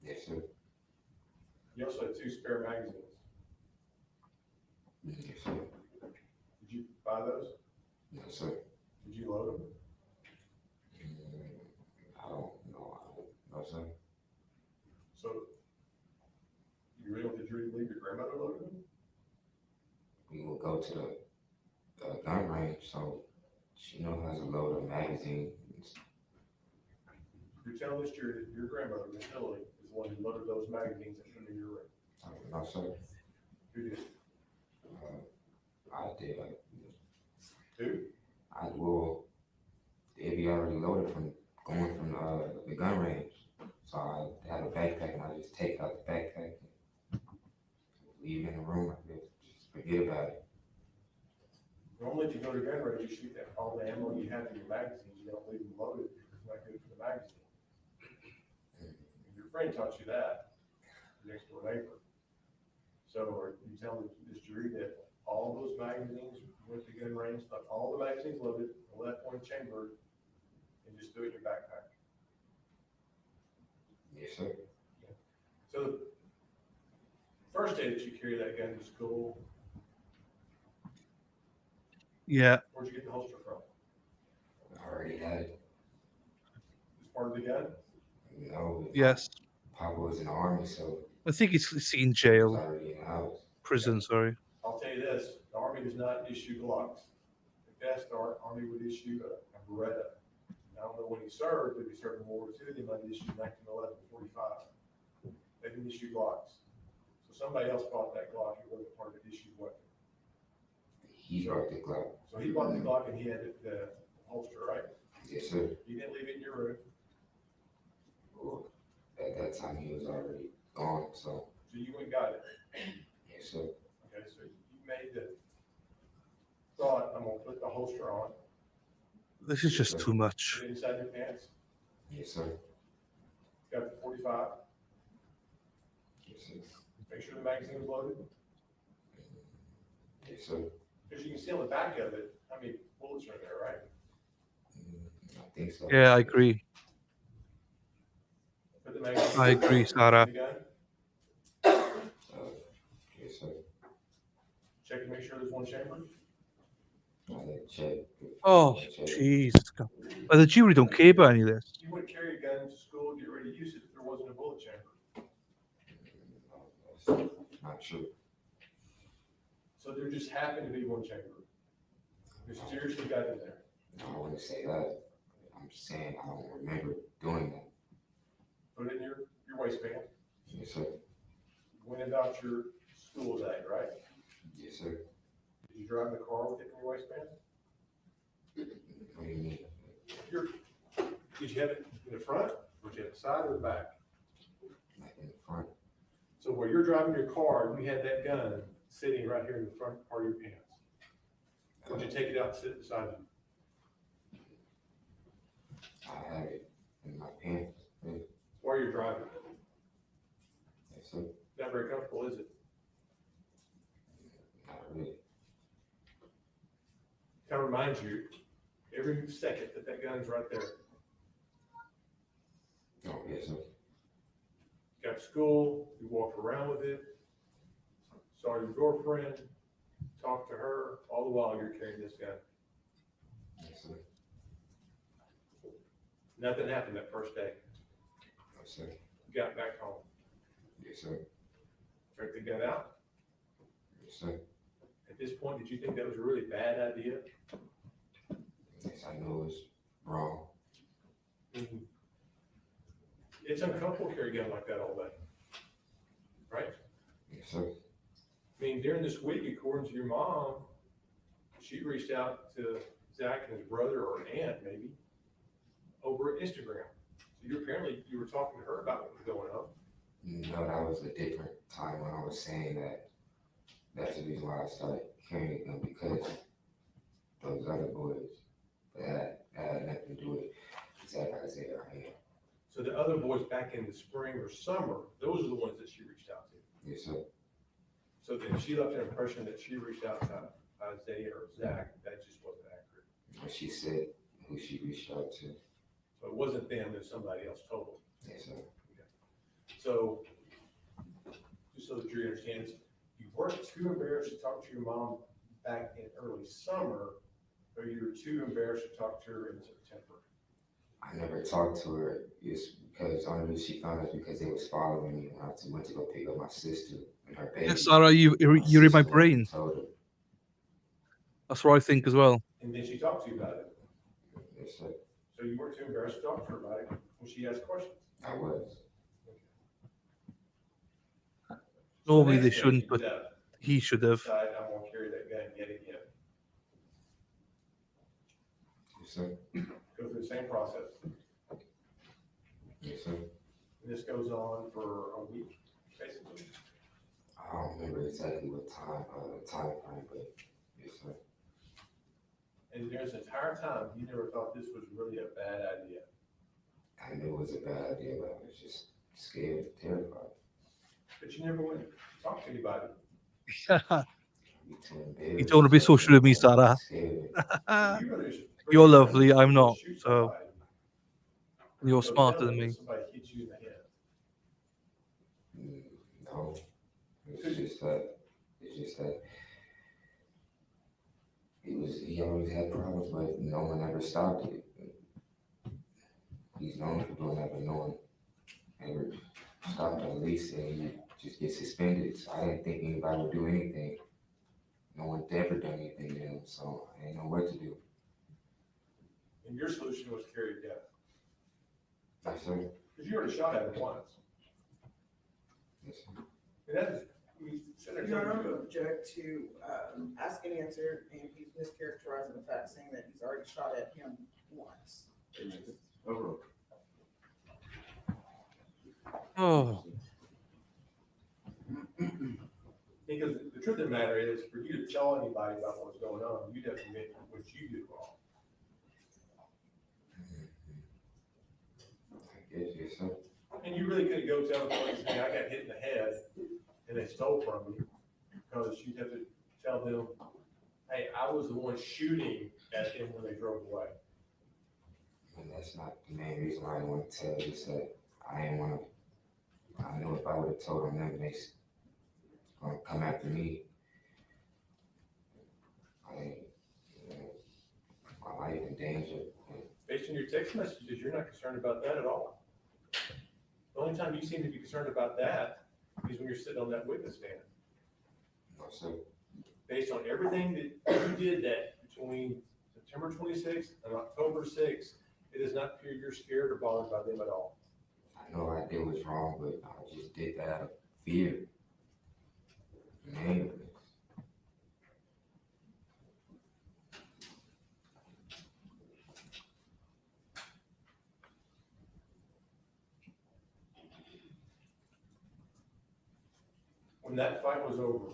Yes, sir. You also had 2 spare magazines. Yes, sir. Did you buy those? No, sir. Did you load them? I don't know. No, sir. So you really did you believe your grandmother loaded them? We will go to the gun range, so she knows how to load a magazine. You're telling this jury that your grandmother, Miss Hillary, is the one who loaded those magazines that put in your room. No, sir. Who did? I did. Who? Well, it'd be already loaded from going from the gun range. So I had a backpack and I just take out the backpack and leave it in the room. I just forget about it. Normally, if you go to gun range, you shoot that all the ammo you have in your magazines. You don't leave them loaded because it's not good for the magazine. Your friend taught you that, your next door neighbor. So are you telling this jury that all those magazines went to gun range, like all the magazines loaded, left one chambered, and just threw it in your backpack? Yes, sir. So first day that you carry that gun to school, Yeah. where'd you get the holster from? I already had it. It's part of the gun? No. Yes. Papa was in the army, so I think it's in he was jail, already in the house. prison. Sorry. I'll tell you this, the Army does not issue Glocks. If that's the Army would issue a Beretta. I don't know when he served, if he served in World War II, they might have issued 1911 45. They didn't issue Glocks. So somebody else bought that Glock, it wasn't part of the issued weapon. He brought the Glock. So he bought the Glock and he had the holster, right? Yes, sir. You didn't leave it in your room. Well, at that time, he was already gone, so So you went and got it. yes, sir. Okay, so you made the thought, I'm gonna put the holster on, This is just too much. put it inside your pants, Yes, sir. got the 45, Yes, sir. Make sure the magazine was loaded. Yes, sir. Because you can see on the back of it how many bullets are in there, right? I think so. Yeah, I agree. Put the magazine. I agree, Sarah. in the gun. Yes, sir. Check to make sure there's one chamber. I didn't check. Oh, jeez. Well, the jury don't care about any of this. You wouldn't carry a gun to school and get ready to use it if there wasn't a bullet chamber. That's not true. So there just happened to be one chamber. You seriously got in there. No, I wouldn't say that. I'm just saying I don't remember doing that. Put it in your waistband. Yes, sir. Went about your school day, right? Yes, sir. Did you drive the car with it in your waistband? What do you mean? Did you have it in the front, or did you have the side or the back? Like in the front? So while you're driving your car, you had that gun sitting right here in the front part of your pants. Would you take it out and sit beside you? I have it in my pants. While you're driving? Yes, sir. Not very comfortable, is it? Not really. Kind of reminds you every second that that gun's right there. Oh, yes, sir. Got to school, you walked around with it, saw your girlfriend, talked to her, all the while you're carrying this gun. Yes, sir. Nothing happened that first day. Yes, sir. You got back home. Yes, sir. Took the gun out. Yes, sir. At this point, did you think that was a really bad idea? Yes, I know it was wrong. It's uncomfortable to carry a gun like that all day, right? Yes, sir. I mean, during this week, according to your mom, she reached out to Zach and his brother or an aunt maybe over Instagram. So you were talking to her about what was going on. No, that was a different time when I was saying that. That's the reason why I started carrying them, because those other boys, that had nothing to do with Zach, Isaiah, or him. So the other boys back in the spring or summer, those are the ones that she reached out to. Yes, sir. So then she left an impression that she reached out to Isaiah or Zach. That just wasn't accurate. But she said who she reached out to. So it wasn't them, it was somebody else told them. Yes, sir. So, just so the jury understands, you weren't too embarrassed to talk to your mom back in early summer, or you were too embarrassed to talk to her in September? I never talked to her. It's because only reason she found out because they was following me when I went to go pick up my sister and her baby. Yeah, Sarah, you're in my brain. Told her. That's what I think as well. And then she talked to you about it. Yes, sir. So you weren't too embarrassed to talk to her about it when she asked questions? I was. Normally So they next day, shouldn't, you but get up, he should have. decide I'm gonna carry that gun yet again. Yes, sir. Go through the same process. Yes, sir. And this goes on for a week, basically. I don't remember exactly what time frame, but yes, sir. And during this entire time, you never thought this was really a bad idea. I knew it was a bad idea, but I was just scared, terrified. But you never went to talk to anybody. You don't want to be social with me, Sarah. You really should- You're lovely, I'm not, shoot so somebody. you're So smarter tell than me me. Somebody hit you in the head. No, it's just that he always had problems, but no one ever stopped it. He's known for doing that, but no one ever stopped it. At least he just get suspended. So I didn't think anybody would do anything. No one's ever done anything to him, so I didn't know what to do. And your solution was carry to death. Yes, sir. Because you already shot at him once. Yes, sir. And that is, we said it. Your Honor, I'm going to object to ask and answer, and he's mischaracterizing the fact, saying that he's already shot at him once. Over. Oh, Because the truth of the matter is, for you to tell anybody about what's going on, you'd have to admit what you did wrong. Yes, sir. And you really couldn't go tell the police, hey, I got hit in the head, and and they stole from you, because you'd have to tell them, hey, I was the one shooting at them when they drove away. And that's not the main reason why I didn't want to tell. Just that I didn't want to. I knew if I would have told them, then they gonna come after me. You know, my life in danger. Based on your text messages, you're not concerned about that at all. The only time you seem to be concerned about that is when you're sitting on that witness stand. No, sir. Based on everything that you did that between September 26th and October 6th, it does not appear you're scared or bothered by them at all. I know I did was wrong, but I just did that out of fear and anger. When that fight was over,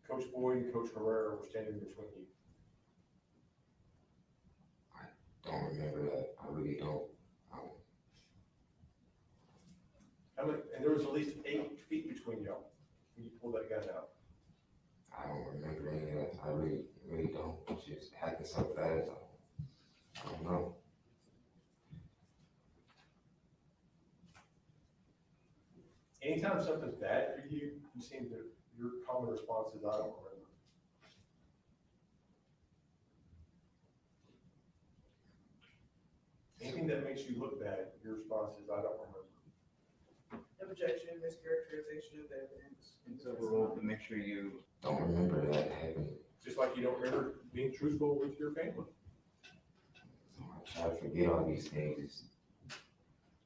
Coach Boyd and Coach Herrera were standing between you. Don't remember that. I really don't. How many, and there was at least 8 feet between y'all when you pulled that gun out. I don't remember any of that. I really don't. It just happened so fast. I don't know. Anytime something's bad for you, you seem to, your common response is, I don't remember. Anything that makes you look bad, your response is, I don't remember. Objection, mischaracterization of the evidence. It's overruled, but make sure you, Don't remember that happening. Just like you don't remember being truthful with your family. I try to forget all these things. It's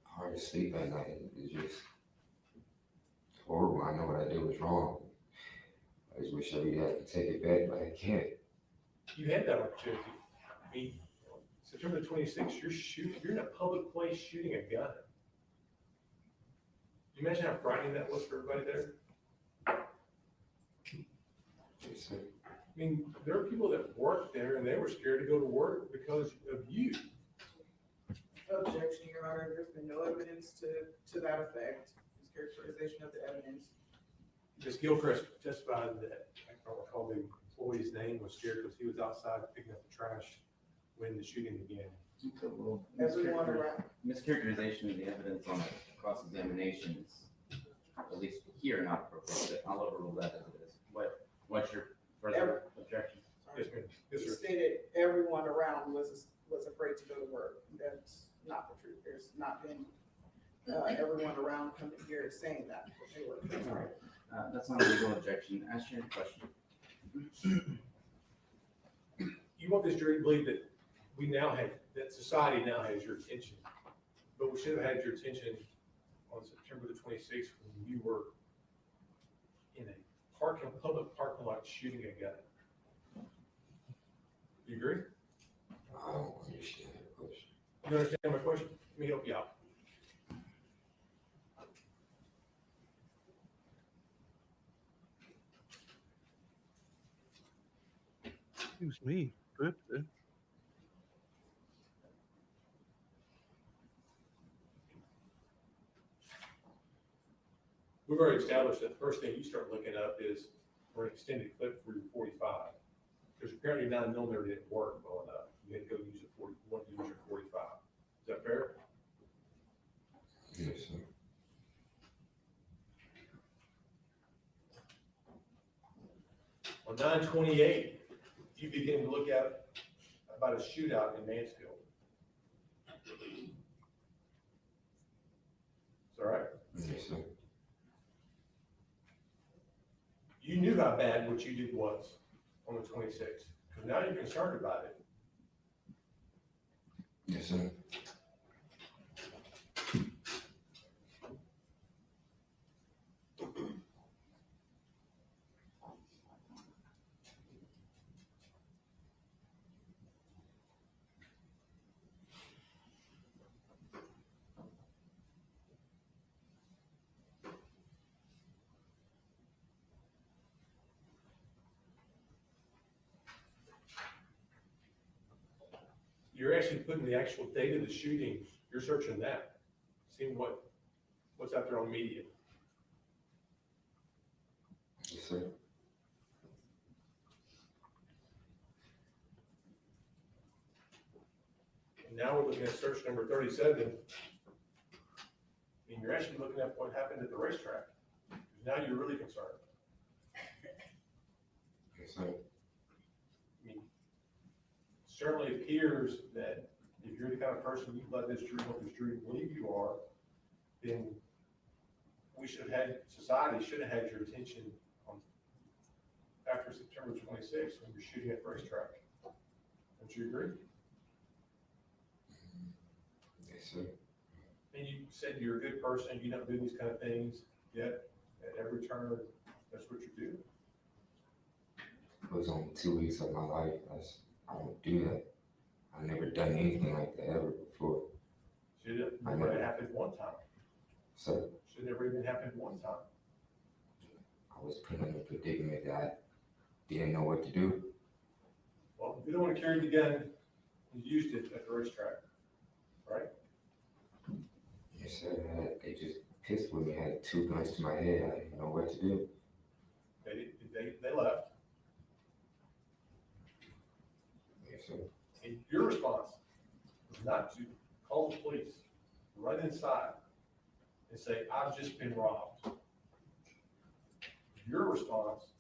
hard to sleep at night. It's just horrible. I know what I did was wrong. I just wish I really had to take it back, but I can't. You had that opportunity. I mean, September the 26th, you're in a public place shooting a gun. You imagine how frightening that was for everybody there? Yes, sir. I mean, there are people that work there and they were scared to go to work because of you. Objection, Your Honor, there's been no evidence to that effect. Mischaracterization of the evidence. Ms. Gilchrist testified that, I don't recall the employee's name, was scared because he was outside picking up the trash when the shooting began. it's overruled. Everyone around. Mischaracterization of the evidence on a cross-examination is, at least here, not appropriate, but I'll overrule that as it is. What's your further objection? Yes, ma'am. Yes, He sir. stated everyone around was afraid to go to work. That's not the truth. There's not been everyone around coming here saying that. They were. All right, that's not a legal objection. Ask your question. You want this jury to believe that we now have, that society now has your attention, but we should have had your attention on September the 26th when you were in a public parking lot shooting a gun. You agree? I don't understand the question. You understand my question? Let me help you out. Excuse me. Birthday. We've already established that the first thing you start looking up is for an extended clip for your 45. Because apparently 9mm didn't work well enough. You had to go use a 40, you want to use your 45. Is that fair? Yes, sir. On 9/28, you begin to look at about a shootout in Mansfield. Is that right? Yes, sir. You knew how bad what you did was on the 26th, because now you're concerned about it. Yes, sir. You're actually putting the actual date of the shooting, you're searching that, seeing what's out there on media. Yes, sir. And now we're looking at search number 37. And you're actually looking at what happened at the racetrack. Now you're really concerned. Yes, sir. I mean, certainly appears that if you're the kind of person you let this jury, what this jury believe you are, then society should have had your attention on after September 26th when you're shooting at the racetrack. Don't you agree? Yes, sir. And you said you're a good person, you don't do these kind of things, yet at every turn, that's what you do. It was only 2 weeks of my life. I don't do that. I never done anything like that ever before. Should have never happened one time. So Should never even happened one time. I was put in a predicament that I didn't know what to do. Well, if you don't want to carry the gun, you used it at the racetrack, right? Yes, sir. They just pissed with me. I had 2 guns to my head. I didn't know what to do. They left. Yes, sir. And your response was not to call the police, run inside, and say, I've just been robbed. Your response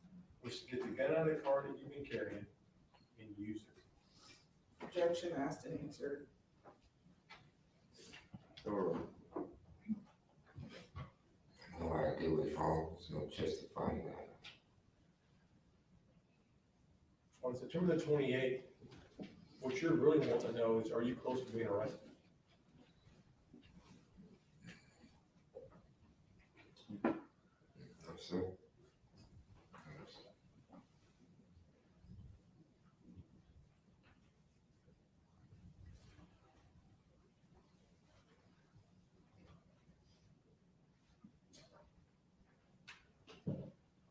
was to get the gun out of the car that you've been carrying and use it. Objection asked and answered. Sure. I know what I did was wrong. There's no justifying that. On September the 28th, what you're really wanting to know is, are you close to being arrested? No, sir.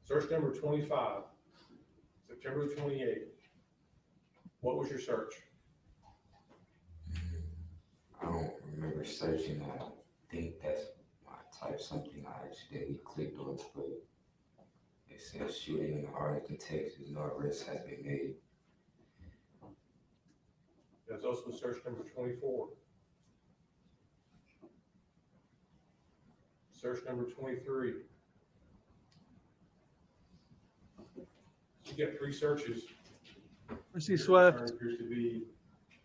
Search number 25, September 28th. What was your search? I don't remember searching that. I think that's I typed something I accidentally clicked on, but it says shooting in Arlington, Texas. No arrest has been made. There's also search number 24. Search number 23. You get 3 searches. Where's he Your swept? concern appears to be,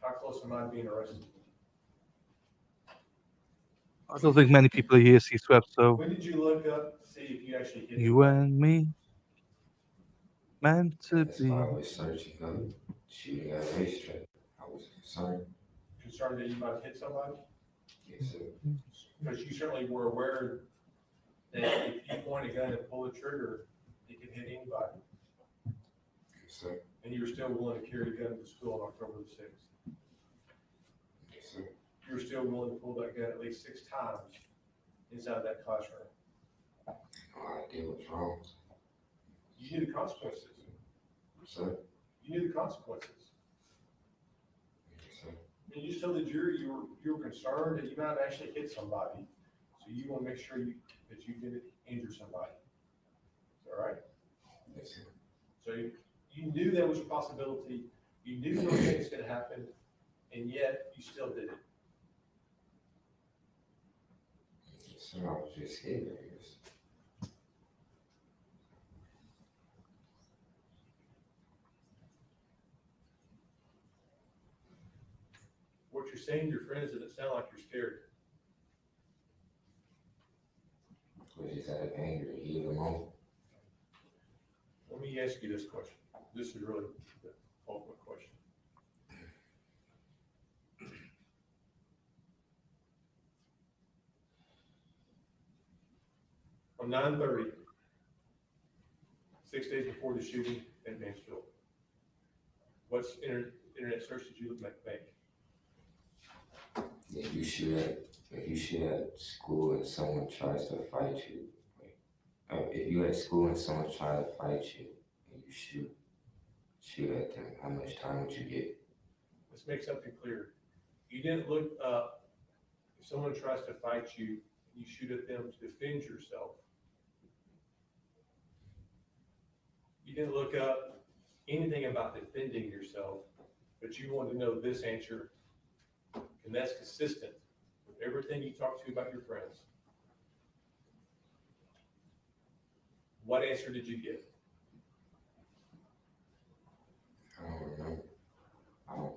how close am I to being arrested? I don't think many people here see swept, so When did you look up to see if you actually hit you anybody? and me meant to That's be. why I was searching shooting at a racetrack. I was concerned. Concerned that you might have hit somebody? Yes, sir. Because you certainly were aware that if you point a gun and pull the trigger, it can hit anybody. Yes, sir. And you were still willing to carry a gun to school on October the 6th. Yes, sir. You were still willing to pull that gun at least 6 times inside that classroom. No idea what's wrong. You knew the consequences. Sir. You knew the consequences. Yes, sir. And you just told the jury you were concerned that you might have actually hit somebody. So you want to make sure that you didn't injure somebody. Is that right? Yes, sir. So you knew there was a possibility. You knew those things could happen, and yet you still did it. Yes, sir. I was just scared, I guess. What you're saying to your friends doesn't sound like you're scared. Was just out of anger, heat of the moment. Let me ask you this question. This is really the ultimate question. On 9/30, 6 days before the shooting at Mansfield, what's internet search did you make? If you shoot at school and someone tries to fight you, if you at school and someone tries to fight you and you shoot at them, how much time would you get? Let's make something clear. You didn't look up if someone tries to fight you, you shoot at them to defend yourself. didn't look up anything about defending yourself, but you wanted to know this answer, and that's consistent with everything you talked to about your friends. What answer did you get? I don't remember. I don't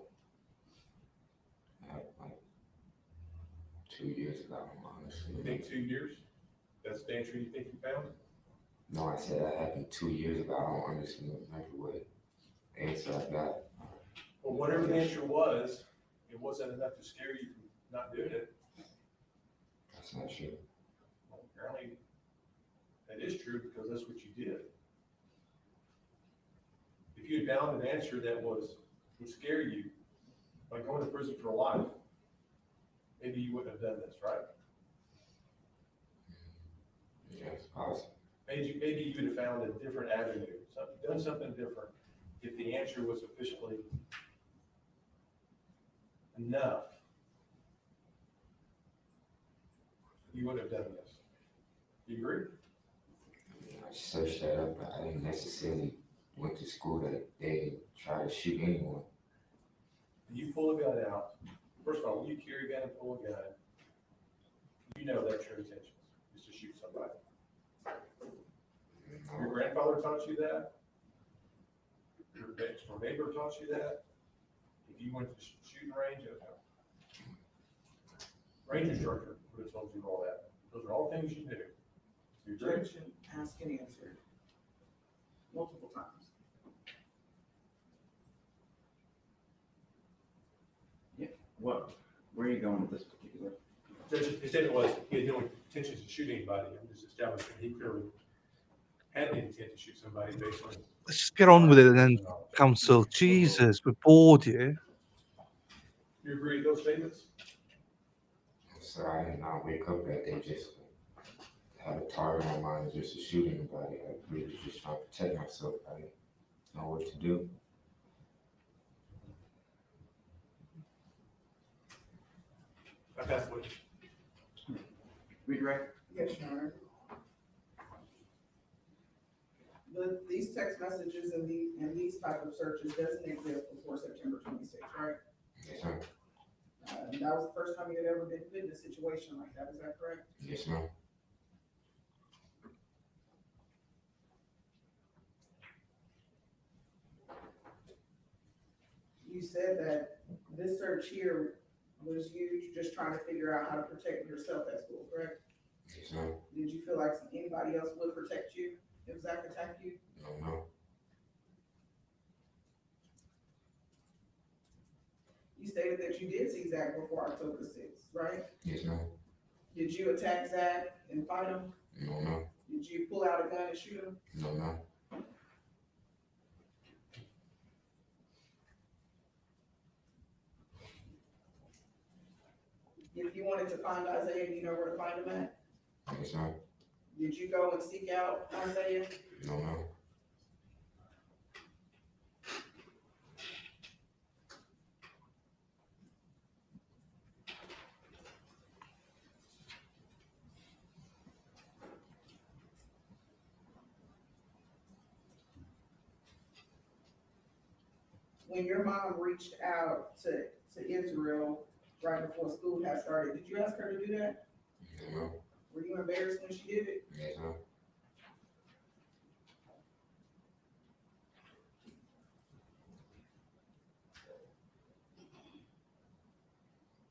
have like 2 years ago, honestly. You think 2 years? That's the answer you think you found? No, I said that happened 2 years ago. I don't honestly remember what answer I got. Well, whatever the answer was, it wasn't enough to scare you from not doing it. That's not true. Well, apparently, that is true because that's what you did. If you had found an answer that would scare you, like going to prison for life, maybe you wouldn't have done this, right? Yeah, it's possible. Maybe you would have found a different avenue, done something different, if the answer was sufficiently enough. You would have done this. Do you agree? I searched that up, but I didn't necessarily went to school that day and try to shoot anyone. You pull a gun out. First of all, when you carry a gun and pull a gun, you know that's your intention, is to shoot somebody. Your No, grandfather taught you that? Your next door neighbor taught you that? If you went to the shooting range, ranger instructor would have told you all that. Those are all things you knew. You agree? Objection, asked and answered multiple times. Where are you going with this particular? His statement was he had no intentions to shoot anybody. I'm just establishing he clearly had the intent to shoot somebody based on. Let's just get on with it and then counsel. Jesus, we're bored here. You agree with those statements? so I did not wake up that day just have a target on my mind just to shoot anybody. I really was just trying to protect myself. I didn't know what to do. I pass the witness. Redirect? Yes, Your Honor. These text messages and these type of searches doesn't exist before September 26th, right? Yes, ma'am. And that was the first time you had ever been put in a situation like that, is that correct? Yes, ma'am. You said that this search here was you just trying to figure out how to protect yourself at school, correct? Yes, ma'am. Did you feel like anybody else would protect you if Zach attacked you? No. You stated that you did see Zach before October 6th, right? Yes, ma'am. Did you attack Zach and fight him? No. Did you pull out a gun and shoot him? No. If you wanted to find Isaiah, do you know where to find him at? Yes, ma'am. Did you go and seek out Isaiah? No. When your mom reached out to Israel right before school had started, did you ask her to do that? No. Were you embarrassed when she did it? Yes, ma'am.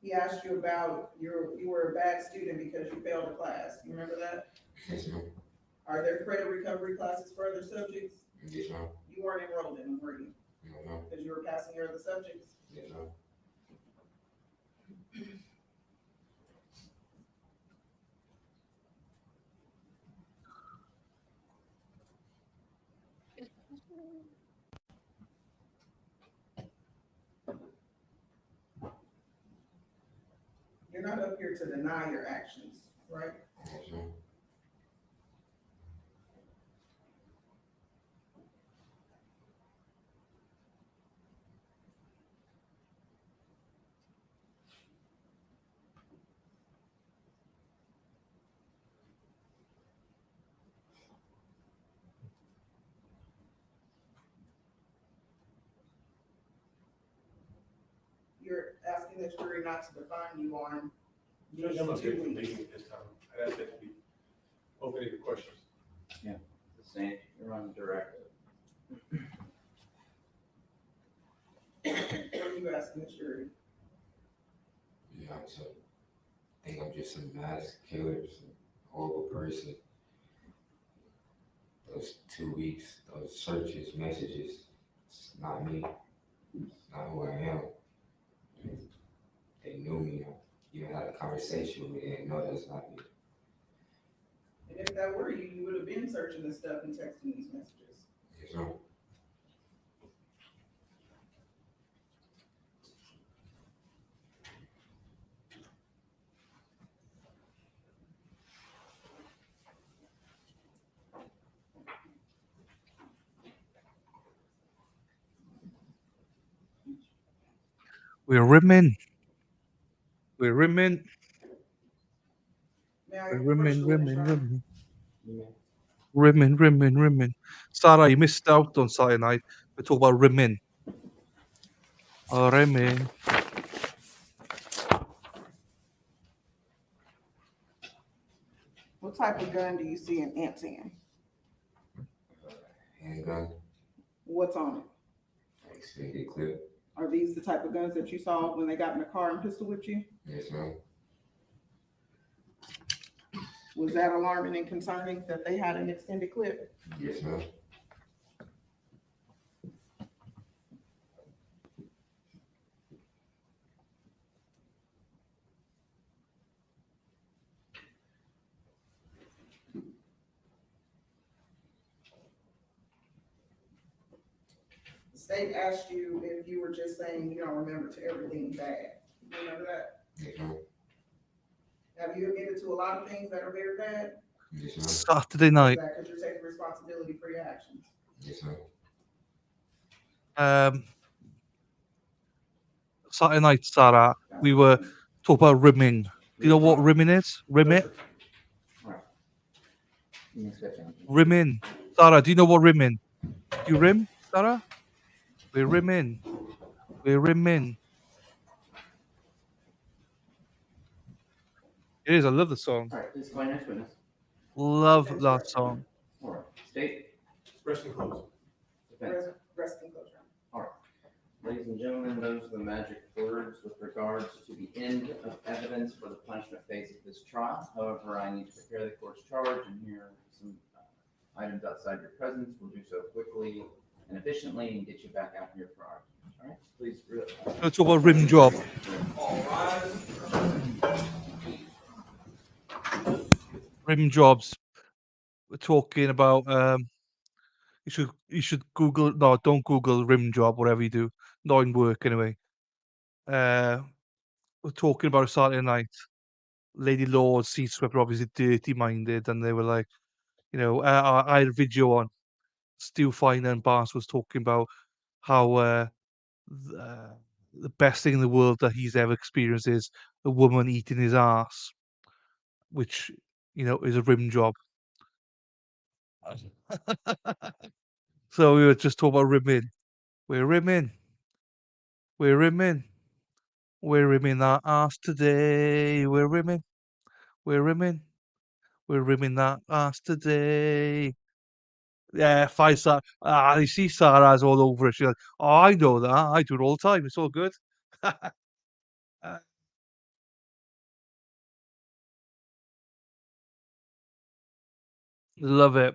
He asked you about you were a bad student because you failed a class. You remember that? Yes, ma'am. Are there credit recovery classes for other subjects? Yes, ma'am. You weren't enrolled in them, were you? No. Because you were passing your other subjects? Yes, ma'am. You're not up here to deny your actions, right? Yes, ma'am. asking the jury not to define you on Judge, these I'm not 2 taking weeks. leading at this time. I'd ask that to be open to questions. The same, you're on direct. What are you asking the jury? Yeah, I think I'm just some mass killer, some horrible person. Those 2 weeks, those searches, messages, it's not me. It's not who I am. They knew me. Even had a conversation with me. They didn't know that's not me. And if that were you, you would have been searching this stuff and texting these messages. Yes, ma'am. We're rimming. We're rimming. May I We're first rimming, go in, rimming, Sean? rimming. Yeah. Rimming, rimming, rimming. Sarah, you missed out on Saturday night. We talk about rimming. Oh, rimming. What type of gun do you see in Ant's hand? Handgun, What's on it? extended clip. Are these the type of guns that you saw when they got in the car and pistol whipped you? Yes, ma'am. Was that alarming and concerning that they had an extended clip? Yes, ma'am. The state asked you if you were just saying you don't remember to everything bad. You remember that? Yes, ma'am. Have you admitted to a lot of things that are very bad? Yes, ma'am. Saturday Is night. that because you're taking responsibility for your actions? Yes, ma'am. Saturday night, Sarah, we were talking about rimming. Do you know what rimming is? Rim it? Rimming. Sarah, do you know what rimming? Do you rim, Sarah? We're rimming. We're rimming. It is. I love the song. All right, please call your next witness. Love that song. All right, state, Resting close. defense. Resting closure. All right. Ladies and gentlemen, those are the magic words with regards to the end of evidence for the punishment phase of this trial. However, I need to prepare the court's charge and hear some items outside your presence. We'll do so quickly and efficiently and get you back out here for argument. All right, please. Let's talk about rim job. Rim jobs. We're talking about you should Google, no, don't Google rim job, whatever you do. Not in work anyway. We're talking about a Saturday night. Lady Lord, seat swept, were obviously dirty minded, and they were like, I had a video on. Stu Finer and Barnes was talking about how the best thing in the world that he's ever experienced is a woman eating his ass, which is a rim job. So we were just talking about rimming. We're rimming. We're rimming. We're rimming that ass today. We're rimming. We're rimming. We're rimming that ass today. Yeah, 5 star. You see Sarah's all over it. She's like, oh, I know that. I do it all the time. It's all good. Love it.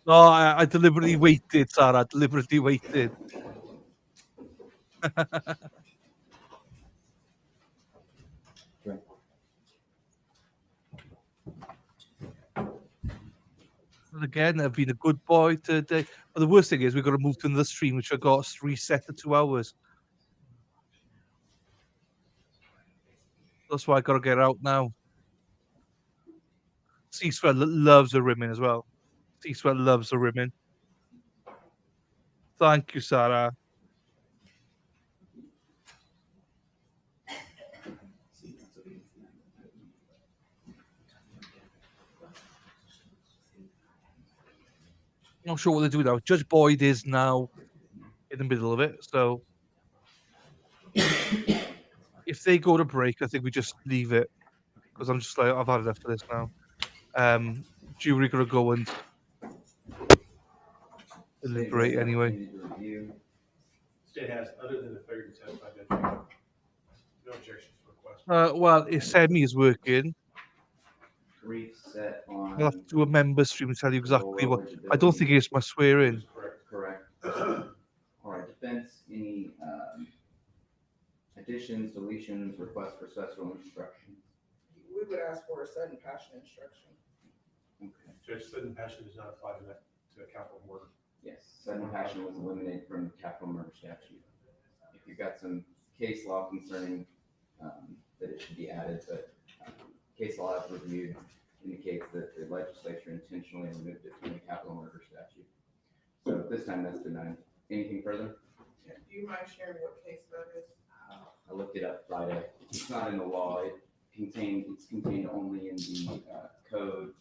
No, I deliberately waited, Sarah. I deliberately waited. And again, I've been a good boy today. But the worst thing is we've got to move to another stream, which I got reset to 2 hours. That's why I got to get out now. C-Sweat loves the rimming as well. C-Sweat loves the rimming. Thank you, Sarah. not sure what they're doing now. Judge Boyd is now in the middle of it, so if they go to break, I think we just leave it because I'm just like I've had enough of this now. Jury gonna go and State deliberate has the anyway. opportunity to review. State has, other than the failure to testify, Judge, no objections to request. Well, if Semi is working, Brief set I'll have on to do a member stream to tell you the low exactly what. I don't eligibility. think it's my swearing. Correct. Correct. All right, defense, any additions, deletions, requests for special instructions? We would ask for a sudden passion instruction. Okay. Judge, sudden passion does not apply to that, to capital murder. Yes, sudden passion was eliminated from the capital murder statute. If you've got some case law concerning that it should be added, but case law I've reviewed indicates that the legislature intentionally removed it from the capital murder statute. So at this time, that's denied. Anything further? Yeah, do you mind sharing what case that is? I looked it up Friday. It's not in the law. It's contained only in the code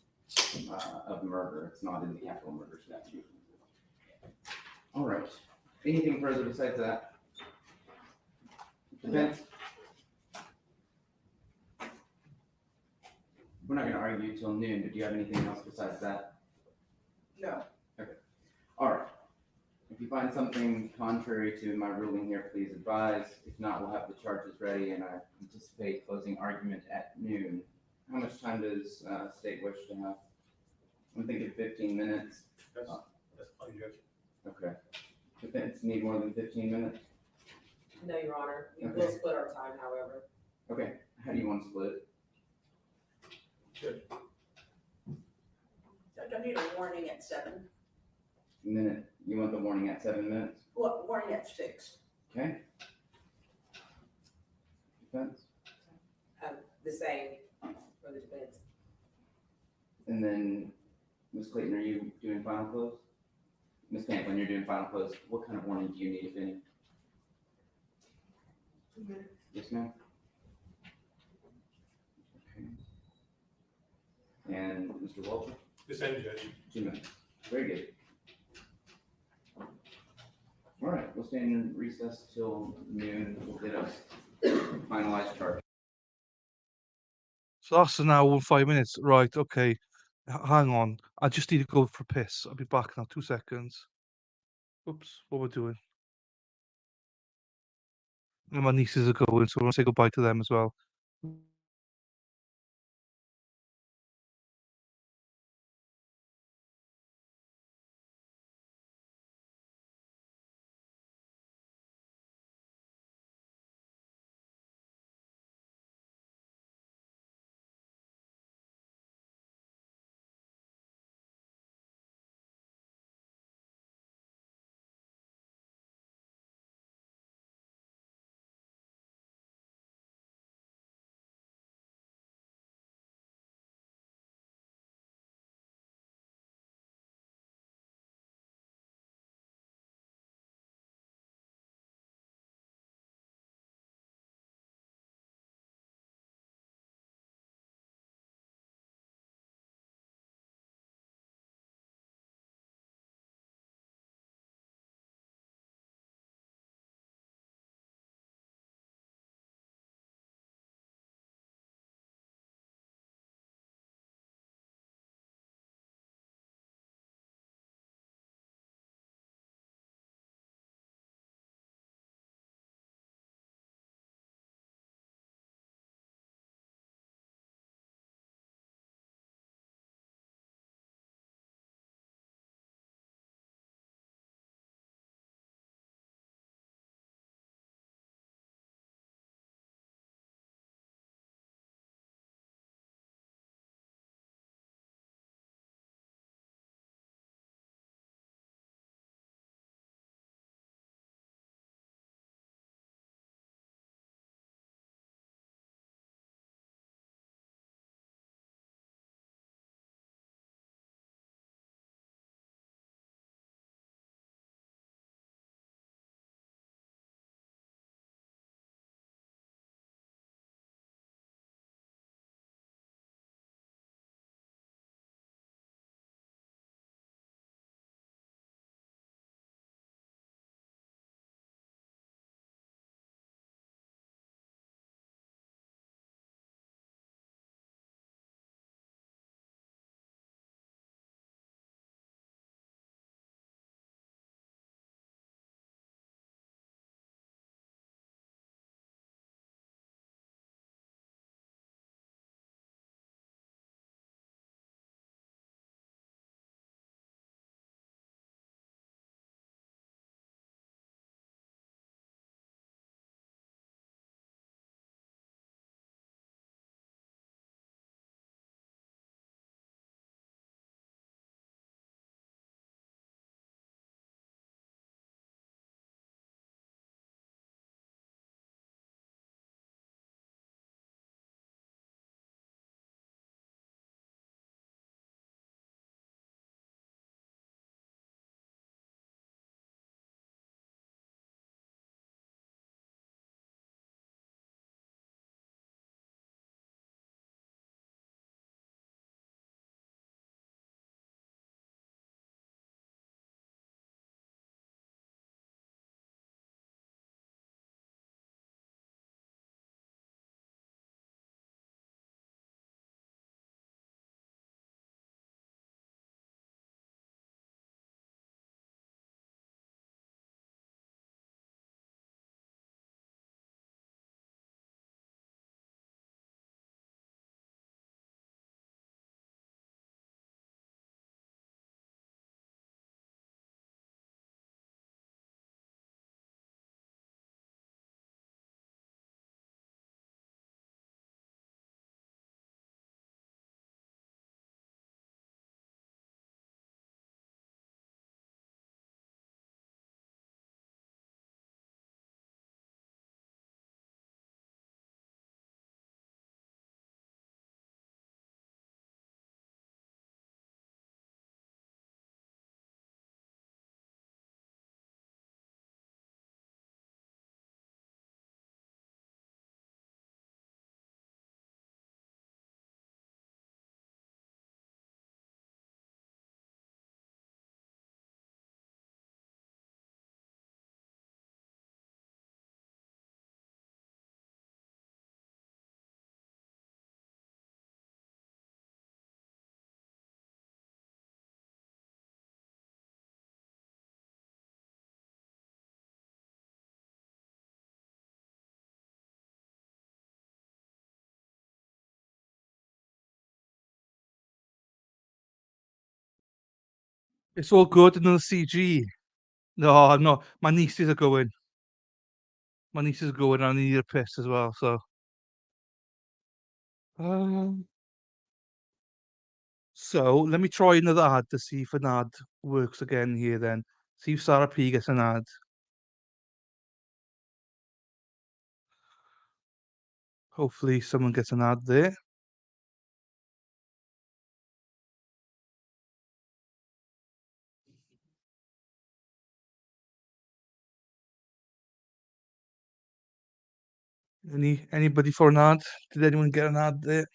of murder. It's not in the capital murder statute. All right. Anything further besides that? Defense? We're not going to argue till noon, but do you have anything else besides that? No. All right. If you find something contrary to my ruling here, please advise. If not, we'll have the charges ready, and I anticipate closing argument at noon. How much time does state wish to have? I'm thinking 15 minutes. That's plenty, Judge. Okay. Defense need more than 15 minutes? No, Your Honor. We will Okay. split our time, however. Okay. How do you want to split it? Judge, Judge, I need a warning at 7. Minute. You want the warning at 7 minutes? Well, warning at 6. Okay. Defense? The same for the defense. And then, Ms. Clayton, are you doing final close? Ms. Pamplin, you're doing final close. What kind of warning do you need, if any? 2 minutes. Yes, ma'am? Okay. And Mr. Walter? the same, Judge. 2 minutes. Very good. All right, we'll stand in recess till noon. We'll get us finalized charge. So that's an hour and 5 minutes. Right, okay. Hang on. I just need to go for a piss. I'll be back now. 2 seconds. Oops, what we're doing. And my nieces are going, so I want to say goodbye to them as well. It's all good, another CG. No, I'm not. My nieces are going. My nieces are going. I need a piss as well. So, um, so let me try another ad to see if an ad works again here. Then see if Sarah P gets an ad. Hopefully, someone gets an ad there. Anybody for an ad? Did anyone get an ad there?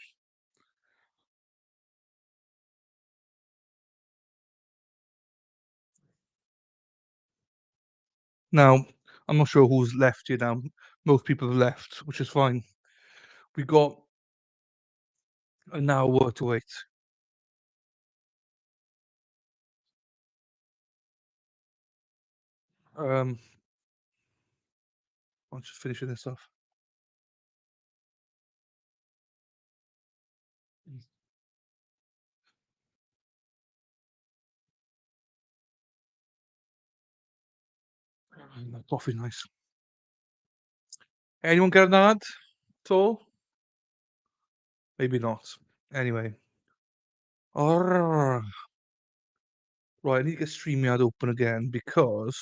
Now, I'm not sure who's left here now. Most people have left, which is fine. We got an hour to wait. I'm just finishing this off. That coffee nice. Anyone get an ad at all? Maybe not. Anyway. Arrgh. Right, I need to get StreamYard open again because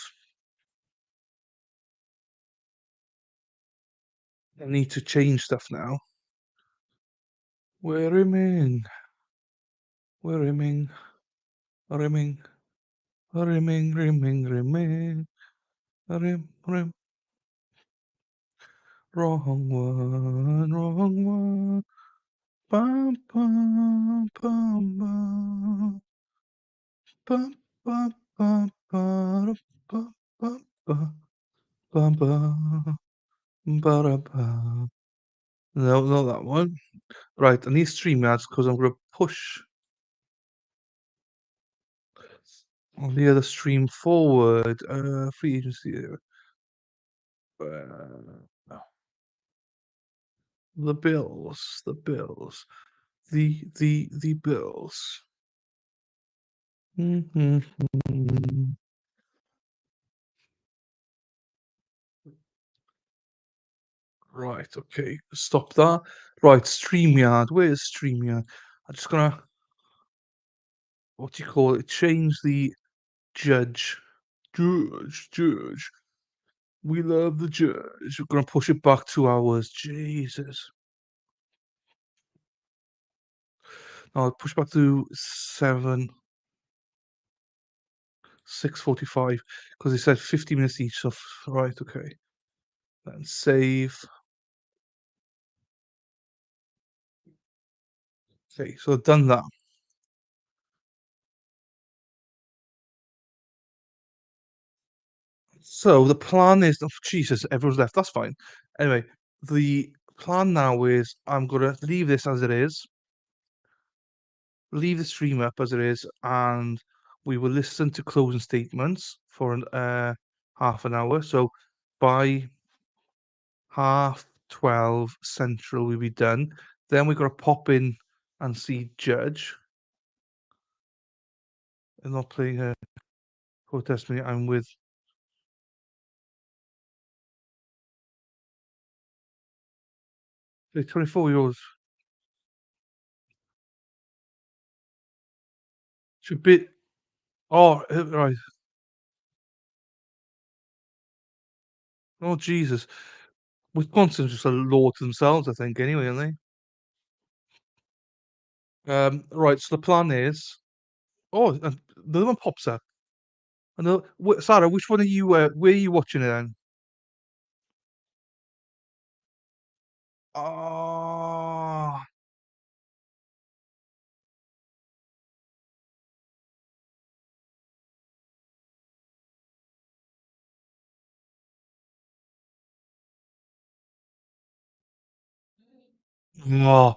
I need to change stuff now. We're rimming. We're rimming. Rimming. Rimming, rimming, rimming. Rim. Wrong one, wrong one. Bum, bum, bum, bum. Bum, bum, bum, bum, bum, bum, bum, bum, bum, ba-da-ba. No, not that one. Right, I need StreamYards because I'm gonna push on the other stream forward. Free agency. Uh, the Bills. The Bills. The Bills. Mm-hmm. Right, okay. Stop that. Right, StreamYard. Where's StreamYard? I'm just gonna, what do you call it? Change the judge. Judge. We love the judge. We're gonna push it back 2 hours. Jesus. No, push back to 6:45 because they said 50 minutes each. So right, okay. Then save. Okay, so I've done that. So the plan is, oh, Jesus, everyone's left. That's fine. Anyway, the plan now is I'm gonna leave this as it is, leave the stream up as it is, and we will listen to closing statements for half an hour. So by 12:30 Central, we'll be done. Then we're gonna pop in and see Judge. I'm not playing her protest me. I'm with 24-year-olds. Should be. Oh, right. Oh, Jesus. Wisconsin's just a law to themselves, I think, anyway, aren't they? Right, so the plan is. Oh, and the other one pops up. Another, Sarah, which one are you? Where are you watching it then? Oh, oh,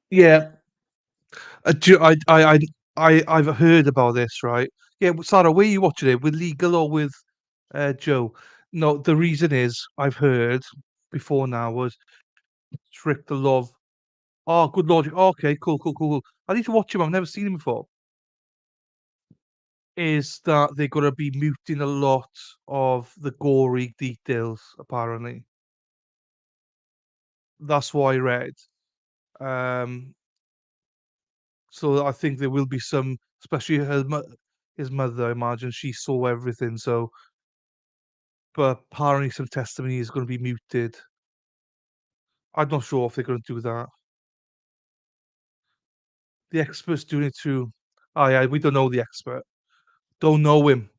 yeah. I've heard about this, right? Yeah, Sarah, where are you watching it? With Legal or with Joe? No, the reason is I've heard before now was strict the love. Oh, good logic. Okay, cool. I need to watch him. I've never seen him before. is that they're gonna be muting a lot of the gory details, apparently. That's what I read. Um, so I think there will be some, especially his mother, I imagine she saw everything, so but apparently some testimony is gonna be muted. I'm not sure if they're gonna do that. The expert's doing it too. Oh, yeah, we don't know the expert. Don't know him.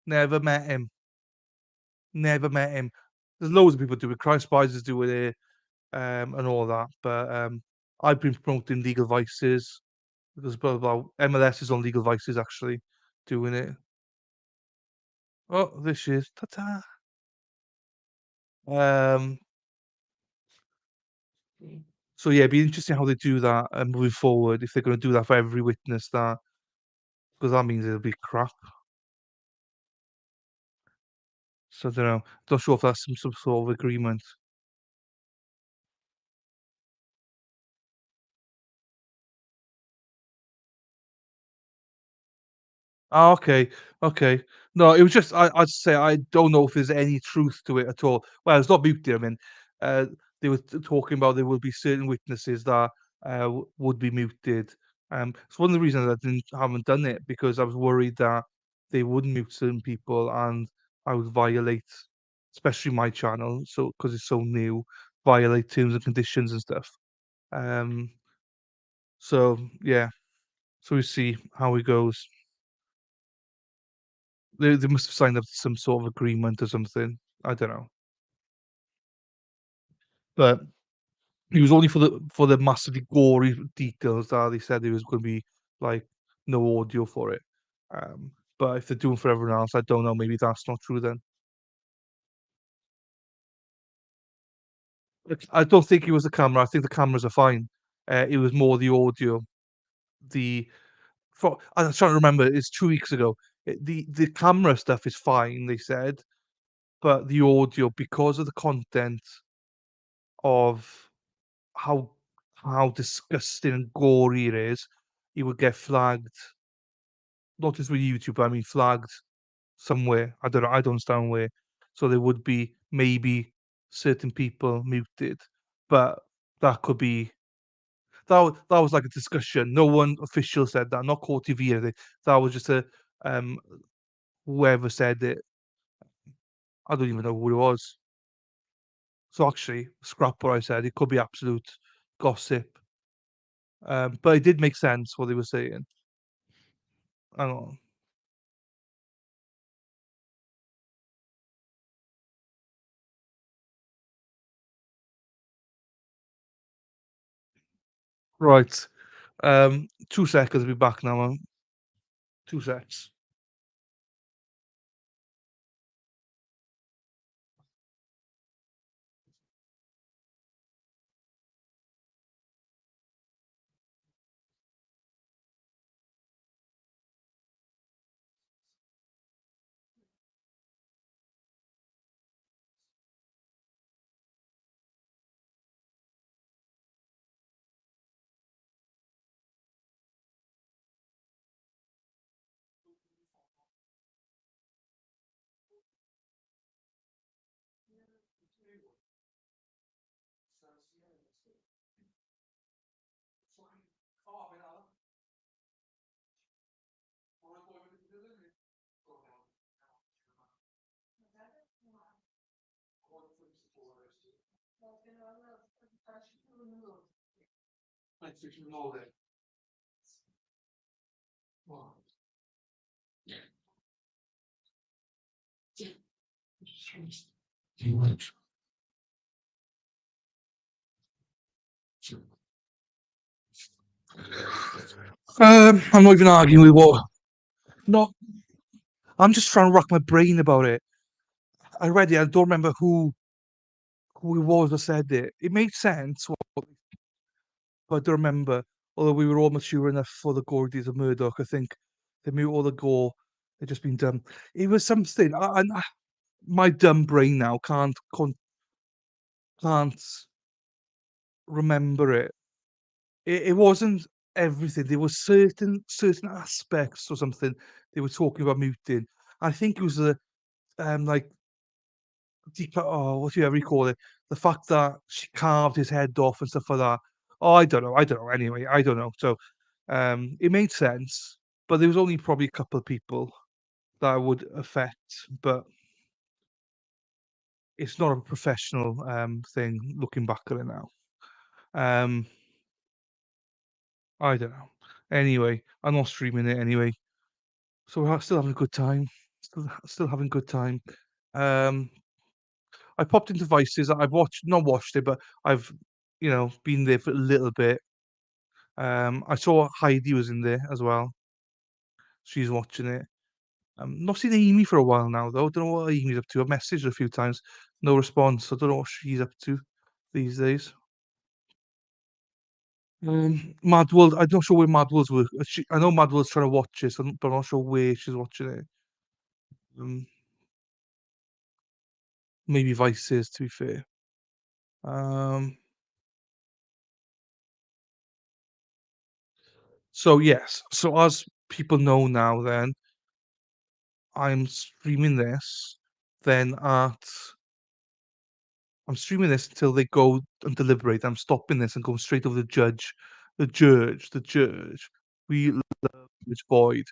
Never met him. Never met him. There's loads of people doing it. Crime Spiders doing it, and all that. But I've been promoting Legal Vices because blah, blah, blah. MLS is on Legal Vices actually doing it. Oh, this is ta-ta. Um, so yeah, it'd be interesting how they do that moving forward. If they're going to do that for every witness, that because that means it'll be crap. So I don't know. Not sure if that's some sort of agreement. Oh, okay, okay. No, it was just I'd say I don't know if there's any truth to it at all. Well, it's not muted, I mean, they were talking about there will be certain witnesses that would be muted. It's one of the reasons I haven't done it because I was worried that they would mute certain people and I would violate, especially my channel, so because it's so new, violate terms and conditions and stuff. Um, so yeah, so we see how it goes. They must have signed up to some sort of agreement or something. I don't know. But it was only for the massively gory details that they said there was gonna be, like, no audio for it. But if they're doing for everyone else, I don't know, maybe that's not true then. I don't think it was the camera, I think the cameras are fine. It was more the audio. The I'm trying to remember, it's 2 weeks ago. The camera stuff is fine, they said, but the audio, because of the content of how disgusting and gory it is, he would get flagged. Not just with YouTube, but I mean flagged somewhere. I don't know, I don't understand where. So there would be maybe certain people muted, but that could be that was like a discussion. No one official said that, not Court TV or anything. That was just a um whoever said it. I don't even know who it was. So actually, scrap what I said. It could be absolute gossip. But it did make sense what they were saying. Hang on. Right. 2 seconds, I'll be back now, 2 secs. I'm not even arguing with what no, I'm just trying to rack my brain about it. I read it, I don't remember who it was that said it. It made sense, but I don't remember. Although we were all mature enough for the gore deeds of Murdoch, I think they knew all the gore had just been done. It was something. My dumb brain now can't remember it. It wasn't everything. There were certain aspects or something they were talking about muting. I think it was the like whatever you call it, the fact that she carved his head off and stuff like that. Oh, I don't know. Anyway, I don't know. So, it made sense, but there was only probably a couple of people that it would affect, but it's not a professional thing. Looking back at it now, um, I don't know. Anyway, I'm not streaming it anyway, so we're still having a good time. Still having a good time. Um, I popped into Vices. I've not watched it, but I've been there for a little bit. I saw Heidi was in there as well. She's watching it. Not seen Amy for a while now though. Don't know what Amy's up to. I've messaged her a few times, no response. I don't know what she's up to these days. Mad World. I'm not sure where Mad World's work. I know Mad World's trying to watch it, but I'm not sure where she's watching it. Um, maybe Vices, to be fair. Um, so yes. So as people know now, then I'm streaming this. Then I'm streaming this until they go and deliberate. I'm stopping this and going straight over the judge, the judge. We love Judge Boyd,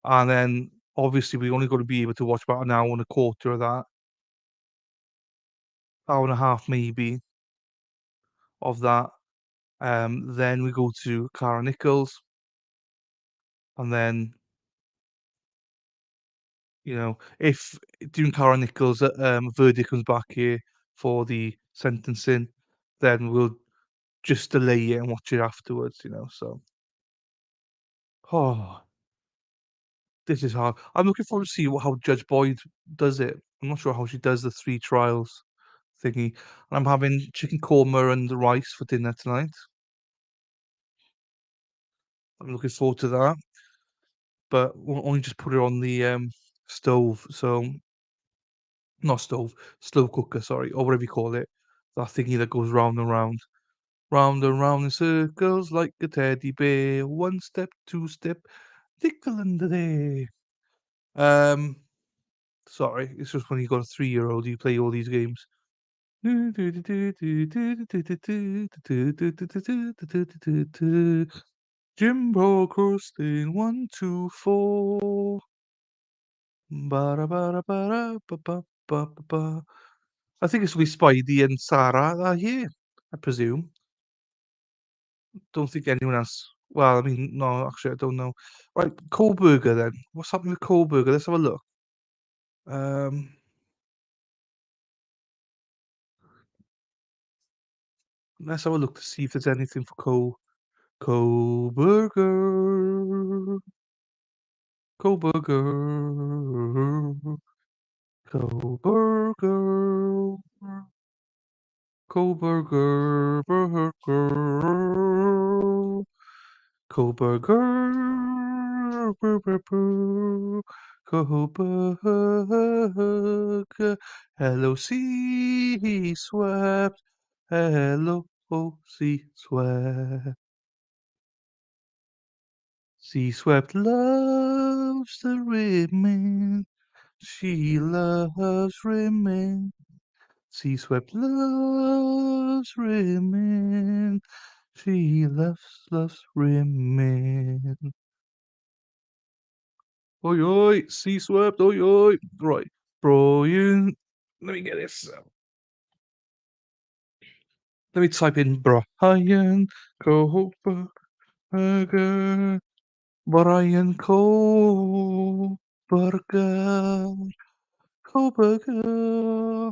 and then obviously we're only going to be able to watch about an hour and a quarter of that, hour and a half maybe of that. Then we go to Cara Nichols, and then if during Cara Nichols' verdict comes back here for the sentencing, then we'll just delay it and watch it afterwards. So. Oh, this is hard. I'm looking forward to see how Judge Boyd does it. I'm not sure how she does the three trials thingy. And I'm having chicken korma and rice for dinner tonight. I'm looking forward to that. But we'll only just put it on the stove. So, not stove, slow cooker, sorry, or whatever you call it. That thingy that goes round and round. Round and round in circles like a teddy bear. One step, two step, tickle under there. Sorry, it's just when you got a 3-year-old, you play all these games. Jimbo Krustin, 1, 2, 4. Ba-da-ba-da-ba-da-ba-ba-ba-ba. I think it's will be Spidey and Sarah that here, I presume. Don't think anyone else. Well, I mean, no, actually, I don't know. Right, Kohlberger then. What's happening with Kohlberger? Let's have a look. Um, let's have a look to see if there's anything for Kohlberger. Kohlberger. Kohlberger. Kohlberger. Burger. Kohlberger. Kohlberger. Hello, sea swept. Hello, sea swept. Sea swept loves the women. She loves women. Sea swept loves women. She loves women. Oi oi, sea swept, oi oi. Right, Brian. Let me get this. Let me type in Brian Kohlberger. Brian Kohlberger. Kohlberger.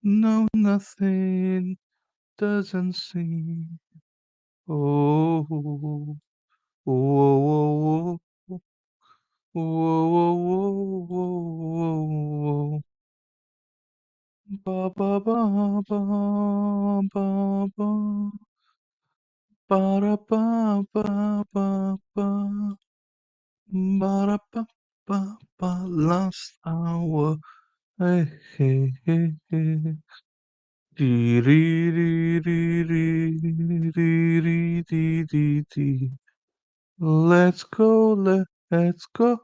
No, nothing doesn't seem. Oh, oh, oh, oh, oh, oh, oh, oh. Ba ba ba ba ba ba ba ra ba ba ba ba ba ra ba ba ba last hour. Hey, hey, hey, hey. Dee, dee, dee, dee, dee, dee, dee, dee, dee, dee. Let's go, let's go.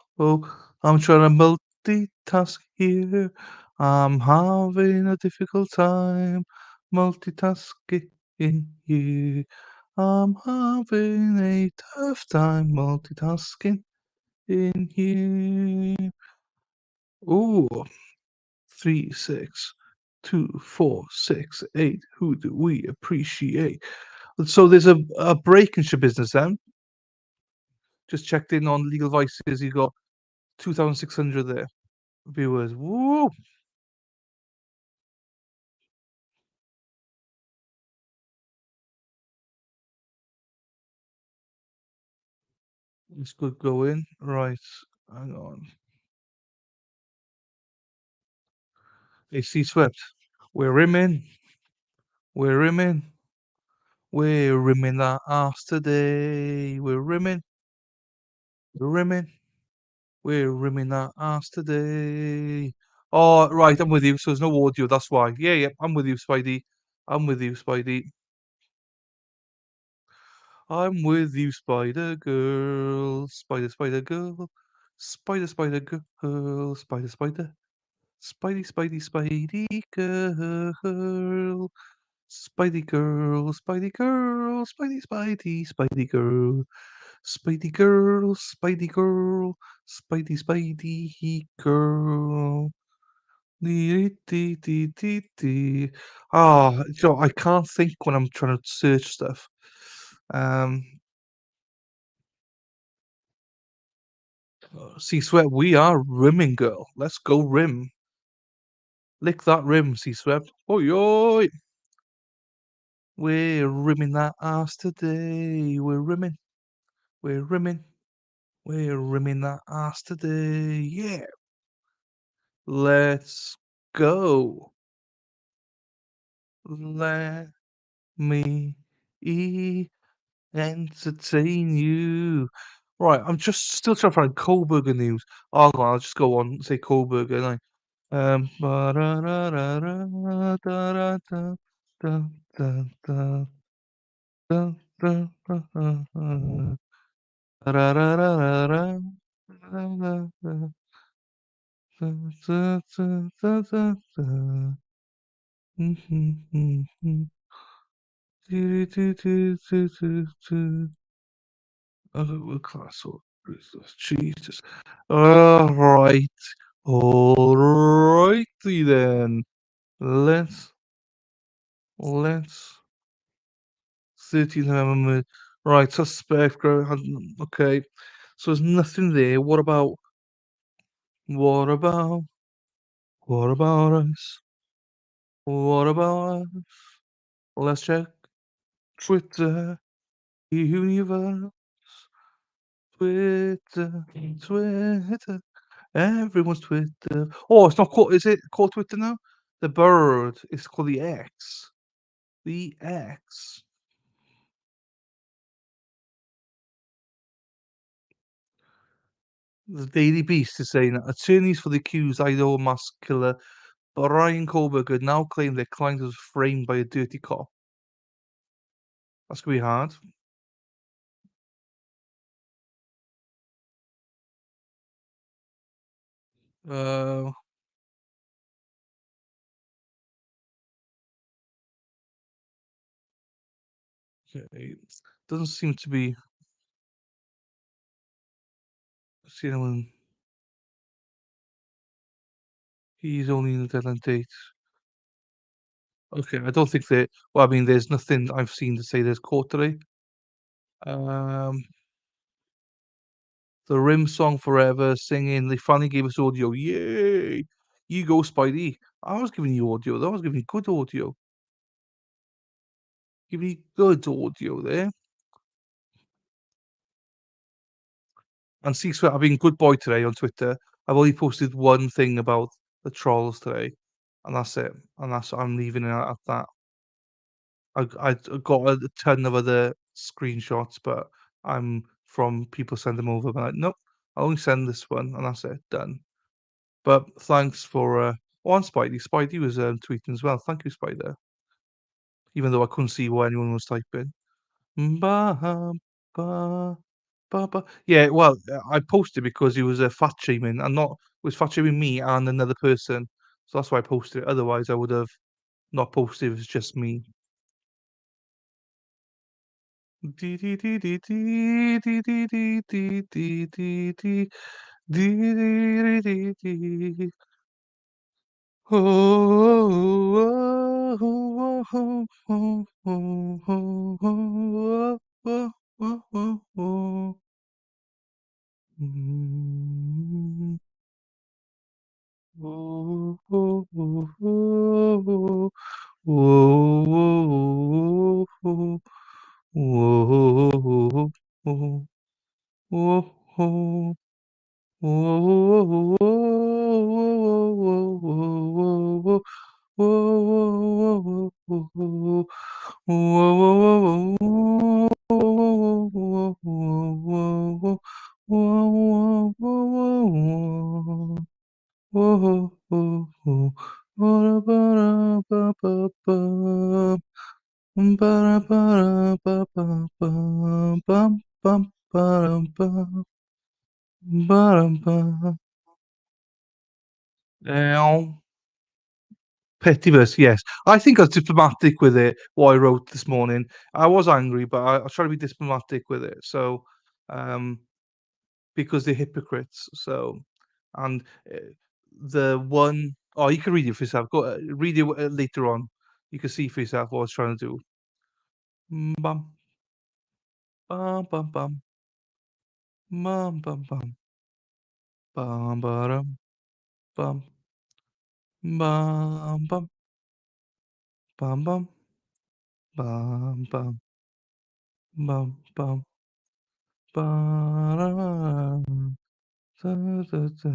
I'm trying to multitask here. I'm having a difficult time multitasking here. I'm having a tough time multitasking in here. Ooh, 3, 6, 2, 4, 6, 8. Who do we appreciate? So there's a break in your business then. Just checked in on Legal Vices. You got 2,600 there. Viewers. Woo! This could go in. Right. Hang on. AC Swept. We're rimming. We're rimming. We're rimming our ass today. We're rimming. We're rimming. We're rimming our ass today. Oh, right. I'm with you. So there's no audio. That's why. Yeah. I'm with you, Spidey. I'm with you, Spidey. I'm with you, Spider Girl. Spider Girl. Spider Girl. Spider. Spidey Girl. Spidey Girl. Spidey Girl. Spidey Girl. Spidey Girl. Spidey Girl. Spidey Girl. Dee, dee, dee, dee, dee. Ah, I can't think when I'm trying to search stuff. See, Sweat, we are rimming, girl. Let's go rim. Lick that rim, see, Sweat. Oi, oi. We're rimming that ass today. We're rimming. We're rimming. We're rimming that ass today. Yeah. Let's go. Let me entertain you. Right, I'm just still trying to find Kohlberger news. Oh, I'll just go on and say Kohlberger. Like, ba-da-da-da-da-da-da-da-da-da-da. Oh, class or Jesus. All right. All righty then. Let's 13th November. Right, suspect. Okay. So there's nothing there. What about what about us? What about us? Let's check Twitter universe. Twitter. Everyone's Twitter. Oh, it's not called. Is it called Twitter now? The bird. It's called the X. The X. The Daily Beast is saying that attorneys for the accused Idaho mass killer Brian Kohlberger now claim their client was framed by a dirty cop. That's gonna be hard. Uh, okay. Doesn't seem to be. See anyone. He's only in the deadline date. Okay, I don't think that. Well, I mean, there's nothing I've seen to say there's court today. Um, the Rim song forever singing. They finally gave us audio. Yay! You go, Spidey. I was giving you audio. That was giving you good audio. Giving you good audio there. And see, so I've been good boy today on Twitter. I've only posted one thing about the trolls today, and that's it. And I'm leaving it at that. I got a ton of other screenshots, but I'm from people send them over. But like, nope, I only send this one, and that's it. Done. But thanks for on Spidey. Spidey was tweeting as well. Thank you, Spider. even though I couldn't see what anyone was typing. Ba ba ba ba. Yeah, well, I posted because he was fat shaming, and not was fat shaming me and another person. So that's why I posted it. Otherwise, I would have not posted. It was just me. Dee dee dee dee dee dee dee dee dee dee dee dee dee dee dee dee. Oh, oh, oh, oh, oh, oh, oh, oh, oh, oh, oh, oh. Mm. Oh, oh, oh, oh, oh, oh, oh, oh, oh, oh. Pettiness, yes. I think I was diplomatic with it, what I wrote this morning. I was angry, but I try to be diplomatic with it. So, um, because they're hypocrites. So, and the one, oh, you can read it for yourself. Go read it later on. You can see for yourself what I was trying to do. Bum, bum, bum, bum, bum, bum, bum, bum, bum, bum, bum, bum, bum, bum, bum, bum, bum, bum, bum, da, da, da.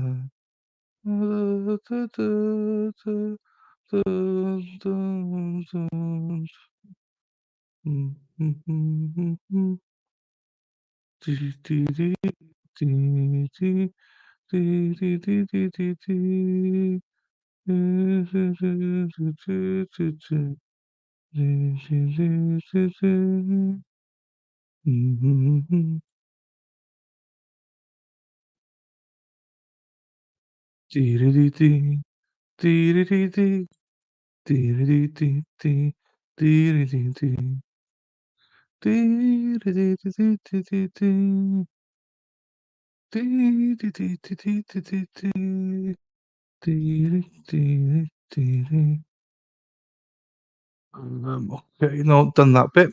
Okay, no, done that bit.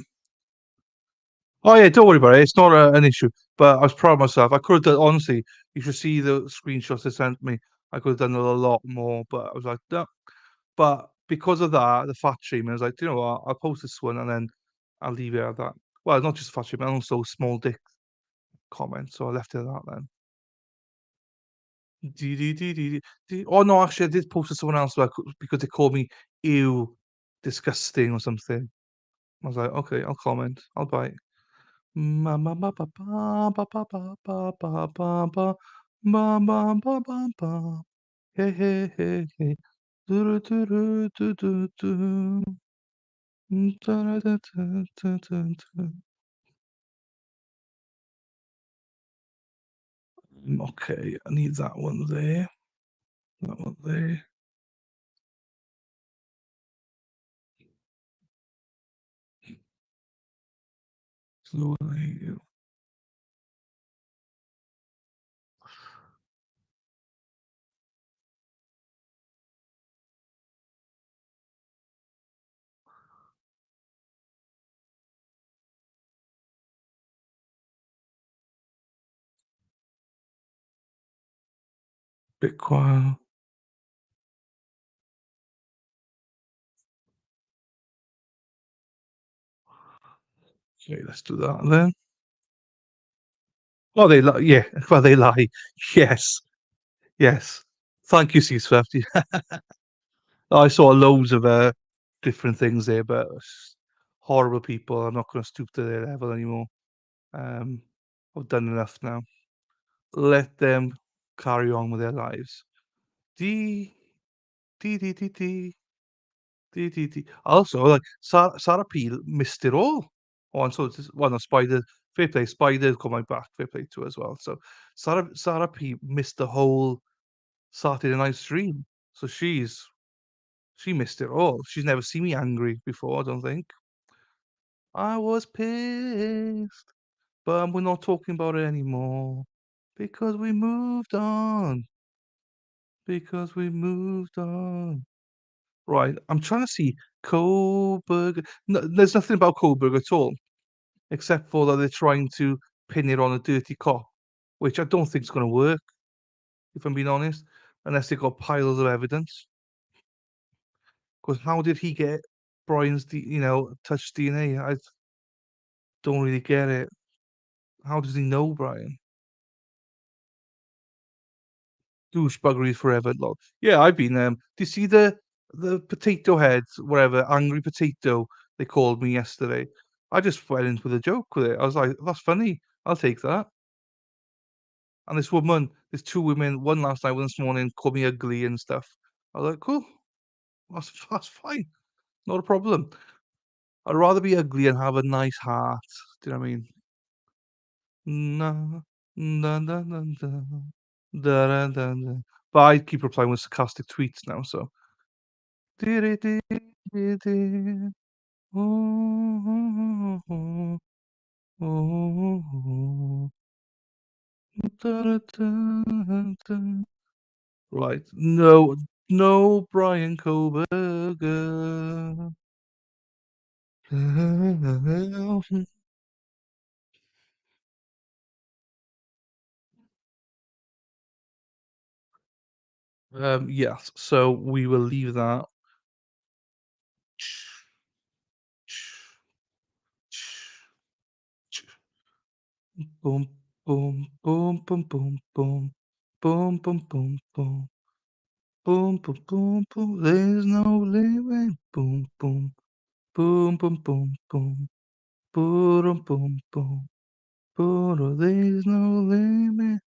Oh yeah, don't worry about it. It's not an issue. But I was proud of myself. I could have done. Honestly, you should see the screenshots they sent me. I could have done a lot more, but I was like, no. But because of that, the fat shaming, I was like, "Do you know what? I'll post this one and then I'll leave it at that." Well, not just fat shaming, also small dick comments. So I left it at that then. Dee, dee, dee, dee, dee, dee. Oh no, actually, I did post to someone else because they called me ew, disgusting or something. I was like, okay, I'll comment. I'll bite. Ma ba ba ba ba ba ba ba ba ba ba ba ba ba ba ba ba. Hey hey hey hey. Do do do do do do. Da da da da da da da. Okay, I need that one there. That one there. Slowly. Bit quiet. Okay, let's do that then. Oh, they lie. Yeah, well, they lie. Yes, yes. Thank you, C Swift. I saw loads of different things there, but horrible people. I'm not going to stoop to their level anymore. Um, I've done enough now. Let them carry on with their lives. Dee dee dee dee dee Also, like Sarah P missed it all. Oh, and so it's well, no, Spider. Fair play, Spider coming back. Fair play to her as well. So Sarah P missed the whole Saturday night stream. So she missed it all. She's never seen me angry before. I don't think. I was pissed, but we're not talking about it anymore because we moved on. Because we moved on. Right, I'm trying to see Coburg. No, there's nothing about Coburg at all, except for that they're trying to pin it on a dirty cop, which I don't think is going to work, if I'm being honest, unless they've got piles of evidence. Because how did he get Brian's, touch DNA? I don't really get it. How does he know Brian? Douchebuggery forever, lol. Yeah, I've been. Do you see the potato heads, whatever, angry potato they called me yesterday? I just went in with a joke with it. I was like, "That's funny. I'll take that." And there's two women, one last night, one this morning, called me ugly and stuff. I was like, "Cool, that's fine, not a problem." I'd rather be ugly and have a nice heart. Do you know what I mean? Na, da, da, da, da, da, da, da, da. But I keep replying with sarcastic tweets now, so. Di-di-di-di-di. Oh, oh, oh, oh. Da-da-da-da. Right. No, no Brian Koberger. Yes, so we will leave that. Boom, boom, boom, boom, boom, boom. Boom, boom, boom, boom. Boom, boom, boom, boom. There's no limit. Boom, boom. Boom, boom, boom, boom. Boom, boom, boom. Boom, there's no limit.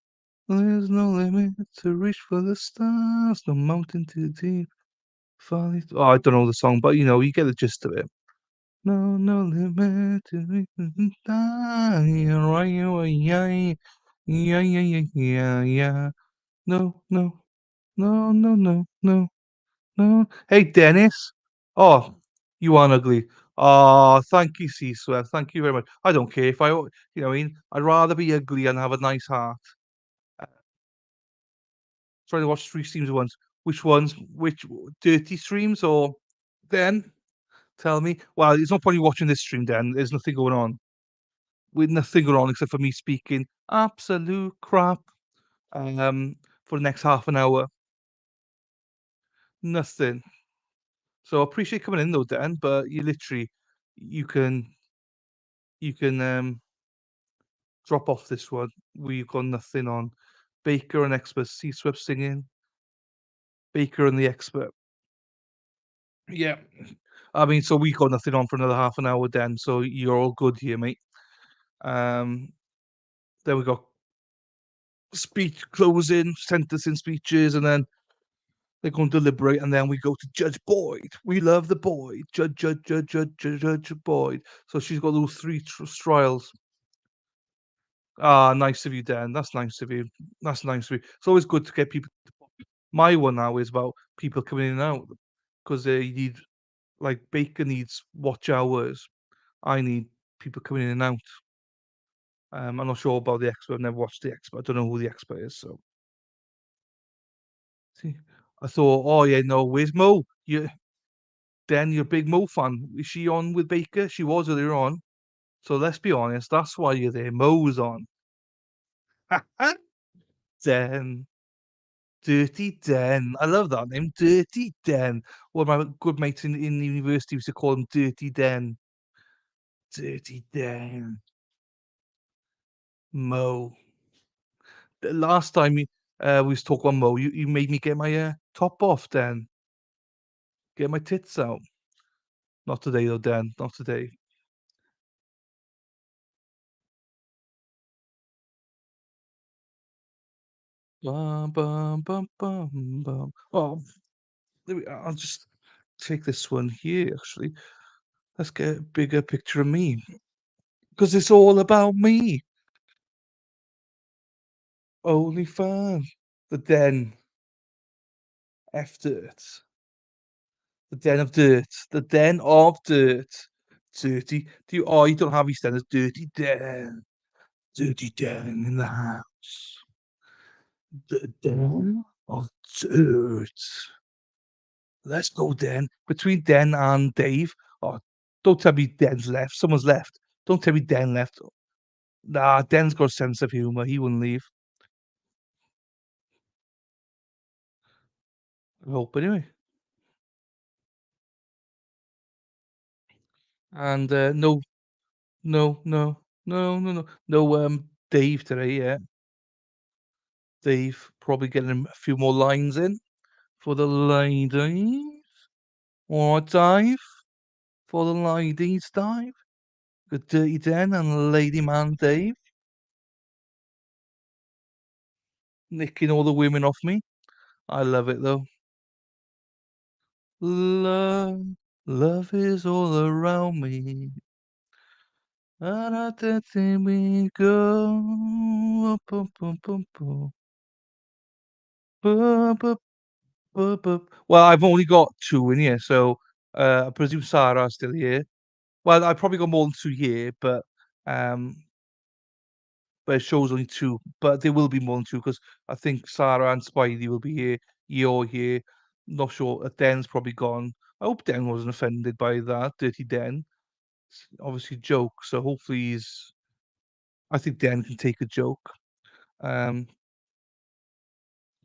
There's no limit to reach for the stars. No mountain too deep. Oh, I don't know the song, but you get the gist of it. No, no limit to reach the stars. Yeah, yeah, yeah, yeah, yeah, yeah. No, no, no, no, no, no, no. Hey, Dennis. Oh, you aren't ugly. Oh, thank you, C Swift. Thank you very much. I don't care if what I mean? I'd rather be ugly and have a nice heart. Trying to watch three streams at once. Which ones? Which dirty streams or then? Tell me. Well, it's no point you watching this stream then. There's nothing going on. With nothing going on except for me speaking absolute crap for the next half an hour. Nothing. So I appreciate coming in though, Dan, but you can you can drop off this one. We've got nothing on. Baker and Expert, C Swift singing. Baker and the Expert. Yeah. I mean, so we got nothing on for another half an hour then, so you're all good here, mate. Um, then we got speech closing, sentencing speeches, and then they're going to deliberate, and then we go to Judge Boyd. We love the Boyd, Judge Boyd. So she's got those three trials. Ah, nice of you, Dan. That's nice of you. That's nice of you. It's always good to get people. My one now is about people coming in and out because they need, like, Baker needs watch hours. I need people coming in and out. I'm not sure about the expert. I've never watched the expert. I don't know who the expert is. So, see, I thought, oh yeah, no, where's Mo? You're a big Mo fan. Is she on with Baker? She was earlier on. So let's be honest, that's why you're there. Mo's on. Den. Dirty Den. I love that name. Dirty Den. One of my good mates in university used to call him Dirty Den. Dirty Den. Mo. The last time we was talking about Mo, you made me get my top off, Den. Get my tits out. Not today though, Dan. Not today. Bum, bum, bum, bum, bum. Oh, I'll just take this one here, actually. Let's get a bigger picture of me. Because it's all about me. Only fun. The Den. F Dirt. The Den of Dirt. The Den of Dirt. Dirty. You don't have EastEnders. Dirty Den. Dirty Den in the house. The Den of Dirt. Let's go, Den. Between Den and Dave. Oh, don't tell me Den's left. Someone's left. Don't tell me Den left. Nah, Den's got a sense of humor. He wouldn't leave. I hope, anyway. And no, Dave today, yeah. Dave probably getting a few more lines in for the ladies. Alright, Dave? For the ladies, Dave? Good Dirty Den and Lady Man Dave. Nicking all the women off me. I love it though. Love, love is all around me. And I think we go. Bum, bum, bum, bum. Bum, bum, bum, bum. Well, I've only got two in here, so I presume Sarah's still here. Well, I've probably got more than two here, um, but it shows only two. But there will be more than two because I think Sarah and Spidey will be here. You're here. Not sure. Den's probably gone. I hope Den wasn't offended by that. Dirty Den. It's obviously a joke, so hopefully he's. I think Den can take a joke. Um,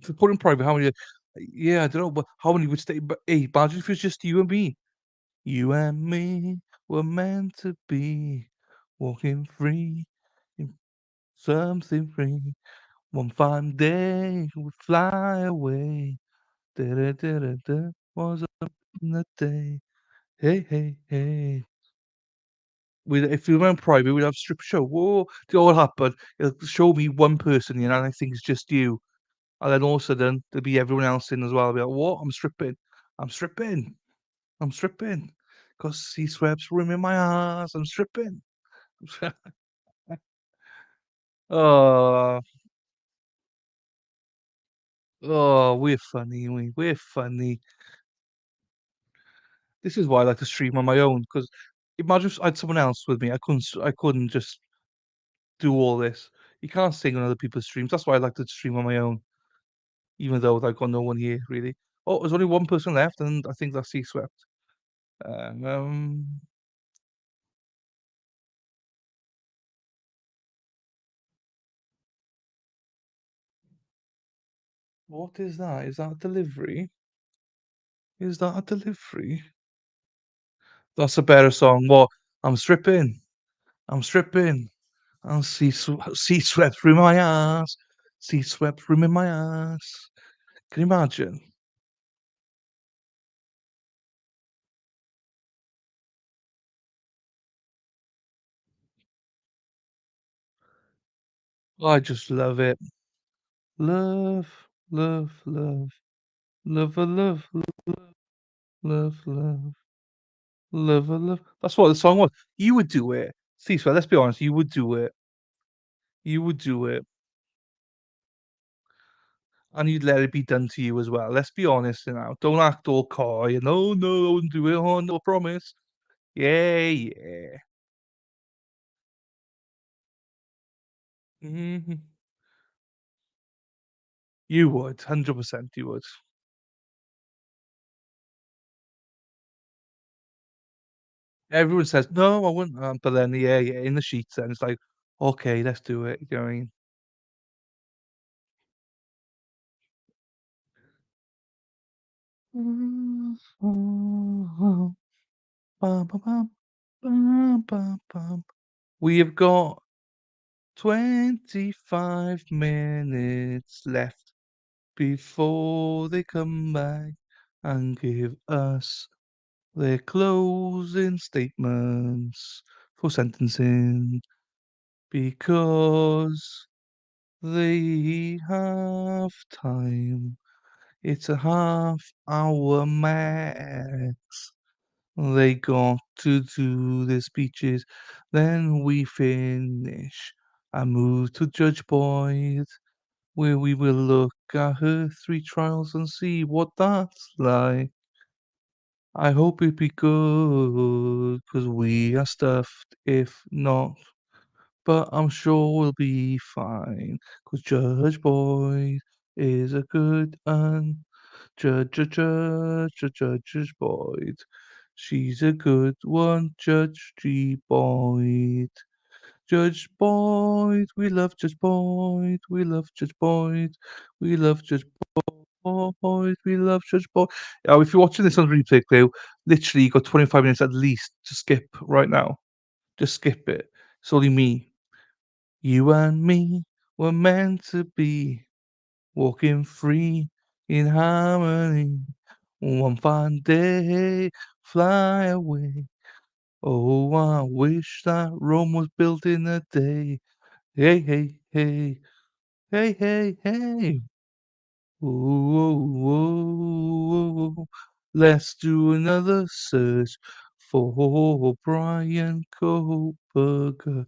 if we put in private, how many? Yeah, I don't know, but how many would stay? But hey, imagine if it's just you and me. You and me were meant to be walking free in something free. One fine day we fly away. Da da da da da was up in the day. Hey hey hey. If we went private, we'd have a strip show. Whoa, do you know what happened? It'll show me one person, and I think it's just you. And then all of a sudden, there'll be everyone else in as well. I'll be like, what? I'm stripping. I'm stripping. I'm stripping. Because sea sweats rim in my ass. I'm stripping. Oh, oh, we're funny. We're funny. This is why I like to stream on my own. Because imagine if I had someone else with me. I couldn't just do all this. You can't sing on other people's streams. That's why I like to stream on my own. Even though I've got no one here, really. Oh, there's only one person left, and I think that's Sea Swept. Um, what is that? Is that a delivery? Is that a delivery? That's a better song. What? I'm stripping. I'm stripping. I'm sea swept through my ass. Sea swept through my ass. Can you imagine? I just love it. Love, love, love, love, love, love, love, love, love. That's what the song was. You would do it. Sea swept. Let's be honest. You would do it. You would do it. And you'd let it be done to you as well. Let's be honest now. Don't act all coy and oh no, I wouldn't do it. Oh no, I promise. Yeah, yeah. Mhm. You would, 100% you would. Everyone says, "No, I wouldn't," but then, yeah, yeah, in the sheets then it's like, "Okay, let's do it." You know what I mean? Bum, bum, bum, bum, bum, bum. We have got 25 minutes left before they come back and give us their closing statements for sentencing because they have time. It's a half-hour max. They got to do the speeches, then we finish. I move to Judge Boyd, where we will look at her 3 trials and see what that's like. I hope it be good, 'cause we are stuffed if not. But I'm sure we'll be fine, 'cause Judge Boyd is a good un. Judge Boyd. She's a good one, Judge G. Boyd. Judge Boyd, we love Judge Boyd, we love Judge Boyd, we love Judge Boyd, we love Judge Boyd. Now, if you're watching this on replay, Cleo, literally you got 25 minutes at least to skip right now. Just skip it. It's only me. You and me were meant to be walking free in harmony. One fine day, fly away. Oh, I wish that Rome was built in a day. Hey, hey, hey, hey, hey, hey. Whoa, whoa, whoa. Let's do another search for Brian Koberger.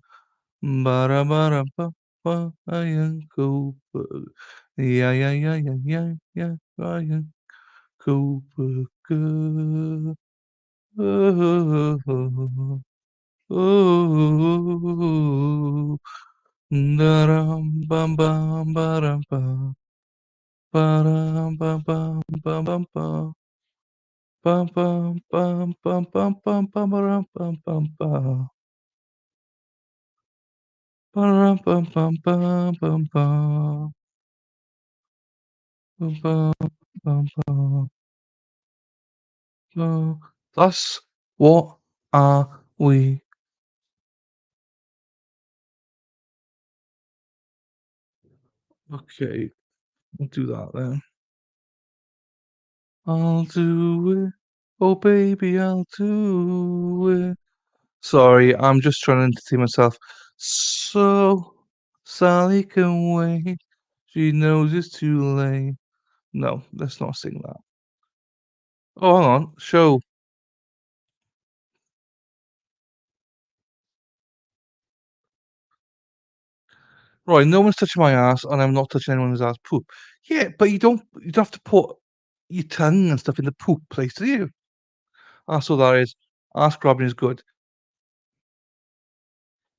Ba-da-ba-da-ba, Brian Koberger. Yeah, yeah, yeah, yeah, yeah, yeah, Brian Koberger. Oh, oh, oh, da-dum, bum, bum, ba-dum, bum. Ba-dum, bum, bum, bum, bum, bum. Bum, bum, bum, bum, bum, bum, bum, ba-dum, bum, bum, bum. Ba-dum, bum, bum, bum, bum, bum. Bum, bum, bum, bum, bum. That's what are we? Okay, we'll do that then. I'll do it. Oh, baby, I'll do it. Sorry, I'm just trying to entertain myself. So, Sally can wait. She knows it's too late. No, let's not sing that. Oh, hang on. Show. Right, no one's touching my ass, and I'm not touching anyone's ass poop. Yeah, but you don't have to put your tongue and stuff in the poop place, do you? That's all that is. Ass grabbing is good.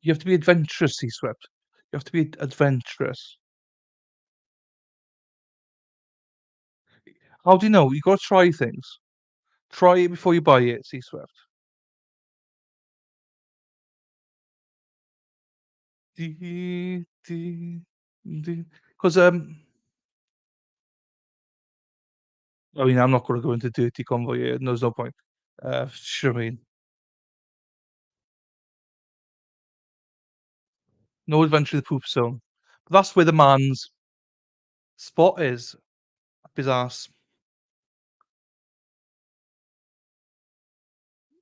You have to be adventurous, C-Swept. You have to be adventurous. How do you know? You gotta try things. Try it before you buy it, C-Swept. Because I mean, I'm not gonna go into dirty convo here. There's no point. Sure, I mean, no adventure in the poop zone. But that's where the man's spot is. Up his ass.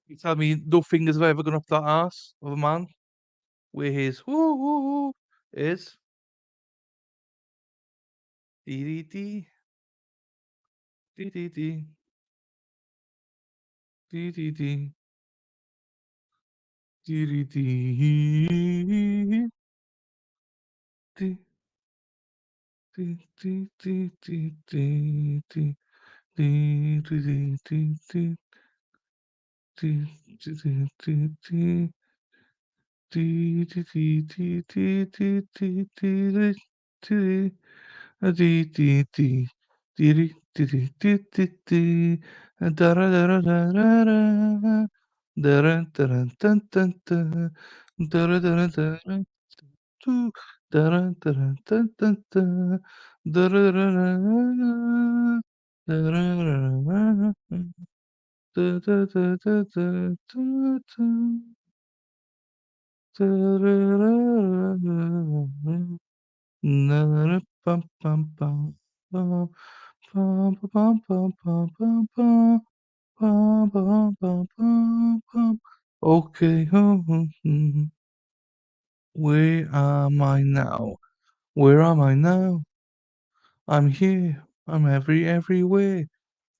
You tell me no fingers have ever gone up that ass of a man where his woo woo woo is. Dee dee dee. Dee dee dee. Dee dee dee. Dee dee dee. Dee dee dee dee dee dee dee. Dee dee dee dee dee. Dee dee dee dee dee. Dee dee dee dee dee dee dee dee dee. Dee dee dee. Dee dee dee dee dee dee. Da da da da da da da. Da da da da dun dun dun. Da da da da da da. Doo. Da da da da dun dun dun. Da da da da da da. Da da da da da da. Da da da da da da da. Okay, where am I now? Where am I now? I'm here. I'm everywhere.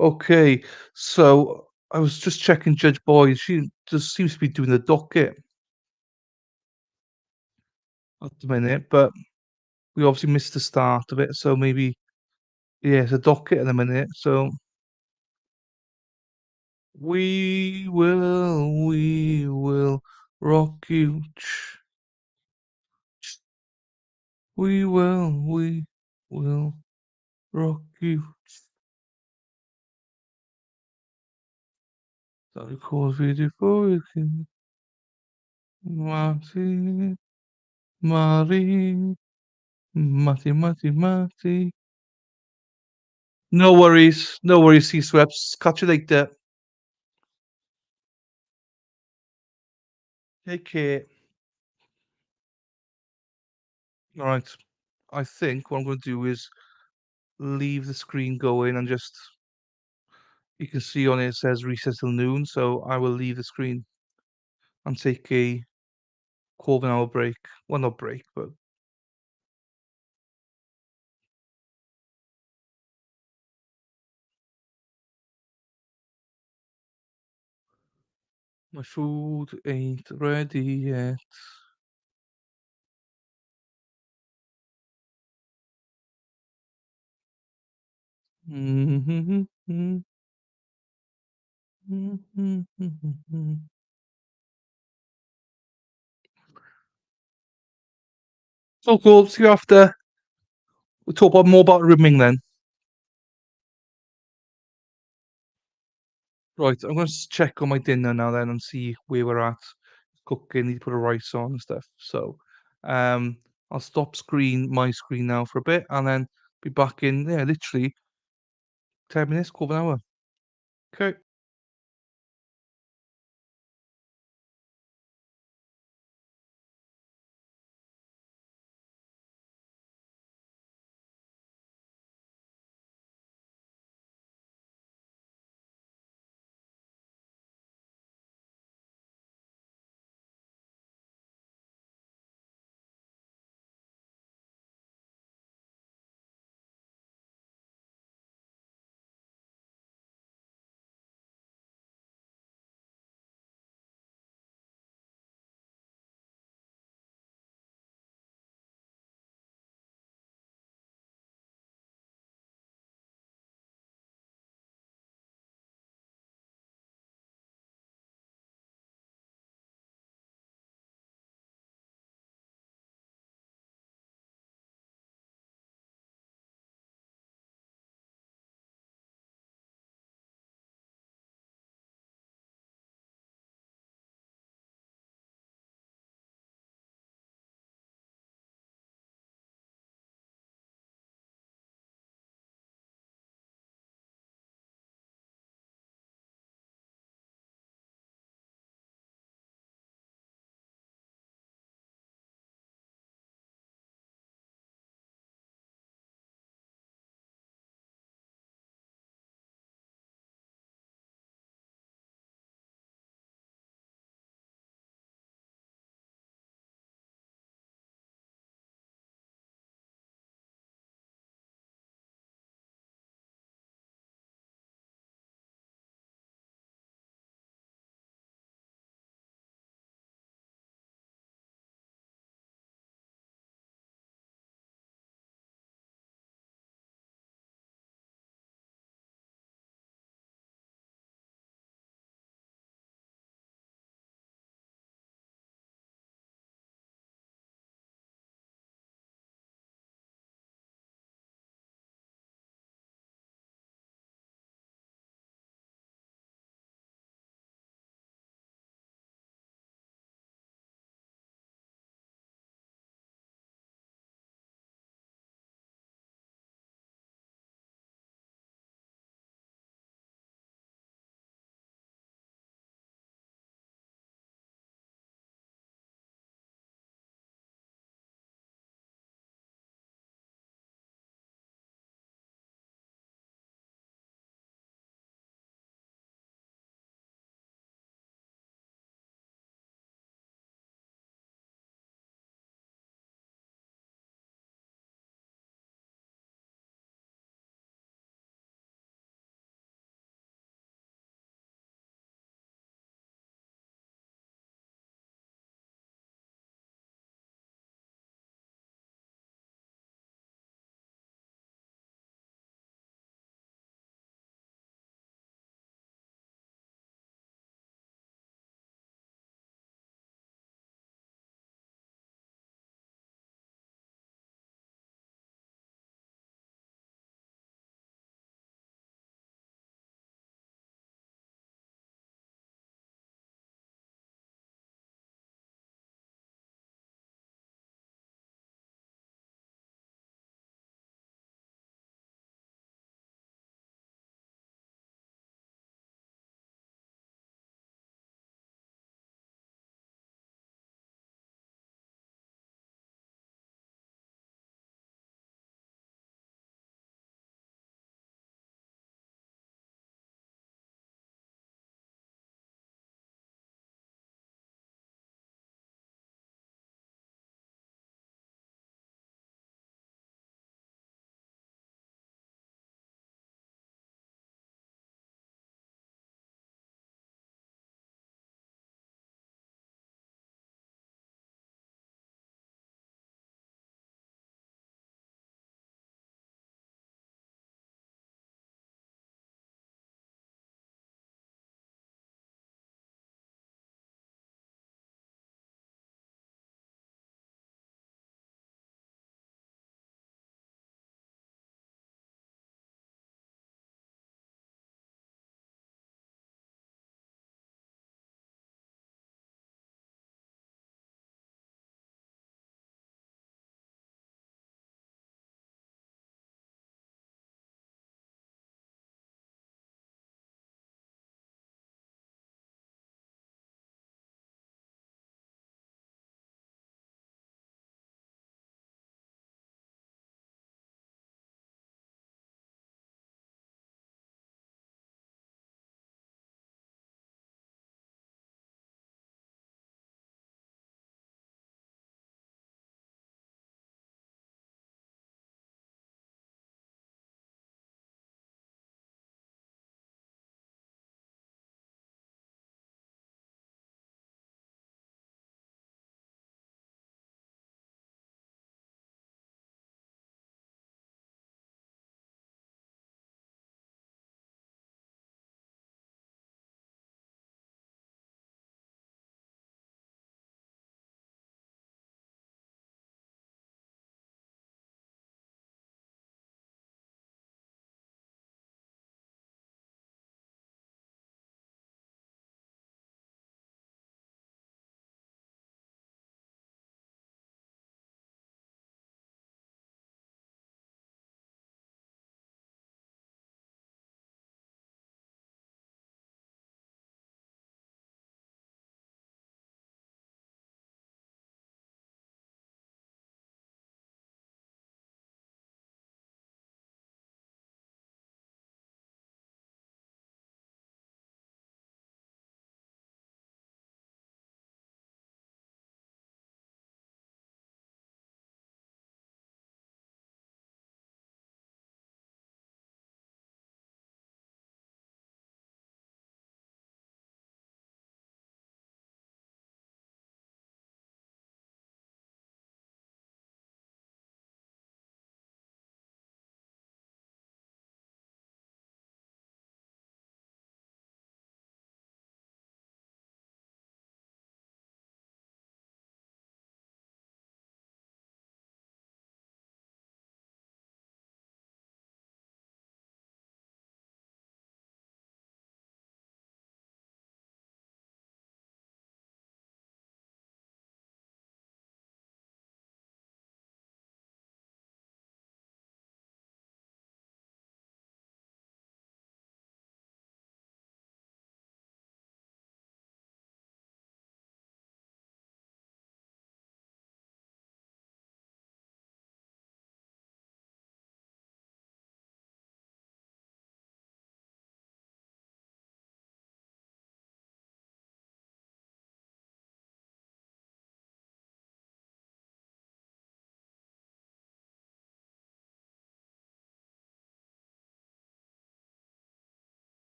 Okay, so I was just checking Judge Boyd. She just seems to be doing the docket at the minute, but we obviously missed the start of it, so maybe yeah, it's a docket in a minute. So we will rock you. We will rock you. So because we do for you can Marty, Marty, Marty. No worries, C-Sweps. Catch you later. Take care. All right. I think what I'm going to do is leave the screen going and just you can see on it says recess till noon, so I will leave the screen and take a quarter of an hour break. Well, not break, but my food ain't ready yet. So cool. See you after. We'll talk about more about rimming then. Right, I'm going to check on my dinner now then and see where we're at. Cooking, need to put a rice on and stuff. So, um, I'll stop my screen now for a bit, and then be back in, yeah, literally 10 minutes, quarter of an hour. Okay.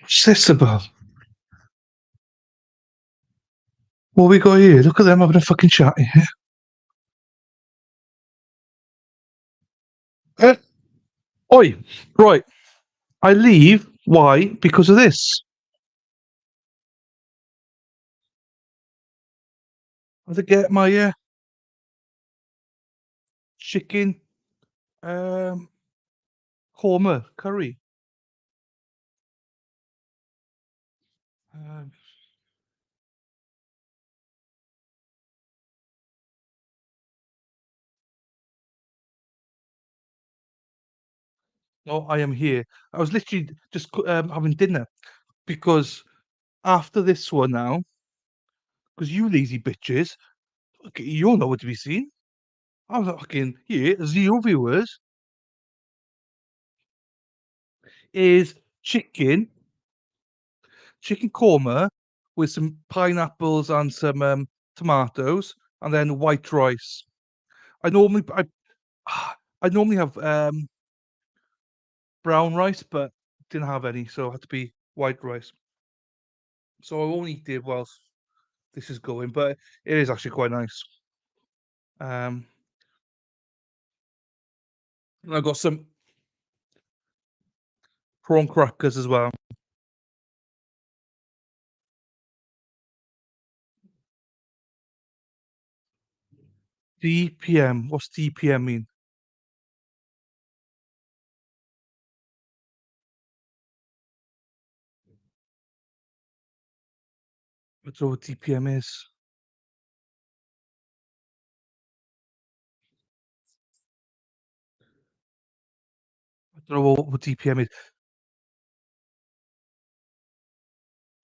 What's this about? What we got here? Look at them having a fucking chat here. Oi, right. I leave. Why? Because of this. I have to get my chicken korma curry. Um, no, I am here. I was literally just having dinner because after this one now, because you lazy bitches, okay, you don't know what to be seen. I was fucking here, 0 viewers. Is chicken korma with some pineapples and some tomatoes, and then white rice. I normally I I normally have brown rice, but didn't have any, so it had to be white rice. So I won't eat it whilst this is going, but it is actually quite nice. Um, and I got some prawn crackers as well. DPM. What's DPM mean? I don't know what DPM is. I don't know what DPM is.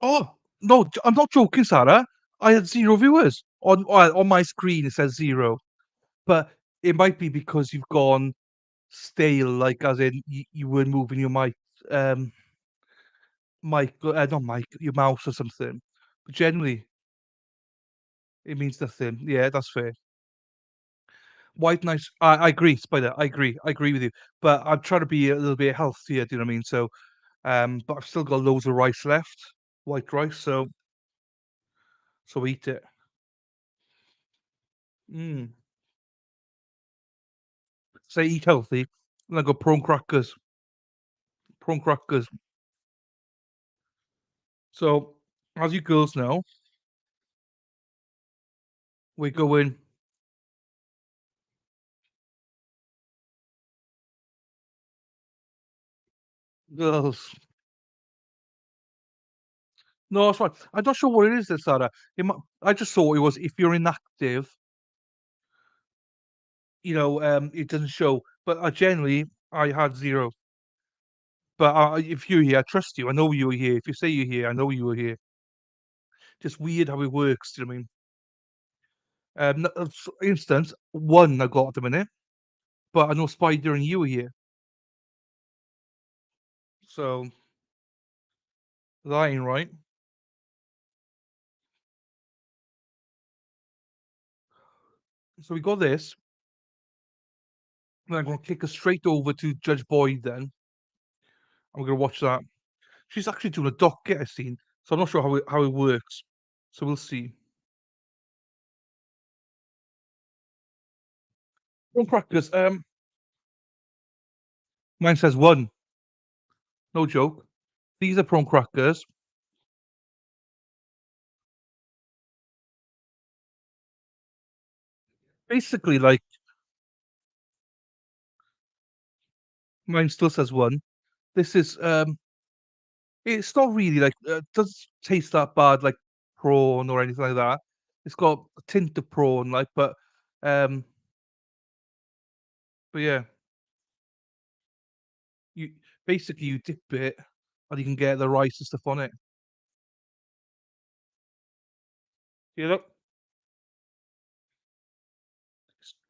Oh no, I'm not joking, Sarah. I had 0 viewers on my screen. It says 0, but it might be because you've gone stale, like as in you weren't moving your um, not mic, your mouse or something. But generally, it means nothing. Yeah, that's fair. White nice. I agree, Spider. I agree. I agree with you. But I'm trying to be a little bit healthier. Do you know what I mean? So, but I've still got loads of rice left, white rice. So eat it. Mm. Say eat healthy. And I got prawn crackers. Prawn crackers. So, as you girls know, we're going girls. No, that's fine. I'm not sure what it is, then, Sarah. I just thought it was if you're inactive, it doesn't show. But generally, I had 0. But if you're here, I trust you. I know you were here. If you say you're here, I know you were here. Just weird how it works. Do you know what I mean? For instance, one I got at the minute, but I know Spider and you were here, so that ain't right. So we got this, and I'm gonna kick us straight over to Judge Boyd. Then I'm gonna watch that. She's actually doing a docket I've seen, so I'm not sure how it works. So we'll see. Prawn crackers. Mine says 1. No joke. These are prawn crackers. Basically, like mine still says 1. This is it's not really like doesn't taste that bad like prawn or anything like that. It's got a tint of prawn, like, um, but yeah, you basically you dip it and you can get the rice and stuff on it. You know,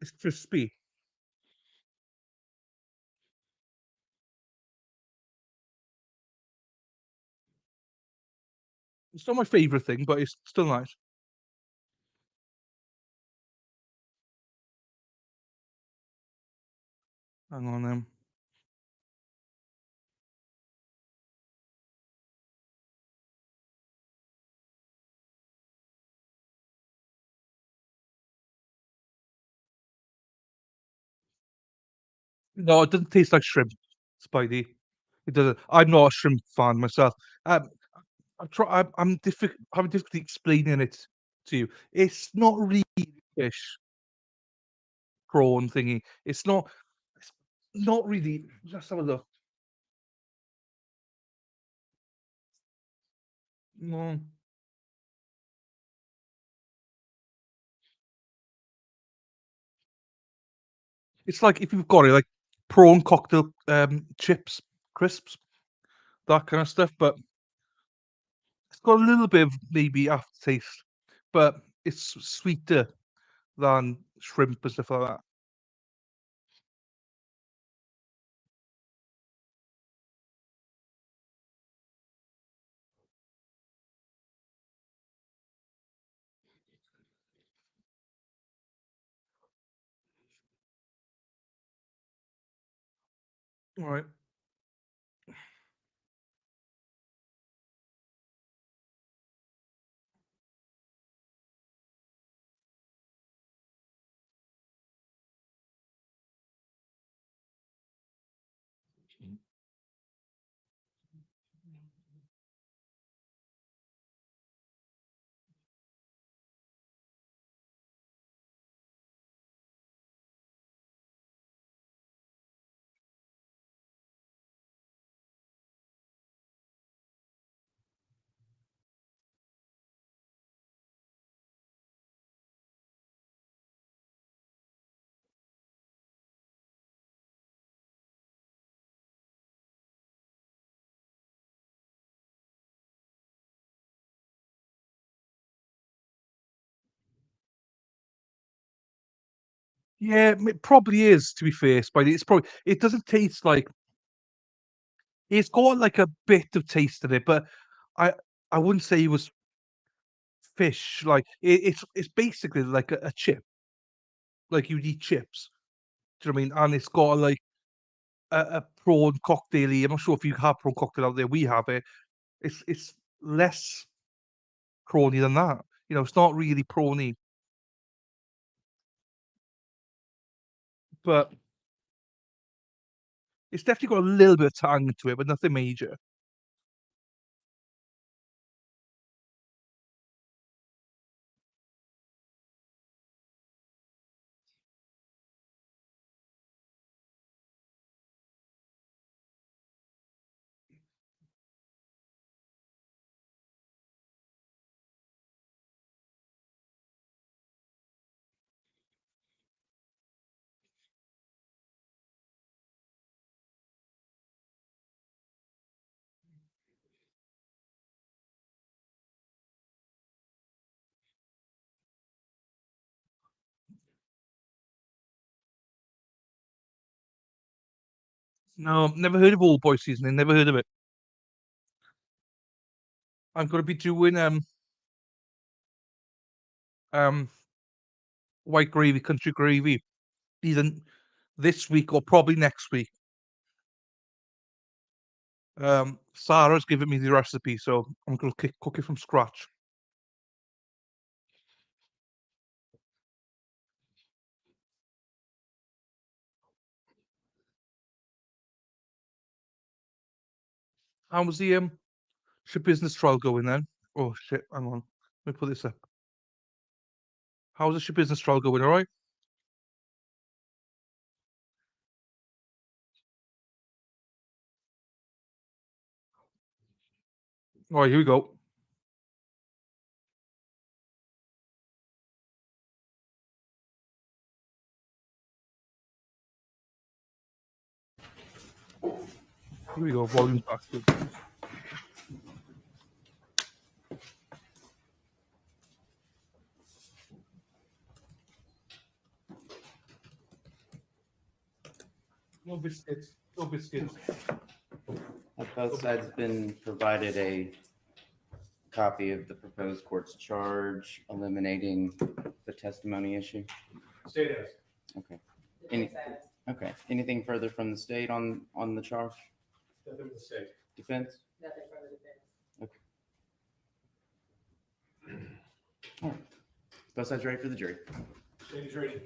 it's crispy. It's not my favorite thing, but it's still nice. Hang on, No, it doesn't taste like shrimp, Spidey. It doesn't. I'm not a shrimp fan myself. Um, having difficulty explaining it to you. It's not really fish prawn thingy. It's not. It's not really. Let's have a look. No, it's like if you've got it like prawn cocktail chips, crisps, that kind of stuff. But it's got a little bit of maybe aftertaste, but it's sweeter than shrimp and stuff like that. All right. Yeah, it probably is, to be fair, Spidey. It's probably it doesn't taste like it's got like a bit of taste in it, but I I wouldn't say it was fish. Like it's basically like a chip, like you'd eat chips. Do you know what I mean? And it's got like a prawn cocktail. I'm not sure if you have prawn cocktail out there. We have it. It's less prawny than that. You know, it's not really prawny, but it's definitely got a little bit of tang to it, but nothing major. No, never heard of Old Boy seasoning. Never heard of it. I'm gonna be doing um white gravy, country gravy, either this week or probably next week. Sarah's given me the recipe, so I'm gonna cook it from scratch. How was the your business trial going then? Oh shit, hang on. Let me put this up. How's the your business trial going? All right. All right, here we go. Here we go. Volume back. Good. No biscuits. No biscuits. Have both sides been provided a copy of the proposed court's charge eliminating the testimony issue? State has. Okay. Any, Defense okay. Anything further from the state on the charge? Nothing to say. Defense? nothing from the defense. All right. Both sides ready for the jury? State is ready.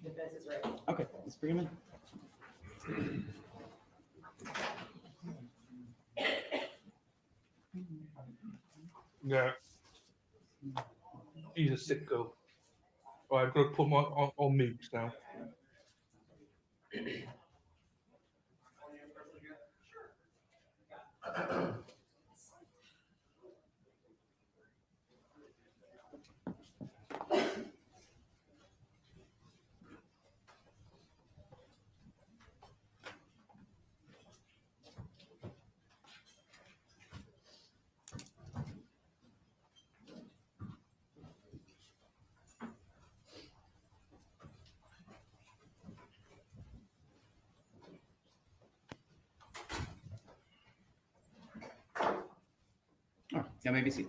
Defense is ready. Okay, let's bring him in. Yeah. He's a sicko. Right, I've got to put him on mute now. All right, now maybe see.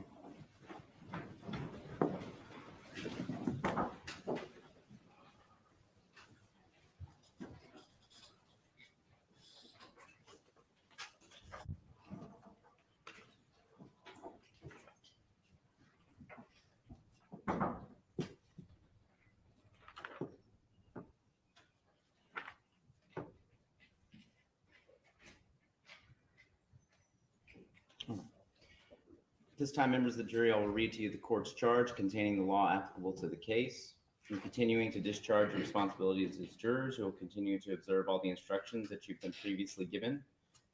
At this time, members of the jury, I will read to you the court's charge containing the law applicable to the case. In continuing to discharge your responsibilities as jurors, you will continue to observe all the instructions that you've been previously given.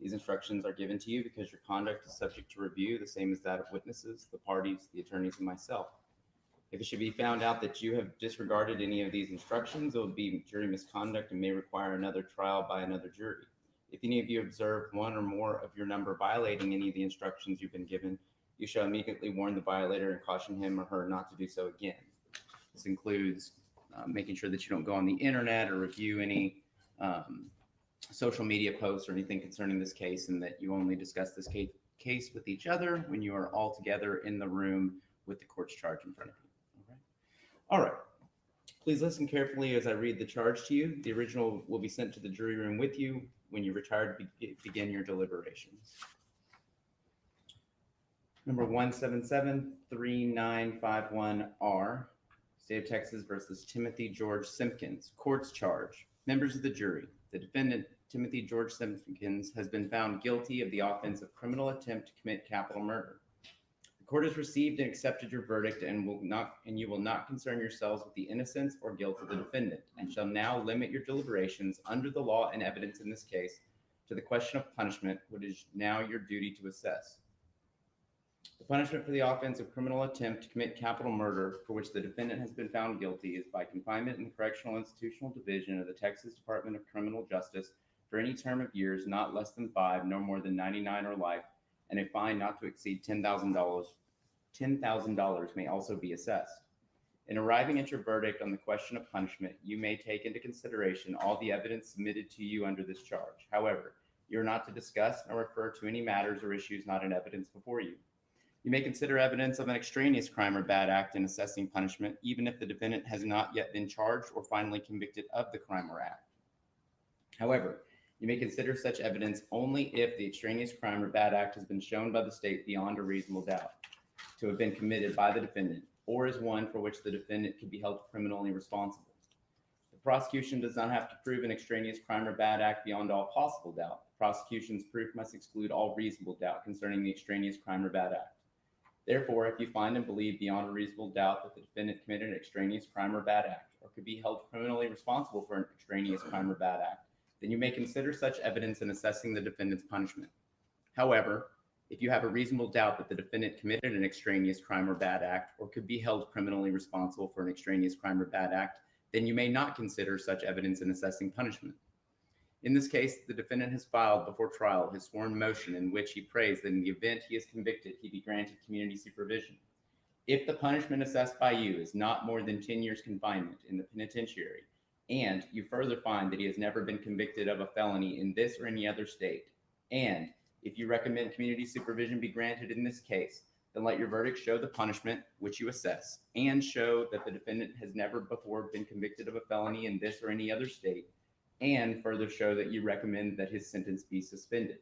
These instructions are given to you because your conduct is subject to review, the same as that of witnesses, the parties, the attorneys, and myself. If it should be found out that you have disregarded any of these instructions, it will be jury misconduct and may require another trial by another jury. If any of you observe one or more of your number violating any of the instructions you've been given, you shall immediately warn the violator and caution him or her not to do so again. This includes making sure that you don't go on the internet or review any social media posts or anything concerning this case, and that you only discuss this case with each other when you are all together in the room with the court's charge in front of you. All right. Please listen carefully as I read the charge to you. The original will be sent to the jury room with you when you retire to begin your deliberations. Number 1773951R, State of Texas versus Timothy George Simpkins. Court's charge. Members of the jury, the defendant, Timothy George Simpkins, has been found guilty of the offense of criminal attempt to commit capital murder. The court has received and accepted your verdict and you will not concern yourselves with the innocence or guilt of the defendant, and shall now limit your deliberations under the law and evidence in this case to the question of punishment, which is now your duty to assess. The punishment for the offense of criminal attempt to commit capital murder, for which the defendant has been found guilty, is by confinement in the Correctional Institutional Division of the Texas Department of Criminal Justice for any term of years not less than 5, no more than 99 or life, and a fine not to exceed $10,000. $10,000 may also be assessed. In arriving at your verdict on the question of punishment, you may take into consideration all the evidence submitted to you under this charge. However, you are not to discuss nor refer to any matters or issues not in evidence before you. You may consider evidence of an extraneous crime or bad act in assessing punishment, even if the defendant has not yet been charged or finally convicted of the crime or act. However, you may consider such evidence only if the extraneous crime or bad act has been shown by the state beyond a reasonable doubt to have been committed by the defendant, or is one for which the defendant can be held criminally responsible. The prosecution does not have to prove an extraneous crime or bad act beyond all possible doubt. The prosecution's proof must exclude all reasonable doubt concerning the extraneous crime or bad act. Therefore, if you find and believe beyond a reasonable doubt that the defendant committed an extraneous crime or bad act, or could be held criminally responsible for an extraneous crime or bad act, then you may consider such evidence in assessing the defendant's punishment. However, if you have a reasonable doubt that the defendant committed an extraneous crime or bad act, or could be held criminally responsible for an extraneous crime or bad act, then you may not consider such evidence in assessing punishment. In this case, the defendant has filed before trial his sworn motion in which he prays that in the event he is convicted, he be granted community supervision. If the punishment assessed by you is not more than 10 years confinement in the penitentiary, and you further find that he has never been convicted of a felony in this or any other state, and if you recommend community supervision be granted in this case, then let your verdict show the punishment which you assess, and show that the defendant has never before been convicted of a felony in this or any other state, and further show that you recommend that his sentence be suspended.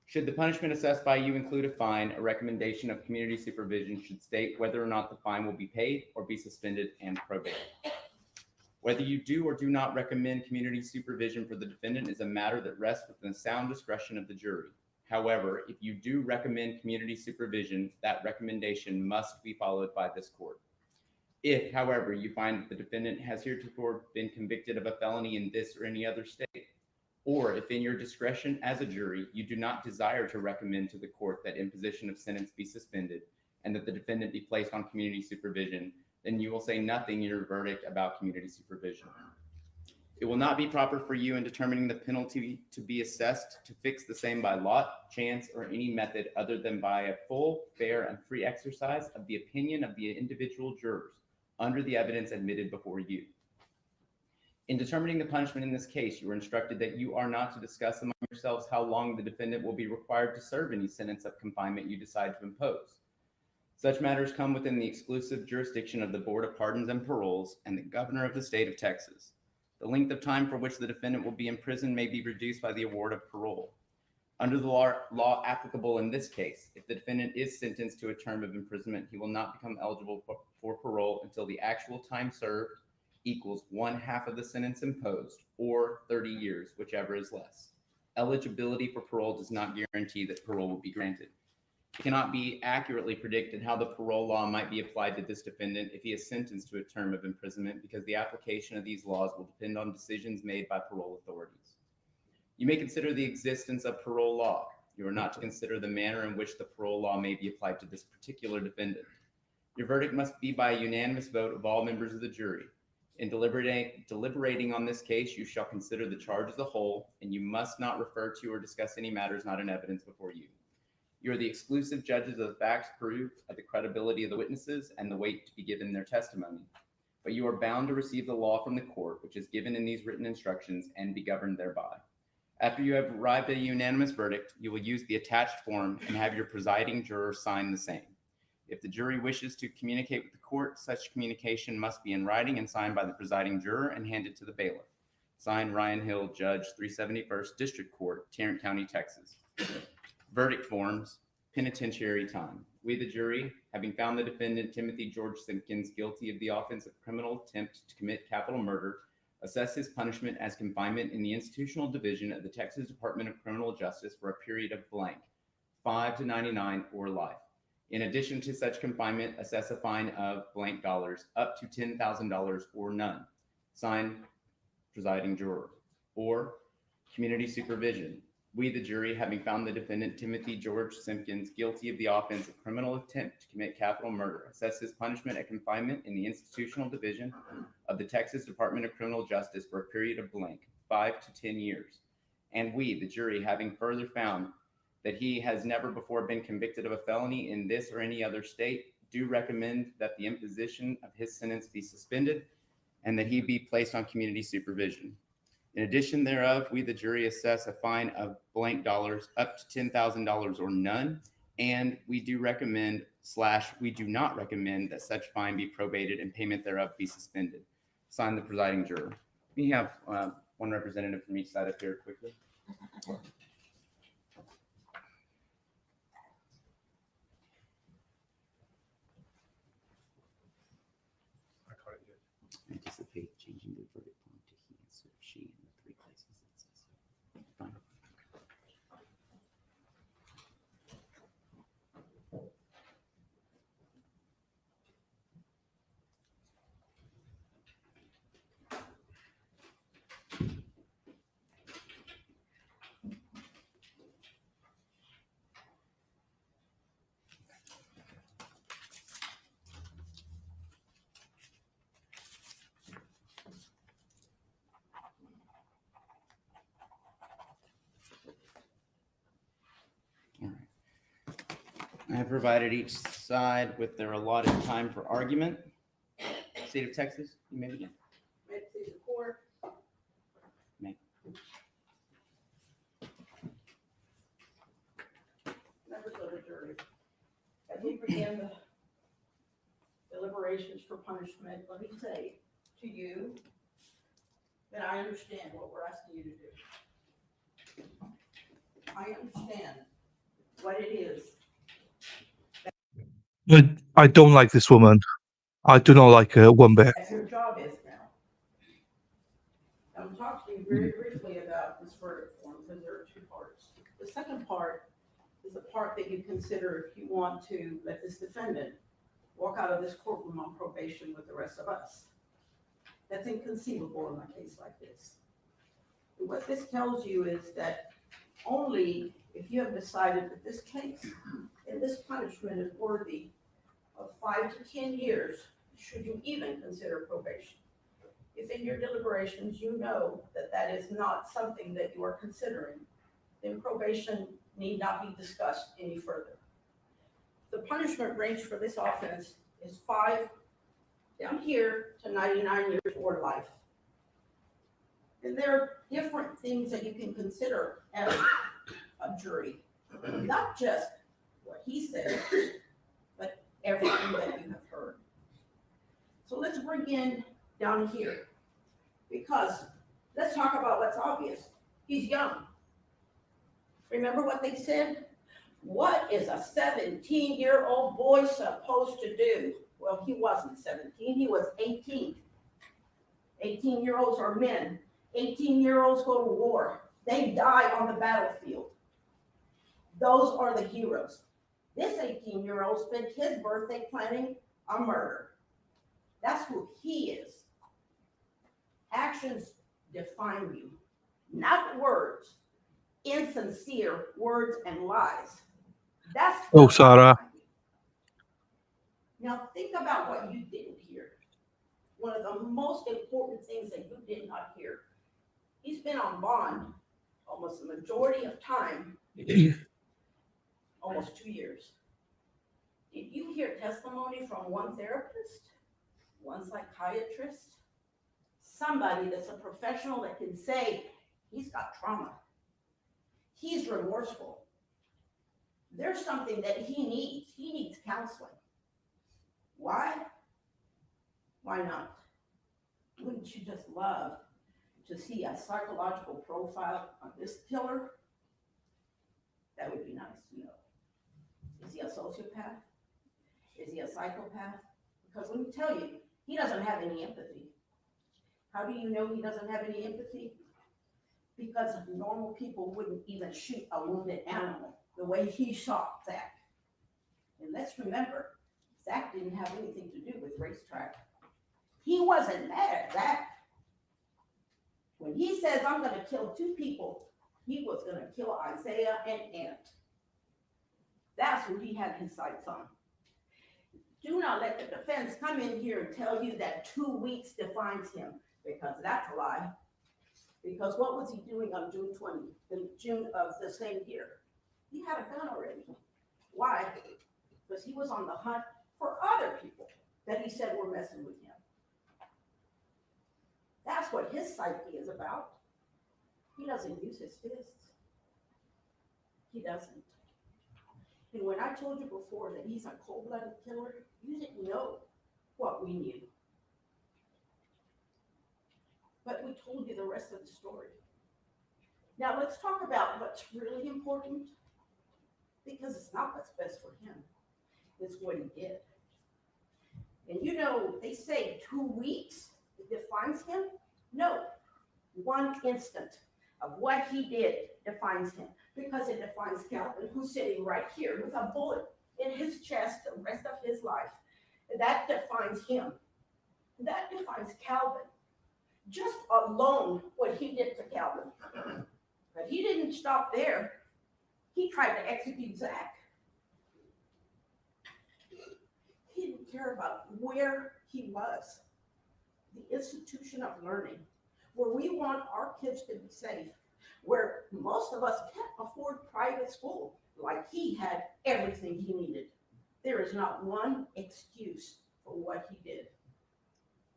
Should the punishment assessed by you include a fine, a recommendation of community supervision should state whether or not the fine will be paid or be suspended and probated. Whether you do or do not recommend community supervision for the defendant is a matter that rests within the sound discretion of the jury. However, if you do recommend community supervision, that recommendation must be followed by this court. If, however, you find that the defendant has heretofore been convicted of a felony in this or any other state, or if in your discretion as a jury you do not desire to recommend to the court that imposition of sentence be suspended and that the defendant be placed on community supervision, then you will say nothing in your verdict about community supervision. It will not be proper for you in determining the penalty to be assessed to fix the same by lot, chance, or any method other than by a full, fair, and free exercise of the opinion of the individual jurors under the evidence admitted before you. In determining the punishment in this case, you were instructed that you are not to discuss among yourselves how long the defendant will be required to serve any sentence of confinement you decide to impose. Such matters come within the exclusive jurisdiction of the Board of Pardons and Paroles and the Governor of the State of Texas. The length of time for which the defendant will be in prison may be reduced by the award of parole. Under the law applicable in this case, if the defendant is sentenced to a term of imprisonment, he will not become eligible for parole until the actual time served equals 1/2 of the sentence imposed, or 30 years, whichever is less. Eligibility for parole does not guarantee that parole will be granted. It cannot be accurately predicted how the parole law might be applied to this defendant if he is sentenced to a term of imprisonment, because the application of these laws will depend on decisions made by parole authorities. You may consider the existence of parole law. You are not to consider the manner in which the parole law may be applied to this particular defendant. Your verdict must be by a unanimous vote of all members of the jury. In deliberating on this case, you shall consider the charge as a whole, and you must not refer to or discuss any matters not in evidence before you. You are the exclusive judges of the facts proved, of the credibility of the witnesses, and the weight to be given their testimony. But you are bound to receive the law from the court, which is given in these written instructions, and be governed thereby. After you have arrived at a unanimous verdict, you will use the attached form and have your presiding juror sign the same. If the jury wishes to communicate with the court, such communication must be in writing and signed by the presiding juror and handed to the bailiff. Signed, Ryan Hill, Judge, 371st District Court, Tarrant County, Texas. Verdict forms, penitentiary time. We, the jury, having found the defendant Timothy George Simpkins guilty of the offense of criminal attempt to commit capital murder, assess his punishment as confinement in the institutional division of the Texas Department of Criminal Justice for a period of blank, 5 to 99 or life. In addition to such confinement, assess a fine of blank dollars up to $10,000 or none. Signed, presiding juror. Or community supervision. We, the jury, having found the defendant Timothy George Simpkins guilty of the offense of criminal attempt to commit capital murder, assess his punishment at confinement in the institutional division of the Texas Department of Criminal Justice for a period of blank, 5 to 10 years. And we, the jury, having further found that he has never before been convicted of a felony in this or any other state, do recommend that the imposition of his sentence be suspended and that he be placed on community supervision. In addition thereof, we, the jury, assess a fine of blank dollars up to $10,000 or none, and we do recommend / we do not recommend that such fine be probated and payment thereof be suspended. Signed, the presiding juror. We have one representative from each side up here quickly. I caught it yet. Anticipate changing the verdict form to he instead of she in the 3 places it says so. Fine. I have provided each side with their allotted time for argument. State of Texas, you may begin. May it please the court. May. Members of the jury, as we begin the deliberations for punishment, let me say to you that I understand what we're asking you to do. I understand what it is. I don't like this woman. I do not like her one bit. That your job is now. very briefly about this verdict form because there are two parts. The second part is the part that you consider if you want to let this defendant walk out of this courtroom on probation with the rest of us. That's inconceivable in a case like this. And what this tells you is that only if you have decided that this case and this punishment is worthy of 5 to 10 years, should you even consider probation. If in your deliberations you know that that is not something that you are considering, then probation need not be discussed any further. The punishment range for this offense is 5 down here to 99 years or life. And there are different things that you can consider as a jury, not just what he said, but everything that you have heard. So let's bring in down here, because let's talk about what's obvious. He's young. Remember what they said? What is a 17-year-old boy supposed to do? Well, he wasn't 17, he was 18. 18-year-olds are men. 18-year-olds go to war. They die on the battlefield. Those are the heroes. This 18-year-old spent his birthday planning a murder. That's who he is. Actions define you, not words. Insincere words and lies. That's Oh, what Sarah. define you. Now think about what you didn't hear. One of the most important things that you did not hear. He's been on bond almost the majority of time, almost 2 years. Did you hear testimony from one therapist, one psychiatrist, somebody that's a professional that can say he's got trauma? He's remorseful. There's something that he needs. He needs counseling. Why? Why not? Wouldn't you just love to see a psychological profile on this killer? That would be nice to know. Is he a sociopath? Is he a psychopath? Because let me tell you, he doesn't have any empathy. How do you know he doesn't have any empathy? Because normal people wouldn't even shoot a wounded animal the way he shot Zach. And let's remember, Zach didn't have anything to do with racetrack. He wasn't mad at Zach. When he says, I'm going to kill 2 people, he was going to kill Isaiah and Ant. That's what he had his sights on. Do not let the defense come in here and tell you that 2 weeks defines him, because that's a lie. Because what was he doing on June 20, in June of the same year? He had a gun already. Why? Because he was on the hunt for other people that he said were messing with him. That's what his psyche is about. He doesn't use his fists. He doesn't. And when I told you before that he's a cold-blooded killer, you didn't know what we knew. But we told you the rest of the story. Now let's talk about what's really important, because it's not what's best for him. It's what he did. And you know, they say 2 weeks defines him. No, 1 instant of what he did defines him, because it defines Calvin, who's sitting right here with a bullet in his chest the rest of his life. That defines him. That defines Calvin. Just alone what he did to Calvin. But he didn't stop there. He tried to execute Zach. He didn't care about where he was. The institution of learning, where we want our kids to be safe, where most of us can't afford private school, like he had everything he needed. There is not one excuse for what he did.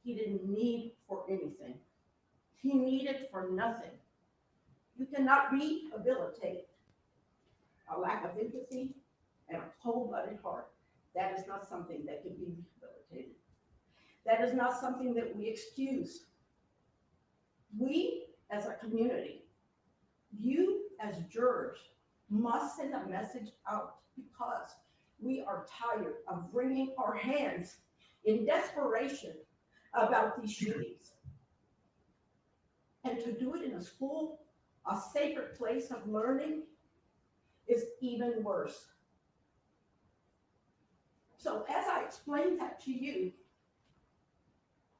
He didn't need for anything. He needed for nothing. You cannot rehabilitate a lack of empathy and a cold-blooded heart. That is not something that can be rehabilitated. That is not something that we excuse. We, as a community, you as jurors, must send a message out, because we are tired of wringing our hands in desperation about these shootings. And to do it in a school, a sacred place of learning, is even worse. So as I explained that to you,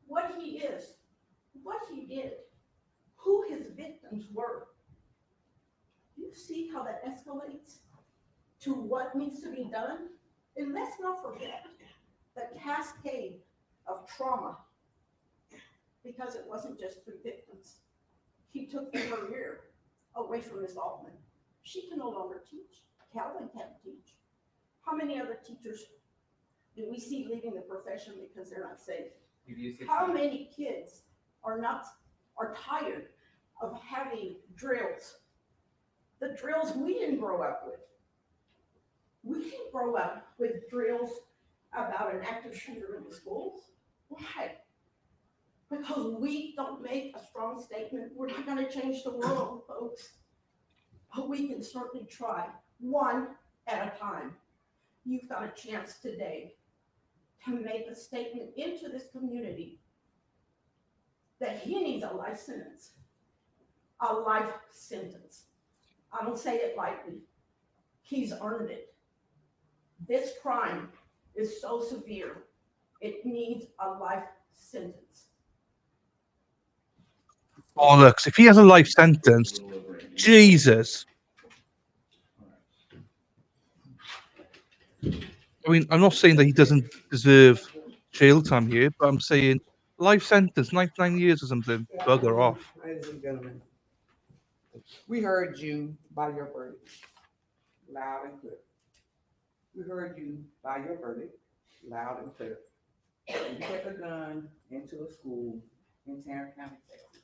what he is, what he did, who his victims were, you see how that escalates to what needs to be done? And let's not forget the cascade of trauma, because it wasn't just 3 victims. He took the career away from Ms. Altman. She can no longer teach. Calvin can't teach. How many other teachers do we see leaving the profession because they're not safe? How many kids are tired of having drills? The drills we didn't grow up with. We didn't grow up with drills about an active shooter in the schools. Why? Because we don't make a strong statement. We're not going to change the world, folks. But we can certainly try, one at a time. You've got a chance today to make a statement into this community that he needs a life sentence. A life sentence. I don't say it lightly. He's earned it. This crime is so severe, it needs a life sentence. Oh, look, if he has a life sentence, Jesus. I mean, I'm not saying that he doesn't deserve jail time here, but I'm saying life sentence, 99 years or something. Bugger off. Ladies and gentlemen, we heard you by your verdict, loud and clear. We heard you by your verdict, loud and clear. You took a gun into a school in Tarrant County, Texas,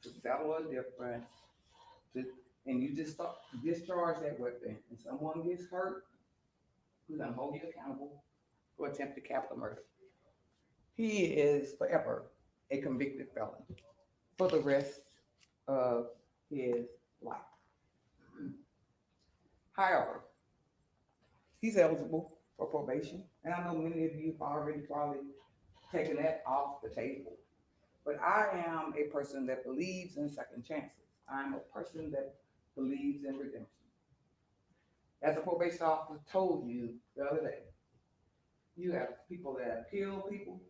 to settle a difference, and you just discharge that weapon, and someone gets hurt, we're gonna hold you accountable for attempted capital murder. He is forever a convicted felon for the rest of his life. However, he's eligible for probation, and I know many of you have already probably taken that off the table. But I am a person that believes in second chances. I'm a person that believes in redemption. As a probation officer told you the other day, you have people that kill people,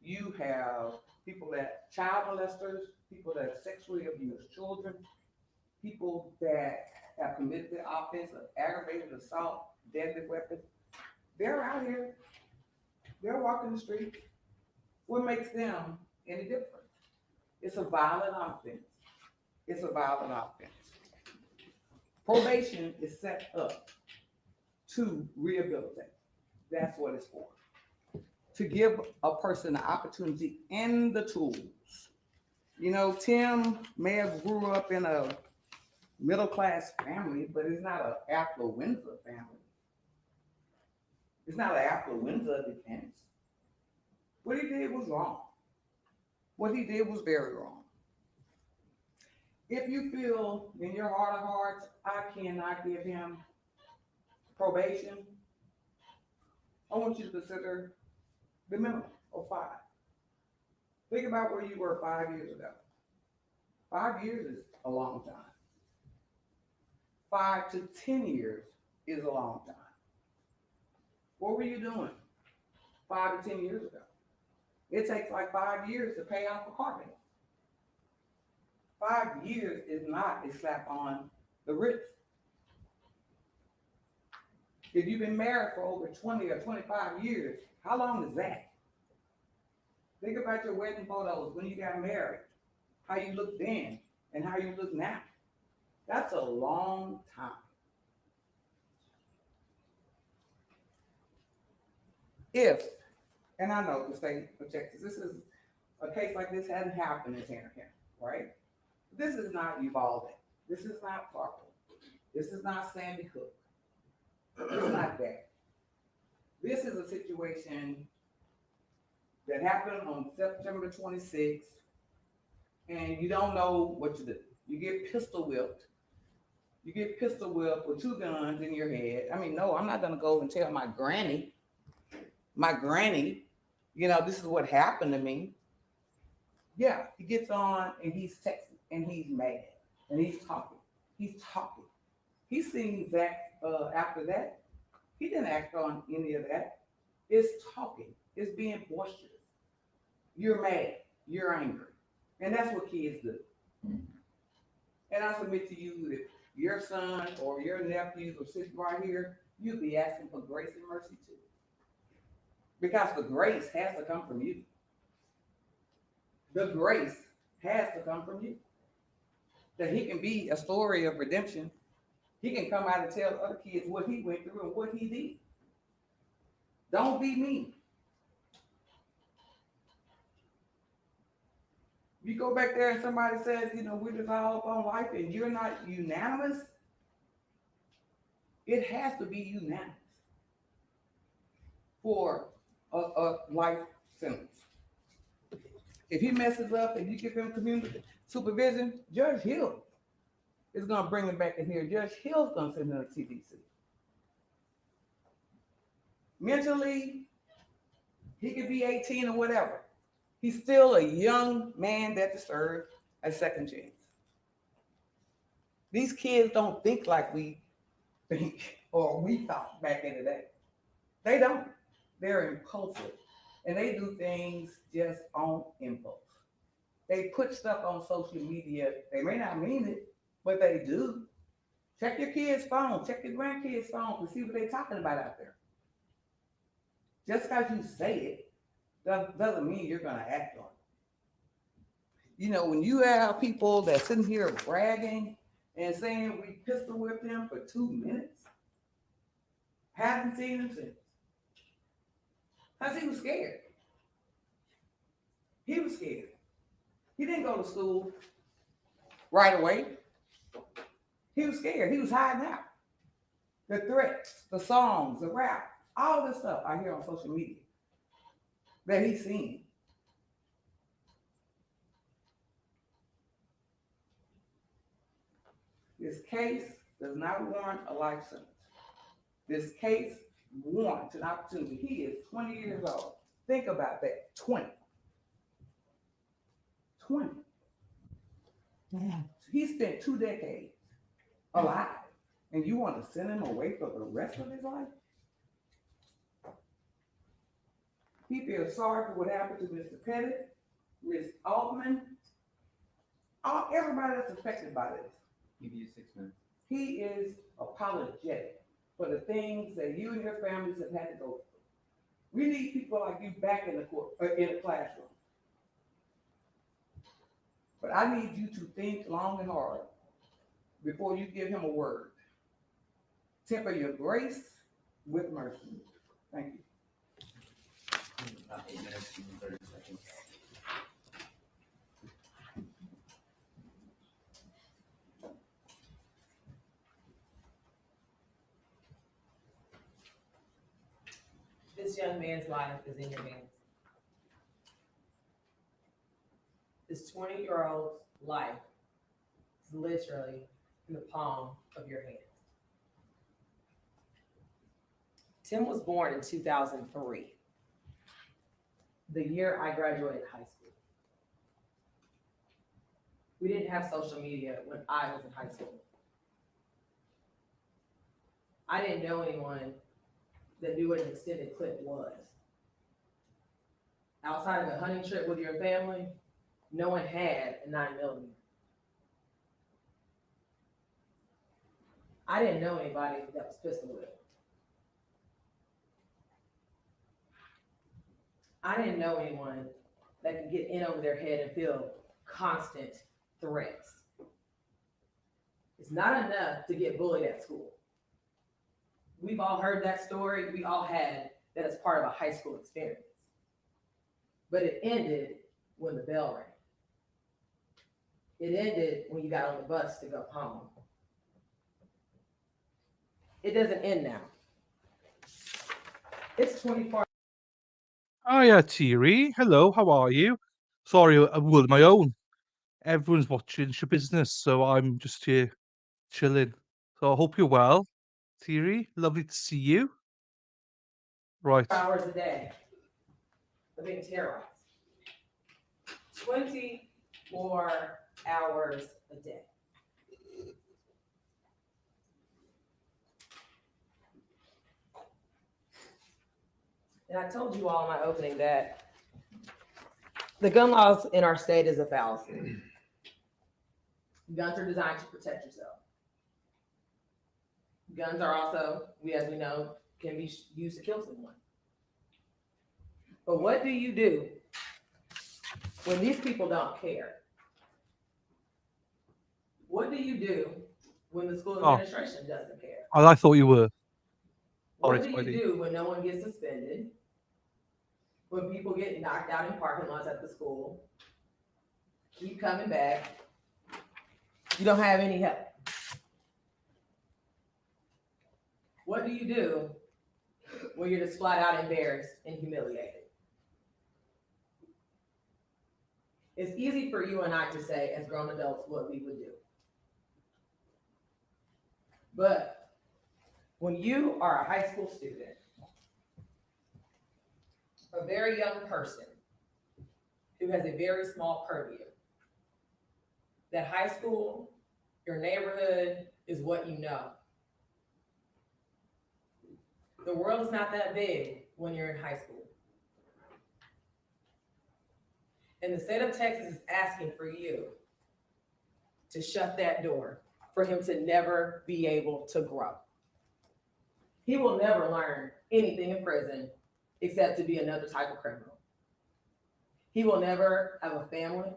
you have people that child molesters, people that sexually abuse children, people that have committed the offense of aggravated assault, deadly weapon. They're out here. They're walking the street. What makes them any different? It's a violent offense. It's a violent offense. Probation is set up to rehabilitate. That's what it's for. To give a person the opportunity and the tools. You know, Tim may have grew up in a middle-class family, but it's not an affluenza family. It's not an affluenza defense. What he did was wrong. What he did was very wrong. If you feel in your heart of hearts, I cannot give him probation, I want you to consider the minimum of 5. Think about where you were 5 years ago. 5 years is a long time. 5 to 10 years is a long time. What were you doing 5 to 10 years ago? It takes like 5 years to pay off a car payment. 5 years is not a slap on the wrist. If you've been married for over 20 or 25 years, how long is that? Think about your wedding photos when you got married, how you look then and how you look now. That's a long time. If, and I know the state of Texas, this is a case like this hasn't happened in Tarrant County, right? This is not Uvalde. This is not Parkland. This is not Sandy Hook. It's not that. This is a situation that happened on September 26th, and you don't know what to do. You get pistol whipped. You get pistol whipped with 2 guns in your head. I mean, no, I'm not gonna go and tell my granny, you know, this is what happened to me. Yeah, he gets on and he's texting and he's mad and he's talking. He's talking. He seen Zach after that. He didn't act on any of that. It's talking. It's being boisterous. You're mad. You're angry. And that's what kids do. And I submit to you that your son or your nephews or sitting right here, you'll be asking for grace and mercy too. Because the grace has to come from you. The grace has to come from you. That he can be a story of redemption. He can come out and tell other kids what he went through and what he did. Don't be mean. You go back there and somebody says, we're just all up on life and you're not unanimous, it has to be unanimous for a life sentence. If he messes up and you give him community supervision, Judge Hill is going to bring him back in here. Judge Hill's going to send him to TDC. Mentally, he could be 18 or whatever. He's still a young man that deserves a second chance. These kids don't think like we think or we thought back in the day. They don't. They're impulsive and they do things just on impulse. They put stuff on social media. They may not mean it, but they do. Check your kids' phone, check your grandkids' phone to see what they're talking about out there. Just because you say it doesn't mean you're going to act on it. When you have people that sitting here bragging and saying we pistol whipped him for 2 minutes, haven't seen him since. Because he was scared. He was scared. He didn't go to school right away. He was scared. He was hiding out. The threats, the songs, the rap, all this stuff I hear on social media that he's seen. This case does not warrant a life sentence. This case warrants an opportunity. He is 20 years old. Think about that. 20. 20. Yeah. He spent 2 decades alive. And you want to send him away for the rest of his life? He feels sorry for what happened to Mr. Pettit, Ms. Altman, everybody that's affected by this. Give you 6 minutes. He is apologetic for the things that you and your families have had to go through. We need people like you back in the classroom. But I need you to think long and hard before you give him a word. Temper your grace with mercy. Thank you. About 8 minutes and 30 seconds. This young man's life is in your hands. This 20-year-old's life is literally in the palm of your hand. Tim was born in 2003, the year I graduated high school. We didn't have social media when I was in high school. I didn't know anyone that knew what an extended clip was. Outside of a hunting trip with your family, no one had a 9mm. I didn't know anybody that was pistol whipped. I didn't know anyone that could get in over their head and feel constant threats. It's not enough to get bullied at school. We've all heard that story. We all had that as part of a high school experience. But it ended when the bell rang. It ended when you got on the bus to go home. It doesn't end now. It's 24. Hiya, Thierry. Hello, how are you? Sorry, a world of my own. Everyone's watching your business, so I'm just here chilling. So I hope you're well. Thierry, lovely to see you. Right. Hours a day of being terrorized. 24 hours a day. And I told you all in my opening that the gun laws in our state is a fallacy. Guns are designed to protect yourself. Guns are also, as we know, can be used to kill someone. But what do you do when these people don't care? What do you do when the school administration doesn't care? I thought you were. What Sorry, do you Spidey. do when no one gets suspended? When people get knocked out in parking lots at the school? Keep coming back. You don't have any help. What do you do when you're just flat out embarrassed and humiliated? It's easy for you and I to say as grown adults what we would do. But when you are a high school student, a very young person who has a very small purview, that high school, your neighborhood is what you know. The world is not that big when you're in high school. And the state of Texas is asking for you to shut that door, for him to never be able to grow. He will never learn anything in prison except to be another type of criminal. He will never have a family.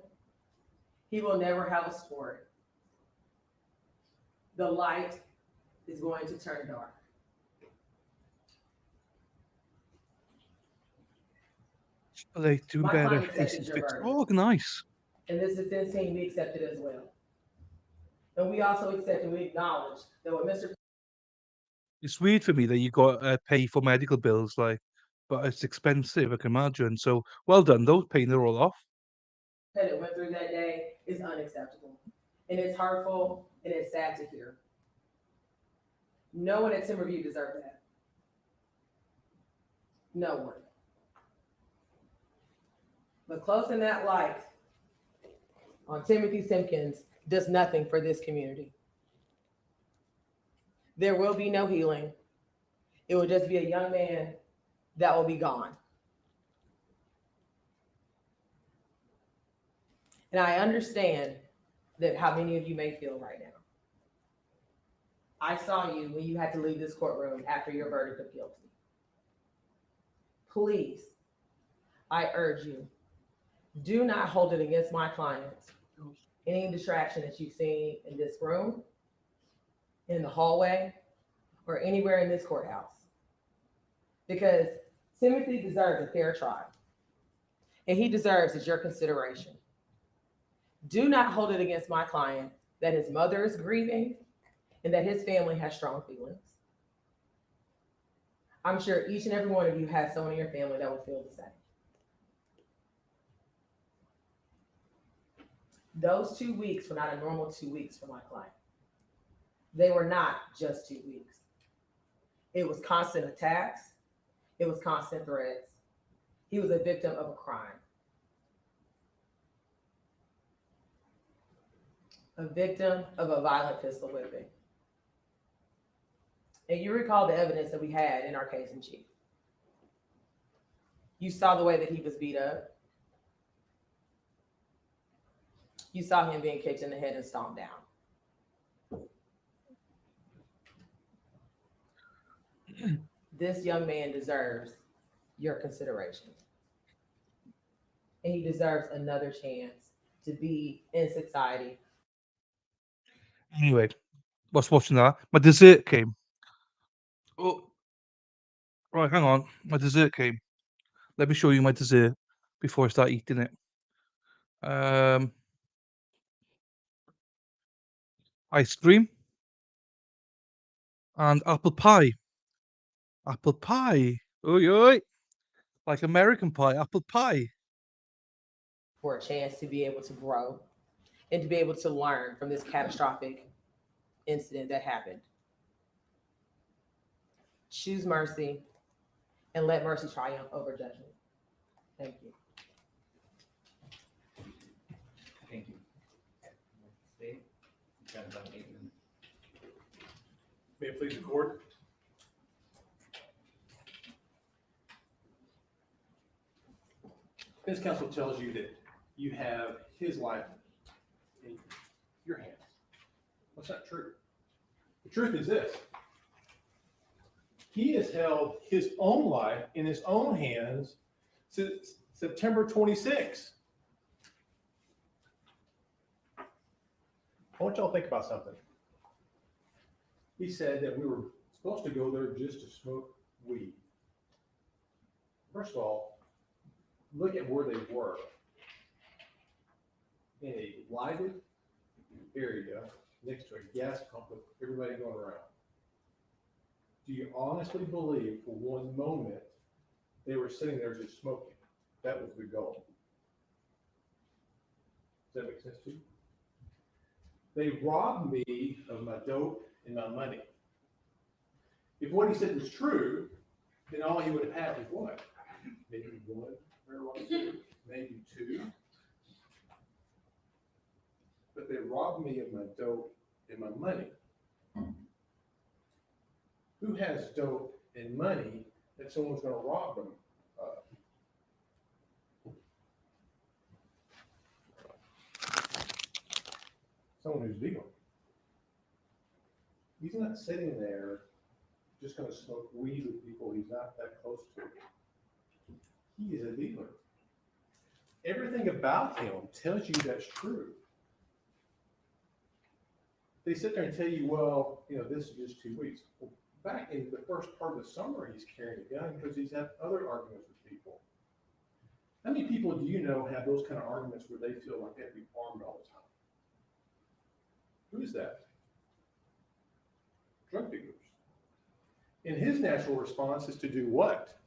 He will never have a sport. The light is going to turn dark. They do My better. client accepted Casey your fix. verdict. Oh, nice. And this is insane, we accepted as well. And we also accept and we acknowledge that what Mr. It's weird for me that you got to pay for medical bills, like, but it's expensive, I can imagine. So well done, though, paying it all off. Pettit went through that day is unacceptable. And it's hurtful and it's sad to hear. No one at Timberview deserved that. No one. But close in that light on Timothy Simpkins does nothing for this community. There will be no healing. It will just be a young man that will be gone. And I understand that how many of you may feel right now. I saw you when you had to leave this courtroom after your verdict of guilty. Please, I urge you, do not hold it against my clients. Any distraction that you've seen in this room, in the hallway, or anywhere in this courthouse. Because Timothy deserves a fair trial. And he deserves is your consideration. Do not hold it against my client that his mother is grieving and that his family has strong feelings. I'm sure each and every one of you has someone in your family that would feel the same. Those 2 weeks were not a normal 2 weeks for my client. They were not just 2 weeks. It was constant attacks. It was constant threats. He was a victim of a crime. A victim of a violent pistol whipping. And you recall the evidence that we had in our case in chief. You saw the way that he was beat up. You saw him being kicked in the head and stomped down. This young man deserves your consideration. And he deserves another chance to be in society. Anyway, whilst watching that, my dessert came. Oh, right, hang on. My dessert came. Let me show you my dessert before I start eating it. Ice cream and apple pie. Apple pie. Oi, oi. Like American pie, apple pie. For a chance to be able to grow and to be able to learn from this catastrophic incident that happened. Choose mercy and let mercy triumph over judgment. Thank you. May it please the court. This counsel tells you that you have his life in your hands. That's not true. The truth is this. He has held his own life in his own hands since September 26. I want y'all to think about something. He said that we were supposed to go there just to smoke weed. First of all, look at where they were. In a lighted area next to a gas pump with everybody going around. Do you honestly believe for one moment they were sitting there just smoking? That was the goal. Does that make sense to you? They robbed me of my dope and my money. If what he said was true, then all he would have had was what? Maybe one marijuana, maybe two. But they robbed me of my dope and my money. Who has dope and money that someone's going to rob them of? Someone who's dealing. He's not sitting there just going to smoke weed with people he's not that close to. He is a dealer. Everything about him tells you that's true. They sit there and tell you, well, this is just 2 weeks. Well, back in the first part of the summer, he's carrying a gun because he's had other arguments with people. How many people do you know have those kind of arguments where they feel like they have to be armed all the time? Who is that? Drug dealers. And his natural response is to do what?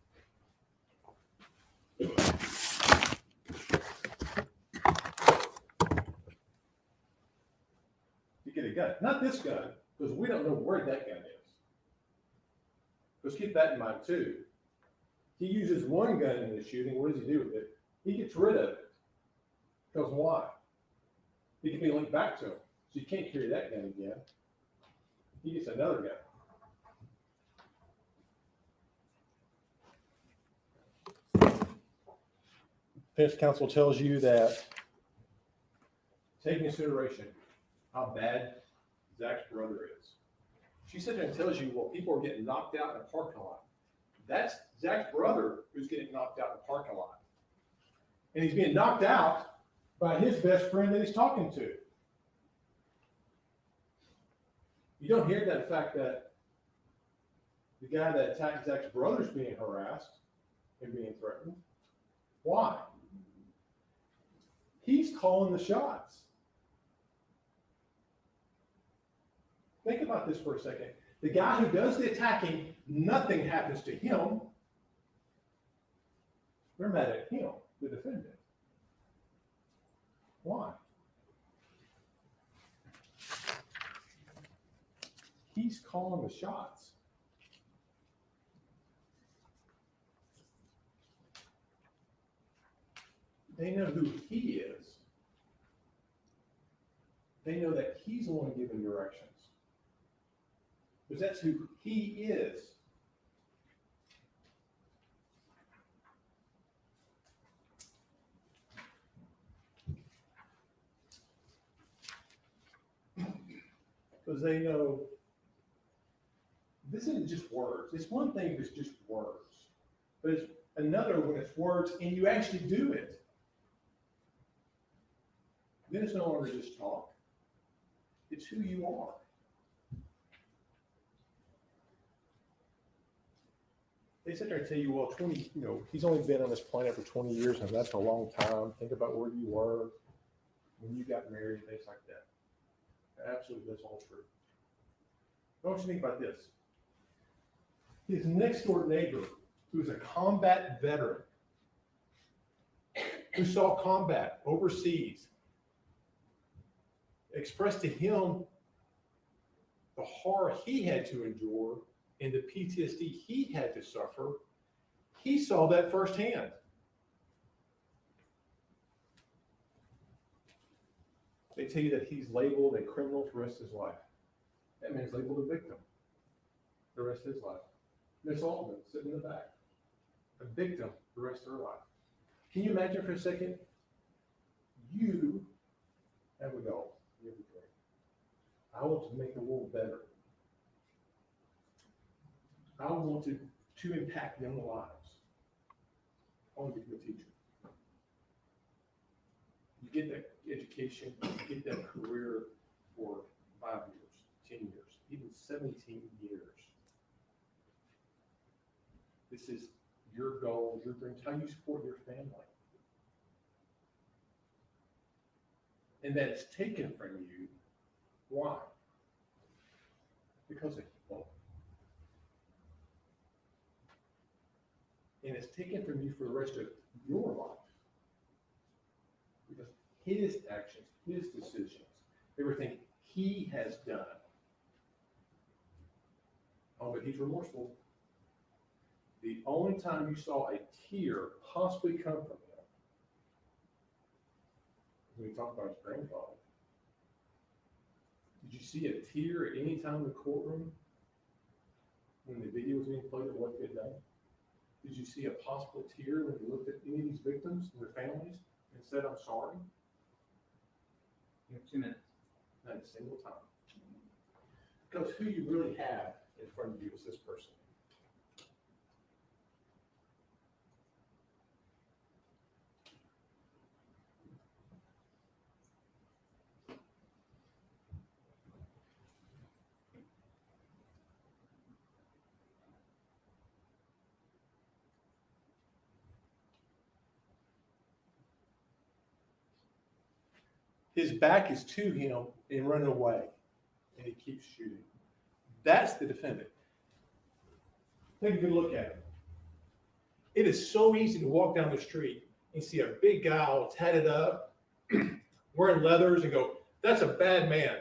Get a gun. Not this gun, because we don't know where that gun is. Let's keep that in mind too. He uses one gun in the shooting. What does he do with it? He gets rid of it. Because why? It can be linked back to him. So you can't carry that gun again. He gets another gun. Defense counsel tells you that take into consideration how bad Zach's brother is. She sits there and tells you, well, people are getting knocked out in a parking lot. That's Zach's brother who's getting knocked out in the parking lot. And he's being knocked out by his best friend that he's talking to. You don't hear that fact that the guy that attacked Zach's brother is being harassed and being threatened. Why? He's calling the shots. Think about this for a second. The guy who does the attacking, nothing happens to him. They're mad at him, the defendant. Why? He's calling the shots. They know who he is. They know that he's the one giving directions. Because that's who he is. Because they know this isn't just words. It's one thing if it's just words. But it's another when it's words and you actually do it. Then it's no longer just talk. It's who you are. They sit there and tell you, well, he's only been on this planet for 20 years, and that's a long time. Think about where you were when you got married, things like that. Absolutely, that's all true. I want you to think about this. His next door neighbor, who's a combat veteran, who saw combat overseas, expressed to him the horror he had to endure and the PTSD he had to suffer. He saw that firsthand. They tell you that he's labeled a criminal for the rest of his life. That man's labeled a victim the rest of his life. Miss Altman sitting in the back, a victim the rest of her life. Can you imagine for a second? You have a goal. You have a dream. I want to make the world better. I want to impact young lives. I want to be a teacher. You get that education, you get that career for 5 years, 10 years, even 17 years. This is your goals, your dreams, how you support your family. And that it's taken from you. Why? Because of people. And it's taken from you for the rest of your life. Because his actions, his decisions, everything he has done. Oh, but he's remorseful. The only time you saw a tear possibly come from him, when we talk about his grandfather, did you see a tear at any time in the courtroom when the video was being played of what he had done? Did you see a possible tear when you looked at any of these victims and their families and said, I'm sorry? You have 2 minutes. Not a single time. Because who you really have in front of you is this person. His back is to him and running away, and he keeps shooting. That's the defendant. Take a good look at him. It is so easy to walk down the street and see a big guy all tatted up, wearing leathers, and go, that's a bad man.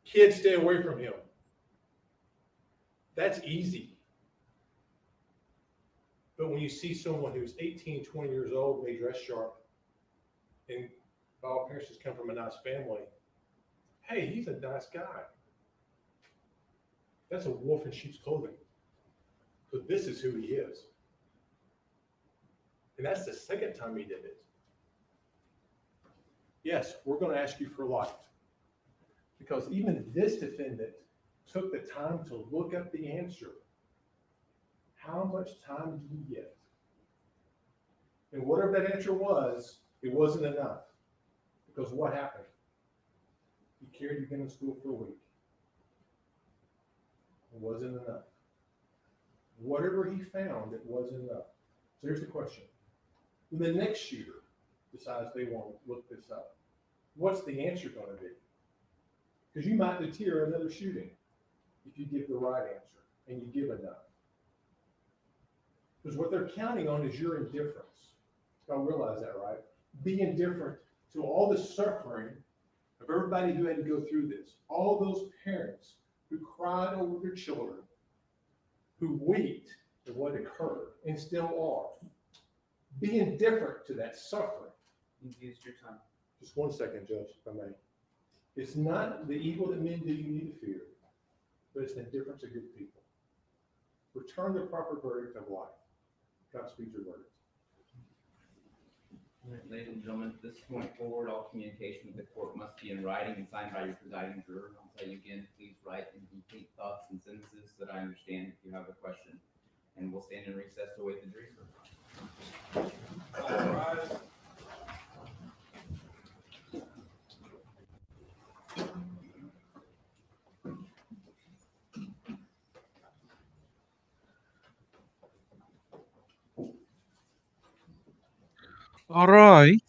Kids, stay away from him. That's easy. But when you see someone who's 18, 20 years old, and they dress sharp, and by all appearances come from a nice family, hey, he's a nice guy. That's a wolf in sheep's clothing. Because this is who he is. And that's the second time he did it. Yes, we're going to ask you for life. Because even this defendant took the time to look up the answer. How much time do you get? And whatever that answer was, it wasn't enough. Because what happened? He carried you in school for a week. It wasn't enough. Whatever he found, it wasn't enough. So here's the question. When the next shooter decides they want to look this up, what's the answer going to be? Because you might deter another shooting if you give the right answer and you give enough. Because what they're counting on is your indifference. Y'all realize that, right? Be indifferent to all the suffering of everybody who had to go through this. All those parents who cried over their children, who wept at what occurred and still are. Be indifferent to that suffering. You've used your time. Just 1 second, Judge, if I may. It's not the evil that men do you need to fear, but it's the indifference of good people. Return the proper verdict of life. God speeds your verdict. All right, ladies and gentlemen, from this point forward, all communication with the court must be in writing and signed by your presiding juror. I'll tell you again, please write in complete thoughts and sentences so that I understand if you have a question. And we'll stand in recess to await the jury's verdict. All rise. All right.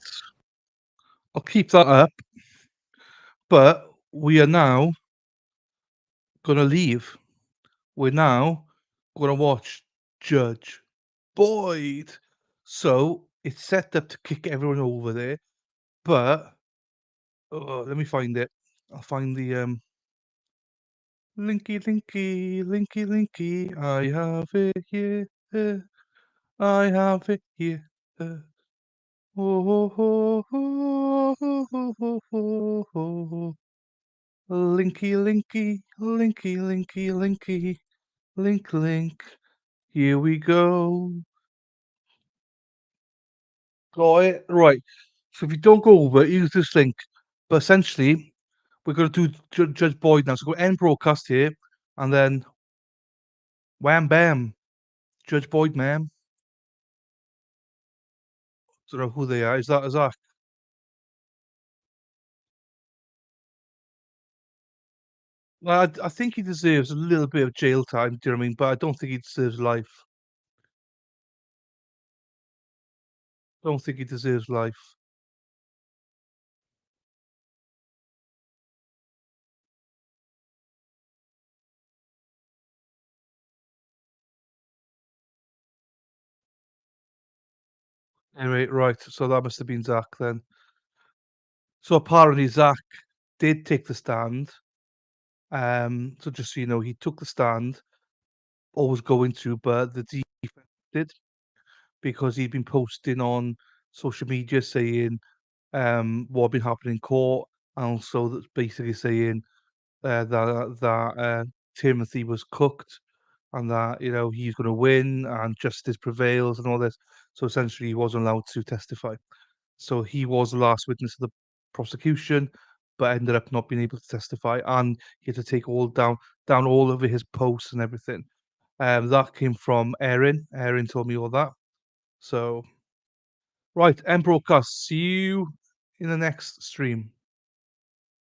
I'll keep that up. But we are now going to leave. We're now going to watch Judge Boyd. So it's set up to kick everyone over there. But let me find it. I'll find the linky, linky, linky, linky. I have it here. I have it here. Oh, oh, oh, oh, oh, oh, oh, oh. Linky, linky, linky, linky, linky, link, link. Here we go. Got it? Right. So if you don't go over, use this link. But essentially, we're going to do Judge Boyd now. So go end broadcast here, and then wham bam, Judge Boyd, ma'am. Don't know who they are. Is that? Well, I think he deserves a little bit of jail time. Do you know what I mean? But I don't think he deserves life. Don't think he deserves life. Anyway, right. So that must have been Zach then. So apparently Zach did take the stand. So just so you know, he took the stand, or was going to, but the defense did, because he'd been posting on social media saying what had been happening in court, and also that's basically saying that Timothy was cooked, and that he's going to win and justice prevails and all this. So essentially, he wasn't allowed to testify. So he was the last witness of the prosecution, but ended up not being able to testify, and he had to take all down all of his posts and everything. That came from Erin. Erin told me all that. So right, end broadcast. See you in the next stream.